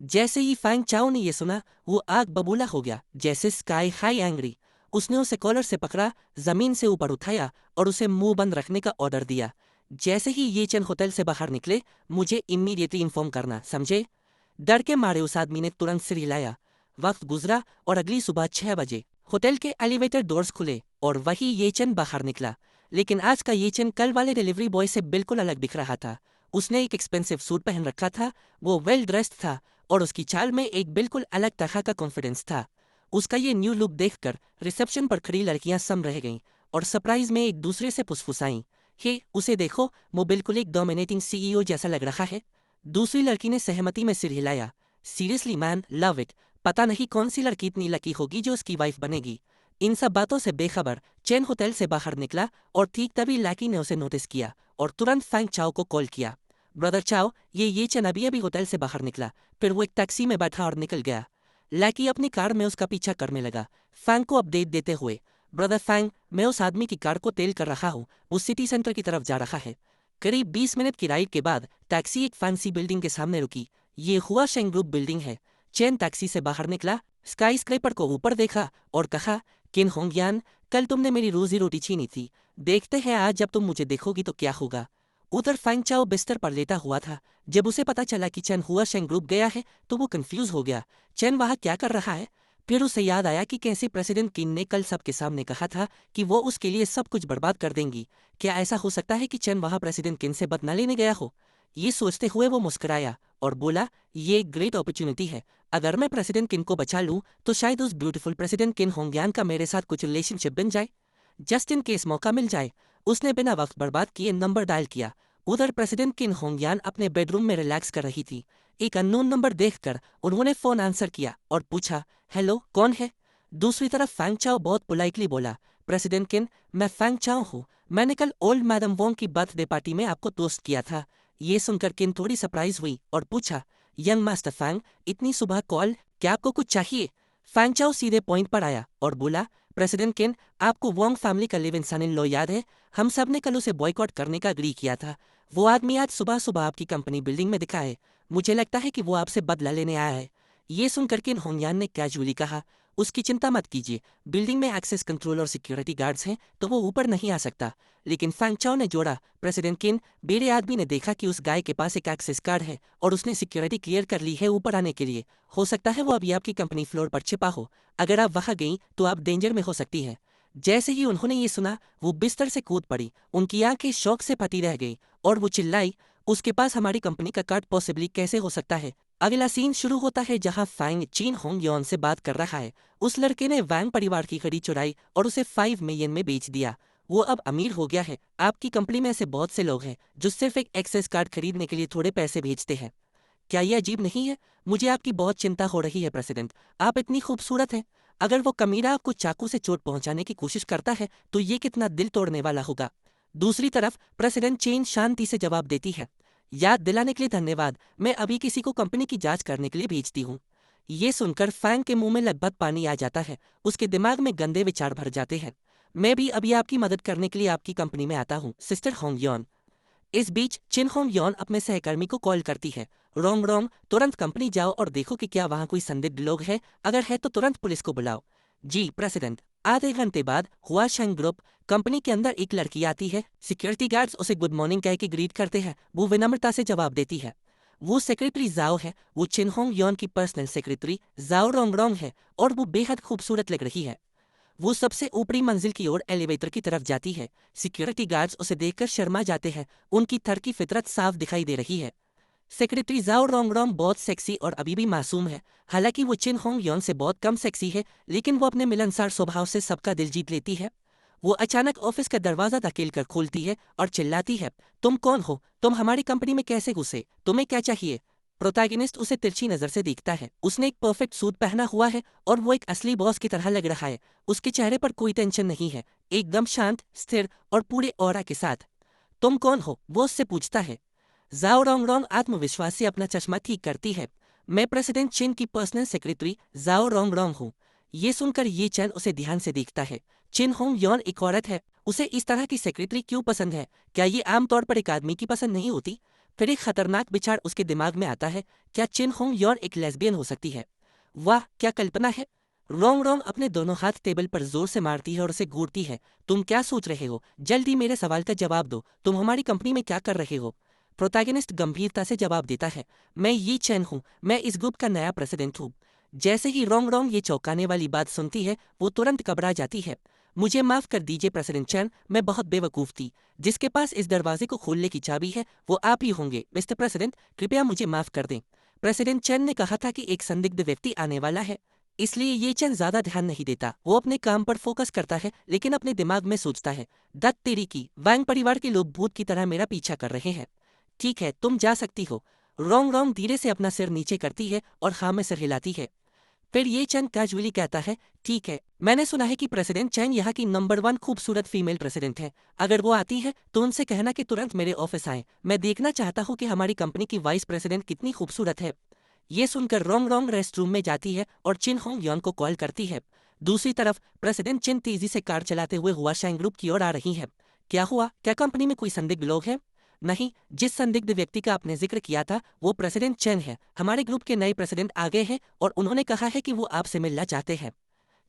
[SPEAKER 1] जैसे ही फैंग चाओ ने यह सुना, वो आग बबूला हो गया, जैसे स्काई हाई एंग्री। उसने उसे कॉलर से पकड़ा, जमीन से ऊपर उठाया और उसे मुंह बंद रखने का ऑर्डर दिया। जैसे ही ये चैन होटल से बाहर निकले, मुझे इमीडिएटली इन्फॉर्म करना, समझे? डर के मारे उस आदमी ने तुरंत सिर हिलाया। वक्त गुजरा और अगली सुबह 6 बजे होटल के एलिवेटर डोर्स खुले और वही ये चैन बाहर निकला। लेकिन आज का ये चैन कल वाले डिलीवरी बॉय से बिल्कुल अलग दिख रहा था। उसने एक एक्सपेंसिव सूट पहन रखा था, वो वेल ड्रेस्ड था और उसकी चाल में एक बिल्कुल अलग तरह का कॉन्फिडेंस था। उसका ये न्यू लुक देखकर रिसेप्शन पर खड़ी लड़कियां सम रह गईं और सरप्राइज में एक दूसरे से फुसफुसाईं, हे उसे देखो, वो बिल्कुल एक डोमिनेटिंग सीईओ जैसा लग रहा है। दूसरी लड़की ने सहमति में सिर हिलाया, सीरियसली मैन, लव इट। पता नहीं कौन सी लड़की इतनी लकी होगी जो उसकी वाइफ बनेगी। इन सब बातों से बेखबर चैन होटल से बाहर निकला और ठीक तभी लैकी ने उसे नोटिस किया और तुरंत फैंग चाओ को कॉल किया, ब्रदर चाओ, ये चैन अभी अभी होटल से बाहर निकला। फिर वो एक टैक्सी में बैठा और निकल गया। लैकी अपनी कार में उसका पीछा करने लगा, फैंग को अपडेट देते हुए, ब्रदर फैंग, मैं उस आदमी की कार को तेल कर रहा हूँ, वो सिटी सेंटर की तरफ जा रहा है। करीब 20 मिनट की राइड के बाद टैक्सी एक फैंसी बिल्डिंग के सामने रुकी। ये हुआशेंग ग्रुप बिल्डिंग है। चैन टैक्सी से बाहर निकला, स्काई स्क्रेपर को ऊपर देखा और कहा, किन होंगयान, कल तुमने मेरी रोजी रोटी छीनी थी, देखते हैं आज जब तुम मुझे देखोगी तो क्या होगा। उधर फैंग चाओ बिस्तर पर लेटा हुआ था। जब उसे पता चला कि चेन हुआशेंग ग्रुप गया है तो वो कंफ्यूज हो गया। चेन वहाँ क्या कर रहा है? फिर उसे याद आया कि कैसे प्रेसिडेंट किन ने कल सबके सामने कहा था कि वो उसके लिए सब कुछ बर्बाद कर देंगी। क्या ऐसा हो सकता है कि चेन वहाँ प्रेसिडेंट किन से बदला लेने गया हो? ये सोचते हुए वो मुस्कुराया और बोला, ये एक ग्रेट अपॉर्चुनिटी है। अगर मैं प्रेसिडेंट किन को बचा लूँ तो शायद उस ब्यूटीफुल प्रेसिडेंट किन होंग्यान का मेरे साथ कुछ रिलेशनशिप बन जाए। जस्ट इन केस मौका मिल जाए। उसने बिना वक्त बर्बाद किए नंबर डायल किया। उधर प्रेसिडेंट किन होंग्यान अपने बेडरूम में रिलैक्स कर रही थी। एक अननोन नंबर देखकर उन्होंने फोन आंसर किया और पूछा, हेलो, कौन है? दूसरी तरफ फैंग चाओ बहुत पोलाइटली बोला, प्रेसिडेंट किन, मैं फैंग चाओ हूँ। मैंने कल ओल्ड मैडम वोंग की बर्थडे पार्टी में आपको टोस्ट किया था। ये सुनकर किन थोड़ी सरप्राइज हुई और पूछा, यंग मास्टर फैंग, इतनी सुबह कॉल, क्या आपको कुछ चाहिए? फैंग चाओ सीधे पॉइंट पर आया और बोला, प्रेसिडेंट किन, आपको वोंग फैमिली का live in son in law याद है? हम सब ने कल उसे बॉयकॉट करने का अग्री किया था। वो आदमी आज सुबह सुबह आपकी कंपनी बिल्डिंग में दिखा है। मुझे लगता है कि वो आपसे बदला लेने आया है। ये सुनकर किन होंगयान ने कैजुअली कहा, उसकी चिंता मत कीजिए, बिल्डिंग में एक्सेस कंट्रोल और सिक्योरिटी गार्ड्स हैं तो वो ऊपर नहीं आ सकता। लेकिन फैंग चाओ ने जोड़ा, प्रेसिडेंट किन, मेरे आदमी ने देखा कि उस गाय के पास एक एक्सेस कार्ड है और उसने सिक्योरिटी क्लियर कर ली है ऊपर आने के लिए। हो सकता है वो अभी आपकी कंपनी फ्लोर पर छिपा हो। अगर आप वहां गई तो आप डेंजर में हो सकती है। जैसे ही उन्होंने ये सुना वो बिस्तर से कूद पड़ी। उनकी आंखें शौक से फटी रह गई और वो चिल्लाई, उसके पास हमारी कंपनी का कार्ड पॉसिबली कैसे हो सकता है? अगला सीन शुरू होता है जहां फैंग चिन होंग यॉन से बात कर रहा है। उस लड़के ने वैंग परिवार की घड़ी चुराई और उसे 5 मिलियन में बेच दिया। वो अब अमीर हो गया है। आपकी कंपनी में ऐसे बहुत से लोग हैं जो सिर्फ एक एक्सेस कार्ड खरीदने के लिए थोड़े पैसे भेजते हैं। क्या ये अजीब नहीं है? मुझे आपकी बहुत चिंता हो रही है प्रेसिडेंट। आप इतनी खूबसूरत हैं। अगर वो कमीना आपको चाकू से चोट पहुंचाने की कोशिश करता है तो ये कितना दिल तोड़ने वाला होगा। दूसरी तरफ प्रेसिडेंट चेन शांति से जवाब देती है, याद दिलाने के लिए धन्यवाद, मैं अभी किसी को कंपनी की जांच करने के लिए भेजती हूँ। ये सुनकर फैंग के मुंह में लगभग पानी आ जाता है। उसके दिमाग में गंदे विचार भर जाते हैं। मैं भी अभी आपकी मदद करने के लिए आपकी कंपनी में आता हूँ, सिस्टर होंगयॉन। इस बीच चिन होंग यॉन अपने सहकर्मी को कॉल करती है, रोंग रोंग, तुरंत कंपनी जाओ और देखो कि क्या वहां कोई संदिग्ध लोग हैं। अगर है तो तुरंत पुलिस को बुलाओ। जी प्रेसिडेंट। आधे घंटे बाद हुआशेंग ग्रुप कंपनी के अंदर एक लड़की आती है। सिक्योरिटी गार्ड्स उसे गुड मॉर्निंग कह के ग्रीट करते हैं। वो विनम्रता से जवाब देती है। वो सेक्रेटरी जाओ है। वो चिन होंग यॉन की पर्सनल सेक्रेटरी जाओ रोंग रोंग है और वो बेहद खूबसूरत लग रही है। वो सबसे ऊपरी मंजिल की ओर एलिवेटर की तरफ जाती है। सिक्योरिटी गार्ड्स उसे देखकर शर्मा जाते हैं। उनकी थर की फितरत साफ दिखाई दे रही है। सेक्रेटरी जाओ रोंग रोंग बहुत सेक्सी और अभी भी मासूम है। हालांकि वो चिन होंग यॉन से बहुत कम सेक्सी है, लेकिन वो अपने मिलनसार स्वभाव से सबका दिल जीत लेती है। वो अचानक ऑफिस का दरवाजा धकेल कर खोलती है और चिल्लाती है, तुम कौन हो? तुम हमारी कंपनी में कैसे घुसे? तुम्हें क्या चाहिए? प्रोटैगनिस्ट उसे तिरछी नजर से देखता है। उसने एक परफेक्ट सूट पहना हुआ है और वो एक असली बॉस की तरह लग रहा है। उसके चेहरे पर कोई टेंशन नहीं है, एकदम शांत, स्थिर और पूरे ऑरा के साथ। तुम कौन हो? वो उससे पूछता है। जाओ रोंग रोंग आत्मविश्वास से अपना चश्मा ठीक करती है। मैं प्रेसिडेंट चिन की पर्सनल सेक्रेटरी जाओ रोंग रोंग हूँ। ये सुनकर ये चैन उसे ध्यान से देखता है। चिन होंग यॉन एक औरत है। उसे इस तरह की सेक्रेटरी क्यों पसंद है? क्या ये आमतौर पर एक आदमी की पसंद नहीं होती? फिर एक खतरनाक विचार उसके दिमाग में आता है, क्या चिन होंग यॉन एक लेस्बियन हो सकती है? वाह, क्या कल्पना है। रोंग रोंग अपने दोनों हाथ टेबल पर जोर से मारती है और उसे घूरती है। तुम क्या सोच रहे हो? जल्दी मेरे सवाल का जवाब दो। तुम हमारी कंपनी में क्या कर रहे हो? प्रोटैगनिस्ट गंभीरता से जवाब देता है, मैं ये चैन हूँ, मैं इस ग्रुप का नया प्रेसिडेंट हूँ। जैसे ही रोंग रोंग ये चौंकाने वाली बात सुनती है वो तुरंत घबरा जाती है। मुझे माफ कर दीजिए प्रेसिडेंट चैन, मैं बहुत बेवकूफ़ थी। जिसके पास इस दरवाजे को खोलने की चाबी है वो आप ही होंगे। मिस्टर प्रेसिडेंट, कृपया मुझे माफ कर दें। प्रेसिडेंट चैन ने कहा था कि एक संदिग्ध व्यक्ति आने वाला है, इसलिए ये चैन ज्यादा ध्यान नहीं देता। वो अपने काम पर फोकस करता है लेकिन अपने दिमाग में सोचता है, दत्त तेरी की, वैंग परिवार के लोग भूत की तरह मेरा पीछा कर रहे हैं। ठीक है, तुम जा सकती हो। रोंग रोंग धीरे से अपना सिर नीचे करती है और हाँ में सिर हिलाती है। फिर ये चैन कैजुअली कहता है, ठीक है, मैंने सुना है कि प्रेसिडेंट चैन यहाँ की नंबर 1 खूबसूरत फीमेल प्रेसिडेंट है। अगर वो आती है तो उनसे कहना कि तुरंत मेरे ऑफिस आए। मैं देखना चाहता हूँ कि हमारी कंपनी की वाइस प्रेसिडेंट कितनी खूबसूरत है। ये सुनकर रोंग रोंग रेस्ट रूम में जाती है और चिन होंग यॉन को कॉल करती है। दूसरी तरफ प्रेसिडेंट चिन तेजी से कार चलाते हुए हुआशेंग ग्रुप की ओर आ रही है। क्या हुआ? क्या कंपनी में कोई संदिग्ध लोग हैं? नहीं, जिस संदिग्ध व्यक्ति का आपने जिक्र किया था वो प्रेसिडेंट चेन है। हमारे ग्रुप के नए प्रेसिडेंट आ गए हैं और उन्होंने कहा है कि वो आपसे मिलना चाहते हैं।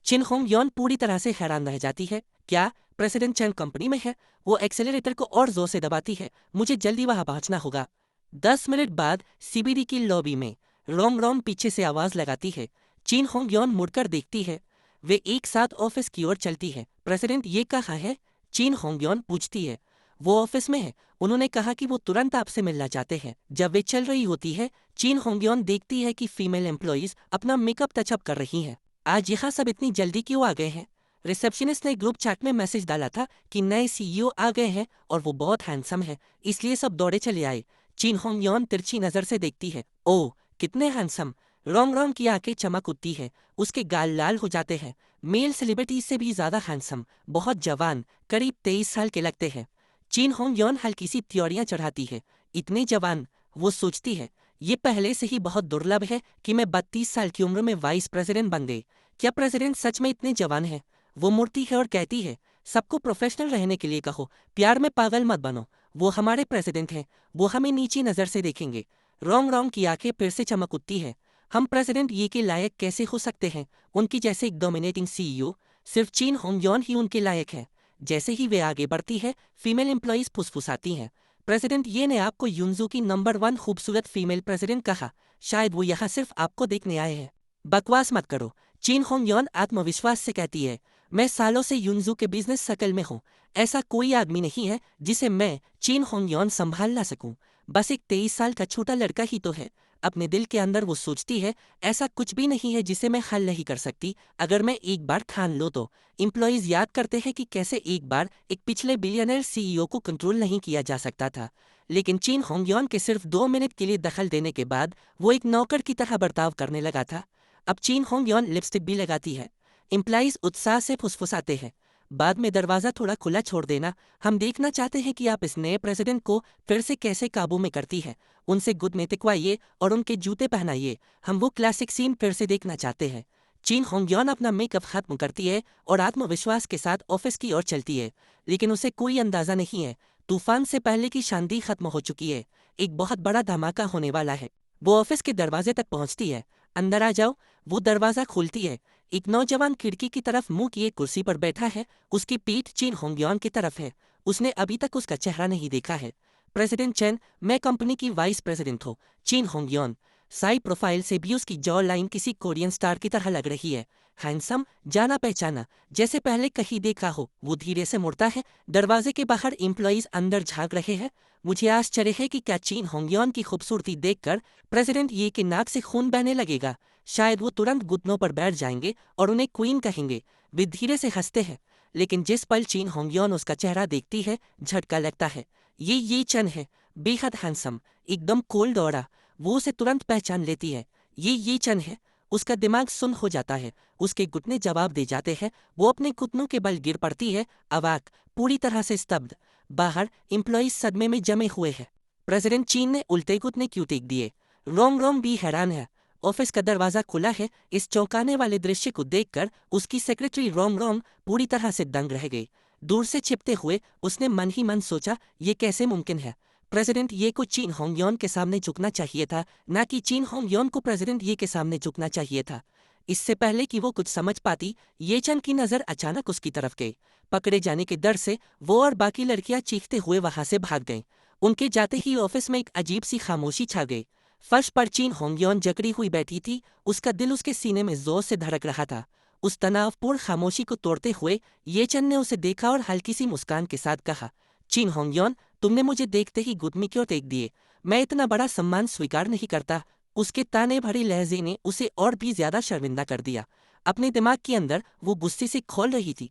[SPEAKER 1] चिन होंग यॉन पूरी तरह से हैरान रह जाती है। क्या प्रेसिडेंट चेन कंपनी में है? वो एक्सेलरेटर को और जोर से दबाती है। मुझे जल्दी वहां पहुंचना होगा। 10 मिनट बाद सीबीडी की लॉबी में रोंग रोंग पीछे से आवाज लगाती है। चिन होंग यॉन मुड़कर देखती है। वे एक साथ ऑफिस की ओर चलती है। प्रेसिडेंट ये कहाँ है? चिन होंग यॉन पूछती है। वो ऑफिस में है। उन्होंने कहा कि वो तुरंत आपसे मिलना चाहते हैं। जब वे चल रही होती है, चिन होंग यॉन देखती है कि फीमेल एम्प्लॉइज अपना मेकअप टचअप कर रही हैं। आज यहाँ सब इतनी जल्दी क्यों आ गए हैं? रिसेप्शनिस्ट ने ग्रुप चैट में मैसेज डाला था कि नए सीईओ आ गए हैं और वो बहुत हैंडसम है, इसलिए सब दौड़े चले आए। चिन होंग यॉन तिरछी नजर से देखती है। ओह, कितने हैंडसम! रोंग रोंग की आंखें चमक उठती है। उसके गाल लाल हो जाते हैं। मेल सेलिब्रिटीज से भी ज्यादा हैंडसम, बहुत जवान, करीब 23 साल के लगते हैं। चिन होंग यॉन हल्की सी त्योरियां चढ़ाती है। इतने जवान! वो सोचती है, ये पहले से ही बहुत दुर्लभ है कि मैं 32 साल की उम्र में वाइस प्रेसिडेंट बन गई। क्या प्रेसिडेंट सच में इतने जवान है? वो मुड़ती है और कहती है, सबको प्रोफेशनल रहने के लिए कहो, प्यार में पागल मत बनो। वो हमारे प्रेसिडेंट हैं, वो हमें नीची नजर से देखेंगे। रोंग रोंग की आंखें फिर से चमक उठती है। हम प्रेसिडेंट ये के लायक कैसे हो सकते हैं? उनकी जैसे एक डोमिनेटिंग सीईओ, सिर्फ चिन होंग यॉन ही उनके लायक है। जैसे ही वे आगे बढ़ती है, फीमेल एम्प्लॉइज फुसफुसाती हैं। प्रेसिडेंट ये ने आपको युनजू की नंबर 1 खूबसूरत फीमेल प्रेसिडेंट कहा। शायद वो यहाँ सिर्फ आपको देखने आए हैं। बकवास मत करो, चिन होंग यॉन आत्मविश्वास से कहती है। मैं सालों से युनजू के बिजनेस सर्कल में हूँ। ऐसा कोई आदमी नहीं है जिसे मैं चिन होंग यॉन संभाल ना सकूं। बस एक 23 साल का छोटा लड़का ही तो है। अपने दिल के अंदर वो सोचती है, ऐसा कुछ भी नहीं है जिसे मैं हल नहीं कर सकती अगर मैं एक बार ठान लो तो। एम्प्लॉइज याद करते हैं कि कैसे एक बार एक पिछले बिलियनर सीईओ को कंट्रोल नहीं किया जा सकता था, लेकिन चिन होंग यॉन के सिर्फ 2 मिनट के लिए दखल देने के बाद वो एक नौकर की तरह बर्ताव करने लगा था। अब चिन होंग यॉन लिपस्टिक भी लगाती है। एम्प्लॉइज उत्साह से फुसफुसाते हैं। बाद में दरवाज़ा थोड़ा खुला छोड़ देना, हम देखना चाहते हैं कि आप इस नए प्रेसिडेंट को फिर से कैसे काबू में करती है। उनसे गुड में तिकवाइए और उनके जूते पहनाइए। हम वो क्लासिक सीन फिर से देखना चाहते हैं। चिन होंगयॉन अपना मेकअप खत्म करती है और आत्मविश्वास के साथ ऑफिस की ओर चलती है, लेकिन उसे कोई अंदाजा नहीं है तूफान से पहले की शांति खत्म हो चुकी है। एक बहुत बड़ा धमाका होने वाला है। वो ऑफिस के दरवाजे तक पहुंचती है। अंदर आ जाओ। वो दरवाज़ा खोलती है। एक नौजवान खिड़की की तरफ मुंह किए कुर्सी पर बैठा है। उसकी पीठ चिन होंगयॉन की तरफ है। उसने अभी तक उसका चेहरा नहीं देखा है। प्रेसिडेंट चेन, मैं कंपनी की वाइस प्रेसिडेंट हूँ। चिन होंगयॉन। साई प्रोफाइल से भी उसकी जॉ लाइन किसी कोरियन स्टार की तरह लग रही है। हैंडसम, जाना पहचाना, जैसे पहले कहीं देखा हो। वो धीरे से मुड़ता है। दरवाजे के बाहर एम्प्लॉइज अंदर झांक रहे हैं। मुझे आश्चर्य है कि क्या चिन होंगयॉन की खूबसूरती देखकर प्रेसिडेंट ये के नाक से खून बहने लगेगा। शायद वो तुरंत घुटनों पर बैठ जाएंगे और उन्हें क्वीन कहेंगे। वे धीरे से हंसते हैं, लेकिन जिस पल चिन होंगयॉन उसका चेहरा देखती है, झटका लगता है। ये चन है, बेहद हैंडसम, एकदम कोल्ड ऑरा। वो उसे तुरंत पहचान लेती है। ये चन है। उसका दिमाग सुन्न हो जाता है। उसके घुटने जवाब दे जाते हैं। वो अपने घुटनों के बल गिर पड़ती है, अवाक, पूरी तरह से स्तब्ध। बाहर एम्प्लॉइज सदमे में जमे हुए हैं। प्रेसिडेंट चीन ने उल्टे घुटने क्यों टेक दिए? रोंग रोंग भी हैरान है। ऑफिस का दरवाजा खुला है। इस चौंकाने वाले दृश्य को देखकर उसकी सेक्रेटरी रोंग रोंग पूरी तरह से दंग रह गई। दूर से छिपते हुए उसने मन ही मन सोचा, ये कैसे मुमकिन है? प्रेसिडेंट ये को चीन होंगयॉन के सामने झुकना चाहिए था, ना कि चीन होंगयॉन को प्रेसिडेंट ये के सामने झुकना चाहिए था। इससे पहले कि वो कुछ समझ पाती, ये चन की नजर अचानक उसकी तरफ गई। पकड़े जाने के डर से वो और बाकी लड़कियां चीखते हुए वहां से भाग गईं। उनके जाते ही ऑफिस में एक अजीब सी खामोशी छा गई। फर्श पर चीन होंगयॉन जकड़ी हुई बैठी थी। उसका दिल उसके सीने में जोर से धड़क रहा था। उस तनावपूर्ण खामोशी को तोड़ते हुए ये चन ने उसे देखा और हल्की सी मुस्कान के साथ कहा, चिन होंगयॉन, तुमने मुझे देखते ही घुटने क्यों टेक दिए? मैं इतना बड़ा सम्मान स्वीकार नहीं करता। उसके ताने भरे लहजे ने उसे और भी ज्यादा शर्मिंदा कर दिया। अपने दिमाग के अंदर वो गुस्से से खोल रही थी।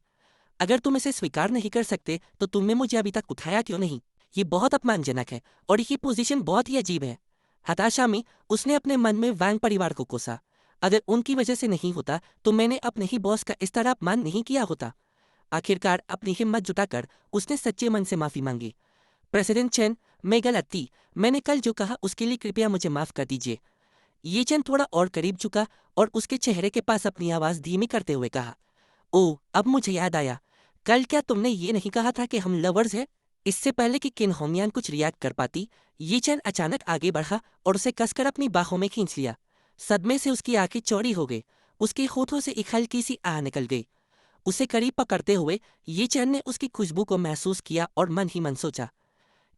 [SPEAKER 1] अगर तुम इसे स्वीकार नहीं कर सकते तो तुमने मुझे अभी तक उठाया क्यों नहीं? ये बहुत अपमानजनक है और ये पोजीशन बहुत ही अजीब है। हताशा में उसने अपने मन में वैंग परिवार को कोसा। अगर उनकी वजह से नहीं होता तो मैंने अपने ही बॉस का इस तरह अपमान नहीं किया होता। आखिरकार अपनी हिम्मत जुटाकर उसने सच्चे मन से माफी मांगी। प्रेसिडेंट चेन, मैं गलत थी। मैंने कल जो कहा उसके लिए कृपया मुझे माफ कर दीजिए। ये चेन थोड़ा और करीब झुका और उसके चेहरे के पास अपनी आवाज धीमी करते हुए कहा, ओह, अब मुझे याद आया। कल क्या तुमने ये नहीं कहा था कि हम लवर्स हैं? इससे पहले कि किन होंगयान कुछ रिएक्ट कर पाती, ये चैन अचानक आगे बढ़ा और उसे कसकर अपनी बाहों में खींच लिया। सदमे से उसकी आंखें चौड़ी हो गई। उसके होठों से एक हल्की सी आह निकल गई। उसे करीब पकड़ते हुए ये चैन ने उसकी खुशबू को महसूस किया और मन ही मन सोचा,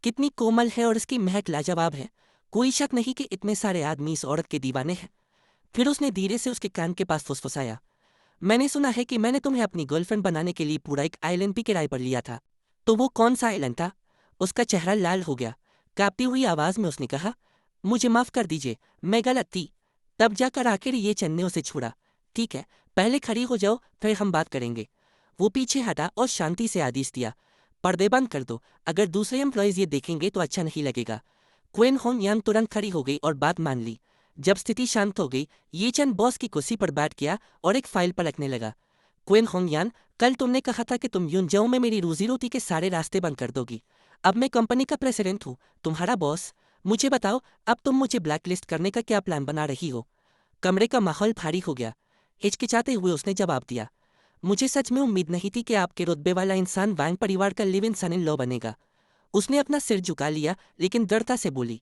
[SPEAKER 1] कितनी कोमल है और इसकी महक लाजवाब है। कोई शक नहीं कि इतने सारे आदमी इस औरत के दीवाने हैं। फिर उसने धीरे से उसके कान के पास फुसफुसाया, मैंने सुना है कि मैंने तुम्हें अपनी गर्लफ्रेंड बनाने के लिए पूरा एक आइलैंड भी किराए पर लिया था। तो वो कौन सा आइलैंड था? उसका चेहरा लाल हो गया। कांपती हुई आवाज में उसने कहा, मुझे माफ कर दीजिए, मैं गलत थी। तब जाकर आखिर ये चैन ने उसे छुड़ा। ठीक है, पहले खड़ी हो जाओ, फिर हम बात करेंगे। वो पीछे हटा और शांति से आदेश दिया, पर्दे बंद कर दो, अगर दूसरे एम्प्लॉयज ये देखेंगे तो अच्छा नहीं लगेगा। क्वेन होंग यान तुरंत खड़ी हो गई और बात मान ली। जब स्थिति शांत हो गई, ये चंद बॉस की कुर्सी पर बैठ गया और एक फाइल पलटने लगा। क्वेन होंगयान, कल तुमने कहा था कि तुम यूनजाओ में मेरी रोजी रोटी के सारे रास्ते बंद कर दोगी। अब मैं कंपनी का प्रेसिडेंट हूँ, तुम्हारा बॉस। मुझे बताओ, अब तुम मुझे ब्लैकलिस्ट करने का क्या प्लान बना रही हो? कमरे का माहौल भारी हो गया। हिचकिचाते हुए उसने जवाब दिया, मुझे सच में उम्मीद नहीं थी कि आपके रुतबे वाला इंसान वैंग परिवार का live in son in law बनेगा। उसने अपना सिर झुका लिया लेकिन दृढ़ता से बोली,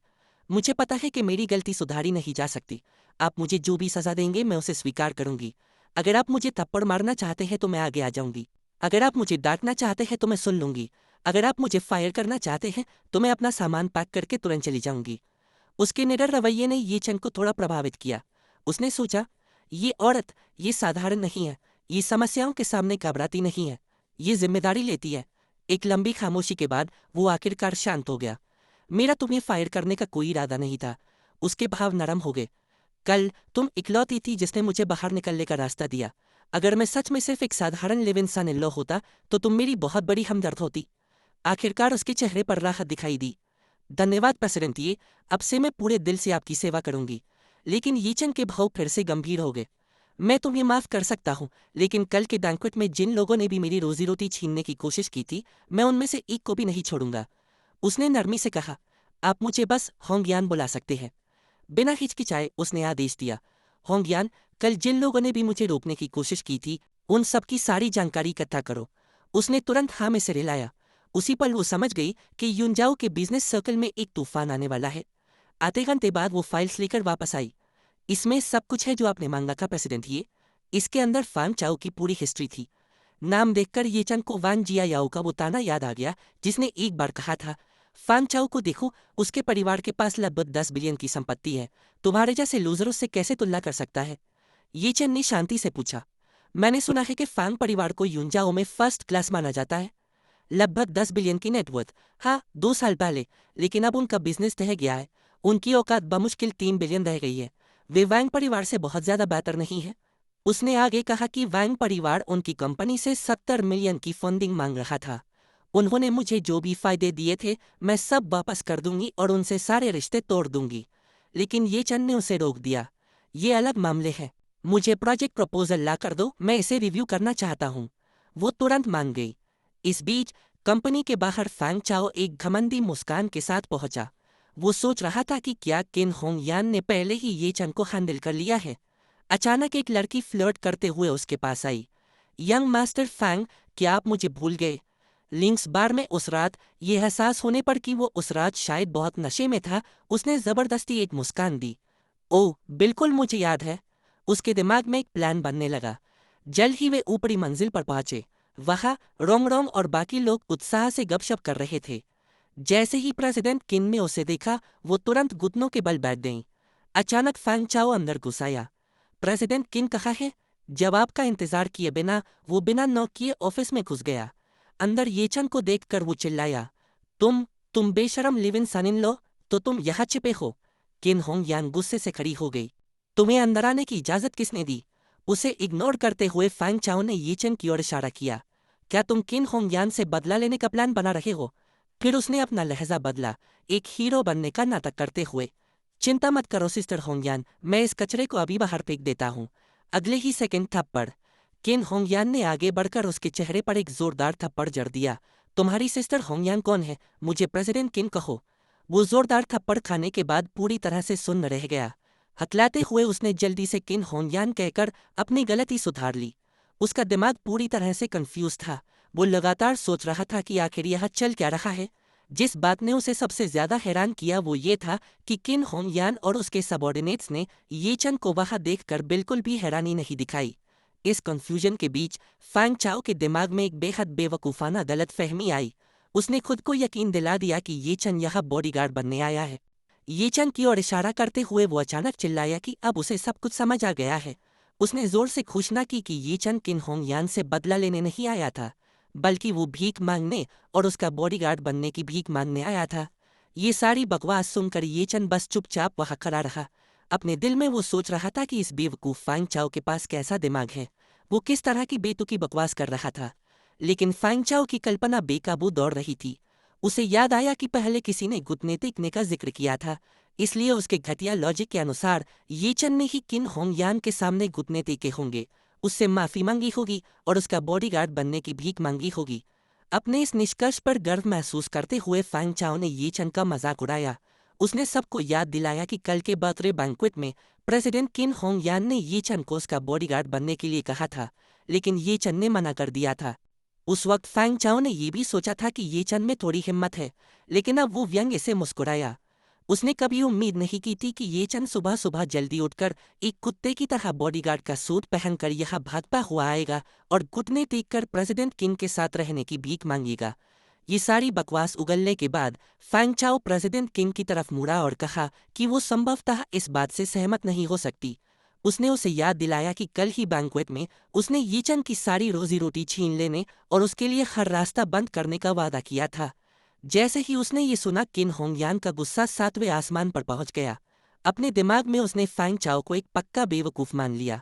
[SPEAKER 1] मुझे पता है कि मेरी गलती सुधारी नहीं जा सकती। आप मुझे जो भी सजा देंगे मैं उसे स्वीकार करूंगी। अगर आप मुझे थप्पड़ मारना चाहते हैं तो मैं आगे आ जाऊंगी। अगर आप मुझे डांटना चाहते हैं तो मैं सुन लूंगी। अगर आप मुझे फायर करना चाहते हैं तो मैं अपना सामान पैक करके तुरंत चली जाऊंगी। उसके निडर रवैये ने ये चंद को थोड़ा प्रभावित किया। उसने सोचा, ये औरत, ये साधारण नहीं है। ये समस्याओं के सामने घबराती नहीं है, ये जिम्मेदारी लेती है। एक लंबी खामोशी के बाद वो आखिरकार शांत हो गया। मेरा तुम्हें फायर करने का कोई इरादा नहीं था। उसके भाव नरम हो गए। कल तुम इकलौती थी जिसने मुझे बाहर निकलने का रास्ता दिया। अगर मैं सच में सिर्फ एक साधारण live in son in law होता तो तुम मेरी बहुत बड़ी हमदर्द होती। आखिरकार उसके चेहरे पर राहत दिखाई दी। धन्यवाद प्रेसिडेंट, ये अब से मैं पूरे दिल से आपकी सेवा करूंगी। लेकिन यीचन के भाव फिर से गंभीर हो गए। मैं तुम्हें माफ कर सकता हूँ, लेकिन कल के बैंक्वेट में जिन लोगों ने भी मेरी रोजी रोटी छीनने की कोशिश की थी, मैं उनमें से एक को भी नहीं छोड़ूंगा। उसने नरमी से कहा, आप मुझे बस होंगयान बुला सकते हैं। बिना हिचकिचाए उसने आदेश दिया, होंगयान, कल जिन लोगों ने भी मुझे रोकने की कोशिश की थी उन सबकी सारी जानकारी इकट्ठा करो। उसने तुरंत हाँ में सिर हिलाया। उसी पल वो समझ गई कि युनजाओ के बिजनेस सर्कल में एक तूफान आने वाला है। आधे घंटे बाद वो फाइल्स लेकर वापस आई। इसमें सब कुछ है जो आपने मांगा था प्रेसिडेंट, ये। इसके अंदर फान चाओ की पूरी हिस्ट्री थी। नाम देखकर ये चंद को वान जिया याओ का वो ताना याद आ गया जिसने एक बार कहा था, फान चाओ को देखो, उसके परिवार के पास लगभग 10 बिलियन की संपत्ति है। तुम्हारे जैसे लूजरों से कैसे तुलना कर सकता है? ये चंद ने शांति से पूछा, मैंने सुना है कि फांग परिवार को यूनजाओ में फर्स्ट क्लास माना जाता है। लगभग 10 बिलियन की नेटवर्थ। हाँ, 2 साल पहले। लेकिन अब उनका बिजनेस तह गया है। उनकी औकात बमुश्किल 3 बिलियन रह गई है। वे वैंग परिवार से बहुत ज्यादा बेहतर नहीं है। उसने आगे कहा कि वैंग परिवार उनकी कंपनी से 70 मिलियन की फंडिंग मांग रहा था। उन्होंने मुझे जो भी फायदे दिए थे मैं सब वापस कर दूंगी और उनसे सारे रिश्ते तोड़ दूंगी। लेकिन ये चंद ने उसे रोक दिया, ये अलग मामले हैं। मुझे प्रोजेक्ट प्रपोजल ला कर दो, मैं इसे रिव्यू करना चाहता हूँ। वो तुरंत मान गई। इस बीच कंपनी के बाहर फैंग चाओ एक घमंडी मुस्कान के साथ पहुंचा। वो सोच रहा था कि क्या किन होंग यान ने पहले ही ये चंद को हैंडल कर लिया है। अचानक एक लड़की फ्लर्ट करते हुए उसके पास आई। यंग मास्टर फैंग, क्या आप मुझे भूल गए? लिंक्स बार में उस रात, ये एहसास होने पर कि वो उस रात शायद बहुत नशे में था, उसने जबरदस्ती एक मुस्कान दी। ओह बिल्कुल, मुझे याद है। उसके दिमाग में एक प्लान बनने लगा। जल्द ही वे ऊपरी मंजिल पर पहुंचे। वहां रोंग रोंग और बाकी लोग उत्साह से गपशप कर रहे थे। जैसे ही प्रेसिडेंट किन ने उसे देखा, वो तुरंत घुटनों के बल बैठ गई। अचानक फैंग चाओ अंदर घुस आया। प्रेसिडेंट किन कहा है? जवाब का इंतजार किए बिना वो बिना नॉक किए ऑफिस में घुस गया। अंदर येचन को देखकर वो चिल्लाया, तुम बेशरम live in son in law, तो तुम यहाँ छिपे हो? किन होंग यान गुस्से से खड़ी हो गई। तुम्हें अंदर आने की इजाजत किसने दी? उसे इग्नोर करते हुए फैंग चाओ ने येचन की ओर इशारा किया। क्या तुम किन होंग यान से बदला लेने का प्लान बना रहे हो? फिर उसने अपना लहजा बदला, एक हीरो बनने का नाटक करते हुए। चिंता मत करो सिस्टर होंगयान, मैं इस कचरे को अभी बाहर फेंक देता हूँ। अगले ही सेकंड थप्पड़। किन होंगयान ने आगे बढ़कर उसके चेहरे पर एक जोरदार थप्पड़ जड़ दिया। तुम्हारी सिस्टर होंगयान कौन है? मुझे प्रेसिडेंट किन कहो। वो जोरदार थप्पड़ खाने के बाद पूरी तरह से सुन्न रह गया। हकलाते हुए उसने जल्दी से किन होंगयान कहकर अपनी गलती सुधार ली। उसका दिमाग पूरी तरह से कंफ्यूज था। वो लगातार सोच रहा था कि आखिर यह चल क्या रहा है। जिस बात ने उसे सबसे ज्यादा हैरान किया वो ये था कि किन होंग यान और उसके सबॉर्डिनेट्स ने ये चन को वहां देखकर बिल्कुल भी हैरानी नहीं दिखाई। इस कंफ्यूजन के बीच फैंग चाओ के दिमाग में एक बेहद बेवकूफाना गलतफहमी आई। उसने खुद को यकीन दिला दिया कि ये चन यहाँ बॉडीगार्ड बनने आया है। ये चन की ओर इशारा करते हुए वो अचानक चिल्लाया कि अब उसे सब कुछ समझ आ गया है। उसने जोर से घोषणा की कि ये चन किन होंग यान से बदला लेने नहीं आया था, बल्कि वो भीख मांगने और उसका बॉडीगार्ड बनने की भीख मांगने आया था। ये सारी बकवास सुनकर ये चन बस चुपचाप वहां खड़ा रहा। अपने दिल में वो सोच रहा था कि इस बेवकूफ फैंग चाओ के पास कैसा दिमाग है, वो किस तरह की बेतुकी बकवास कर रहा था। लेकिन फैंग चाओ की कल्पना बेकाबू दौड़ रही थी। उसे याद आया कि पहले किसी ने घुटने टेकने का जिक्र किया था, इसलिए उसके घटिया लॉजिक के अनुसार ये चन ने ही किन होंग यान के सामने घुटने टेके होंगे, उससे माफी मांगी होगी और उसका बॉडीगार्ड बनने की भीख मांगी होगी। अपने इस निष्कर्ष पर गर्व महसूस करते हुए फैंग चाओ ने ये चन का मजाक उड़ाया। उसने सबको याद दिलाया कि कल के बर्थडे बैंक्वेट में प्रेसिडेंट किन होंग यान ने ये चन को उसका बॉडीगार्ड बनने के लिए कहा था, लेकिन ये चन ने मना कर दिया था। उस वक्त फैंग चाओ ने ये भी सोचा था कि ये चन में थोड़ी हिम्मत है, लेकिन अब वो व्यंग्य से मुस्कुराया। उसने कभी उम्मीद नहीं की थी कि ये चन सुबह सुबह जल्दी उठकर एक कुत्ते की तरह बॉडीगार्ड का सूट पहनकर यहाँ भागता हुआ आएगा और घुटने टेक कर प्रेसिडेंट किन के साथ रहने की भीख मांगेगा। ये सारी बकवास उगलने के बाद फैंग चाओ प्रेसिडेंट किंग की तरफ मुड़ा और कहा कि वो संभवतः इस बात से सहमत नहीं हो सकती। उसने उसे याद दिलाया कि कल ही बैंक्वेट में उसने ये चन की सारी रोजी रोटी छीन लेने और उसके लिए हर रास्ता बंद करने का वादा किया था। जैसे ही उसने ये सुना किन होंगयान का गुस्सा 7वें आसमान पर पहुंच गया। अपने दिमाग में उसने फैंग चाओ को एक पक्का बेवकूफ मान लिया।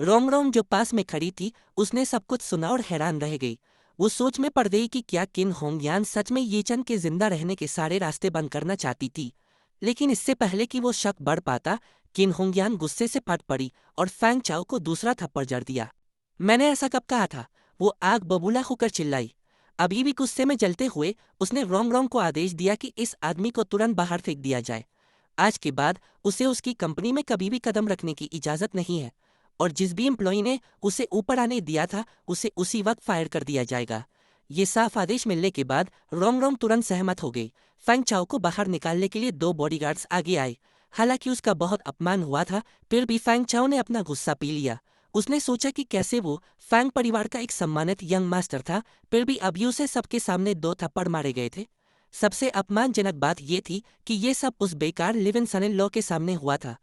[SPEAKER 1] रोंग रोंग जो पास में खड़ी थी उसने सब कुछ सुना और हैरान रह गई। वो सोच में पड़ गई कि क्या किन होंगयान सच में ये चन के जिंदा रहने के सारे रास्ते बंद करना चाहती थी। लेकिन इससे पहले कि वो शक बढ़ पाता, किन होंगयान गुस्से से फट पड़ी और फैंग चाओ को दूसरा थप्पड़ जड़ दिया। मैंने ऐसा कब कहा था, वो आग बबूला होकर चिल्लाई। अभी भी गुस्से में जलते हुए उसने रोंग रोंग को आदेश दिया कि इस आदमी को तुरंत बाहर फेंक दिया जाए। आज के बाद उसे उसकी कंपनी में कभी भी कदम रखने की इजाजत नहीं है, और जिस भी एम्प्लॉई ने उसे ऊपर आने दिया था उसे उसी वक्त फायर कर दिया जाएगा। ये साफ आदेश मिलने के बाद रोंग रोंग तुरंत सहमत हो गई। फैंग चाओ को बाहर निकालने के लिए 2 बॉडीगार्ड्स आगे आए। हालांकि उसका बहुत अपमान हुआ था, फिर भी फैंग चाओ ने अपना गुस्सा पी लिया। उसने सोचा कि कैसे वो फैंग परिवार का एक सम्मानित यंग मास्टर था, फिर भी अभी उसे सबके सामने 2 थप्पड़ मारे गए थे। सबसे अपमानजनक बात यह थी कि ये सब उस बेकार live in son in law के सामने हुआ था।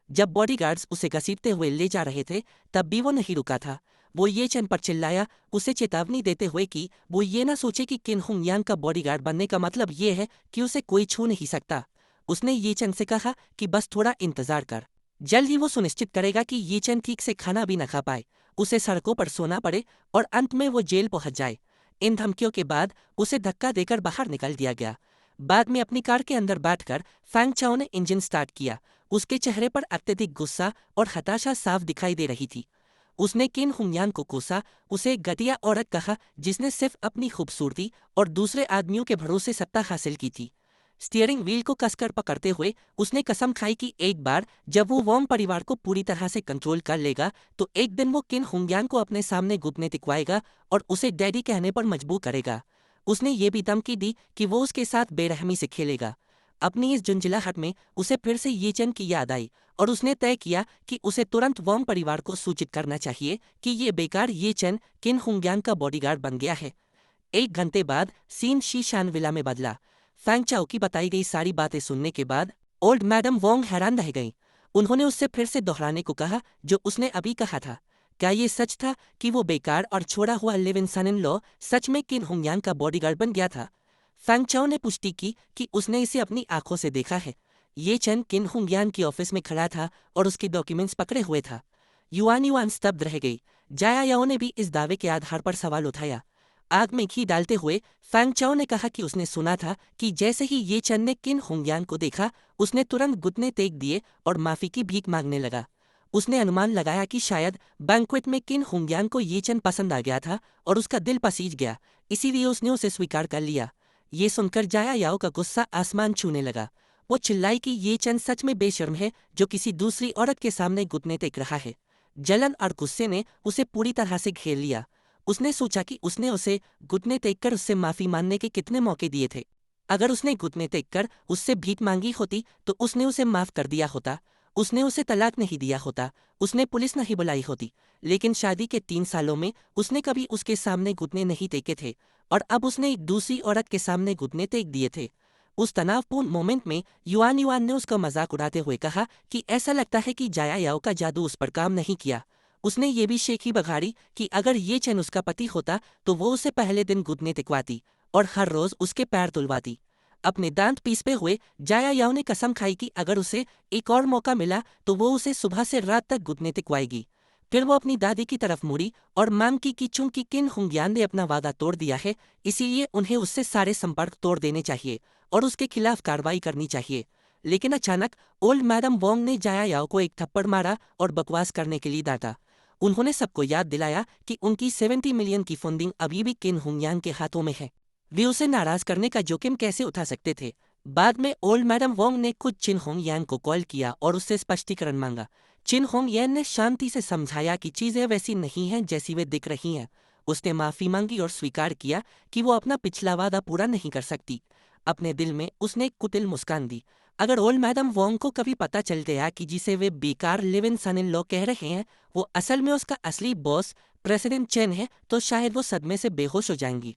[SPEAKER 1] जब बॉडीगार्ड्स उसे घसीटते हुए ले जा रहे थे तब भी वो नहीं रुका था। वो ये चन पर चिल्लाया, उसे चेतावनी देते हुए कि वो ये ना सोचे कि किन हुंग यांग का बॉडीगार्ड बनने का मतलब ये है कि उसे कोई छू नहीं सकता। उसने ये चन से कहा कि बस थोड़ा इंतजार कर, जल्द ही वो सुनिश्चित करेगा कि ये चन ठीक से खाना भी न खा पाए, उसे सड़कों पर सोना पड़े और अंत में वो जेल पहुंच जाए। इन धमकियों के बाद उसे धक्का देकर बाहर निकाल दिया गया। बाद में अपनी कार के अंदर बैठकर फैंग चाओ ने इंजन स्टार्ट किया। उसके चेहरे पर अत्यधिक गुस्सा और हताशा साफ दिखाई दे रही थी। उसने किन हुंगयान को कोसा, उसे एक घटिया औरत कहा जिसने सिर्फ अपनी खूबसूरती और दूसरे आदमियों के भरोसे सत्ता हासिल की थी। स्टीयरिंग व्हील को कसकर पकड़ते हुए उसने कसम खाई कि एक बार जब वो वोंग परिवार को पूरी तरह से कंट्रोल कर लेगा तो एक दिन वो किन हुंगयान को अपने सामने घुटने टिकवाएगा और उसे डैडी कहने पर मजबूर करेगा। उसने ये भी धमकी दी कि वो उसके साथ बेरहमी से खेलेगा। अपनी इस झुंझलाहट में उसे फिर से ये चन की याद आई और उसने तय किया कि उसे तुरंत वोंग परिवार को सूचित करना चाहिए कि ये बेकार ये चन किन हुंगयान का बॉडीगार्ड बन गया है। 1 घंटे बाद सीन शीशान विला में बदला। फैंग चाओ की बताई गई सारी बातें सुनने के बाद ओल्ड मैडम वोंग हैरान रह गईं। उन्होंने उससे फिर से दोहराने को कहा जो उसने अभी कहा था। क्या ये सच था कि वो बेकार और छोड़ा हुआ live in son in law सच में किन हुंगयान का बॉडीगार्ड बन गया था? फैंग चाओ ने पुष्टि की कि उसने इसे अपनी आंखों से देखा है। ये चन किन हुंगयान की ऑफिस में खड़ा था और उसके डॉक्यूमेंट्स पकड़े हुए था। युआन युआन स्तब्ध रह गई। जाया याओ ने भी इस दावे के आधार पर सवाल उठाया। आग में घी डालते हुए फैंग चाओ ने कहा कि उसने सुना था कि जैसे ही ये चन ने किन हुंगयान को देखा उसने तुरंत घुटने टेक दिए और माफी की भीख मांगने लगा। उसने अनुमान लगाया कि शायद बैंक्वेट में किन हुंगयान को ये चन पसंद आ गया था और उसका दिल पसीज गया, इसीलिए उसने उसे स्वीकार कर लिया। ये सुनकर जाया याओ का गुस्सा आसमान छूने लगा। वो चिल्लाई कि ये चन सच में बेशर्म है जो किसी दूसरी औरत के सामने घुटने टेक रहा है। जलन और गुस्से ने उसे पूरी तरह से घेर लिया। उसने सोचा कि उसने उसे घुटने टेक कर उससे माफी मांगने के कितने मौके दिए थे। अगर उसने घुटने टेक कर उससे भीख मांगी होती तो उसने उसे माफ कर दिया होता, उसने उसे तलाक नहीं दिया होता, उसने पुलिस नहीं बुलाई होती। लेकिन शादी के 3 सालों में उसने कभी उसके सामने घुटने नहीं टेके थे और अब उसने एक दूसरी औरत के सामने घुटने टेक दिए थे। उस तनावपूर्ण मोमेंट में युआन युआन ने उसका मजाक उड़ाते हुए कहा कि ऐसा लगता है कि जाया याओ का जादू उस पर काम नहीं किया। उसने ये भी शेखी बघाड़ी कि अगर ये चैन उसका पति होता तो वो उसे पहले दिन घुटने टिकवाती और हर रोज उसके पैर तुलवाती। अपने दांत पीसते हुए जाया याओ ने कसम खाई कि अगर उसे एक और मौका मिला तो वो उसे सुबह से रात तक घुटने टिकवाएगी। फिर वो अपनी दादी की तरफ मुड़ी और मांग की कि चूंकि किन हुंगियान ने अपना वादा तोड़ दिया है, इसीलिए उन्हें उससे सारे संपर्क तोड़ देने चाहिए और उसके खिलाफ कार्रवाई करनी चाहिए। लेकिन अचानक ओल्ड मैडम वोंग ने जाया याओ को एक थप्पड़ मारा और बकवास करने के लिए डांटा। उन्होंने सबको याद दिलाया कि उनकी 70 मिलियन की फंडिंग अभी भी किन हुंगियान के हाथों में है। वे उसे नाराज करने का जोखिम कैसे उठा सकते थे। बाद में ओल्ड मैडम वोंग ने खुद चिन होंग यान को कॉल किया और उससे स्पष्टीकरण मांगा। चिन होंग यान ने शांति से समझाया कि चीजें वैसी नहीं हैं जैसी वे दिख रही हैं। उसने माफी मांगी और स्वीकार किया कि वो अपना पिछला वादा पूरा नहीं कर सकती। अपने दिल में उसने एक कुटिल मुस्कान दी। अगर ओल्ड मैडम वोंग को कभी पता चल गया कि जिसे वे बेकार live in son in law कह रहे हैं वो असल में उसका असली बॉस प्रेसिडेंट चेन है तो शायद वो सदमे से बेहोश हो जाएंगी।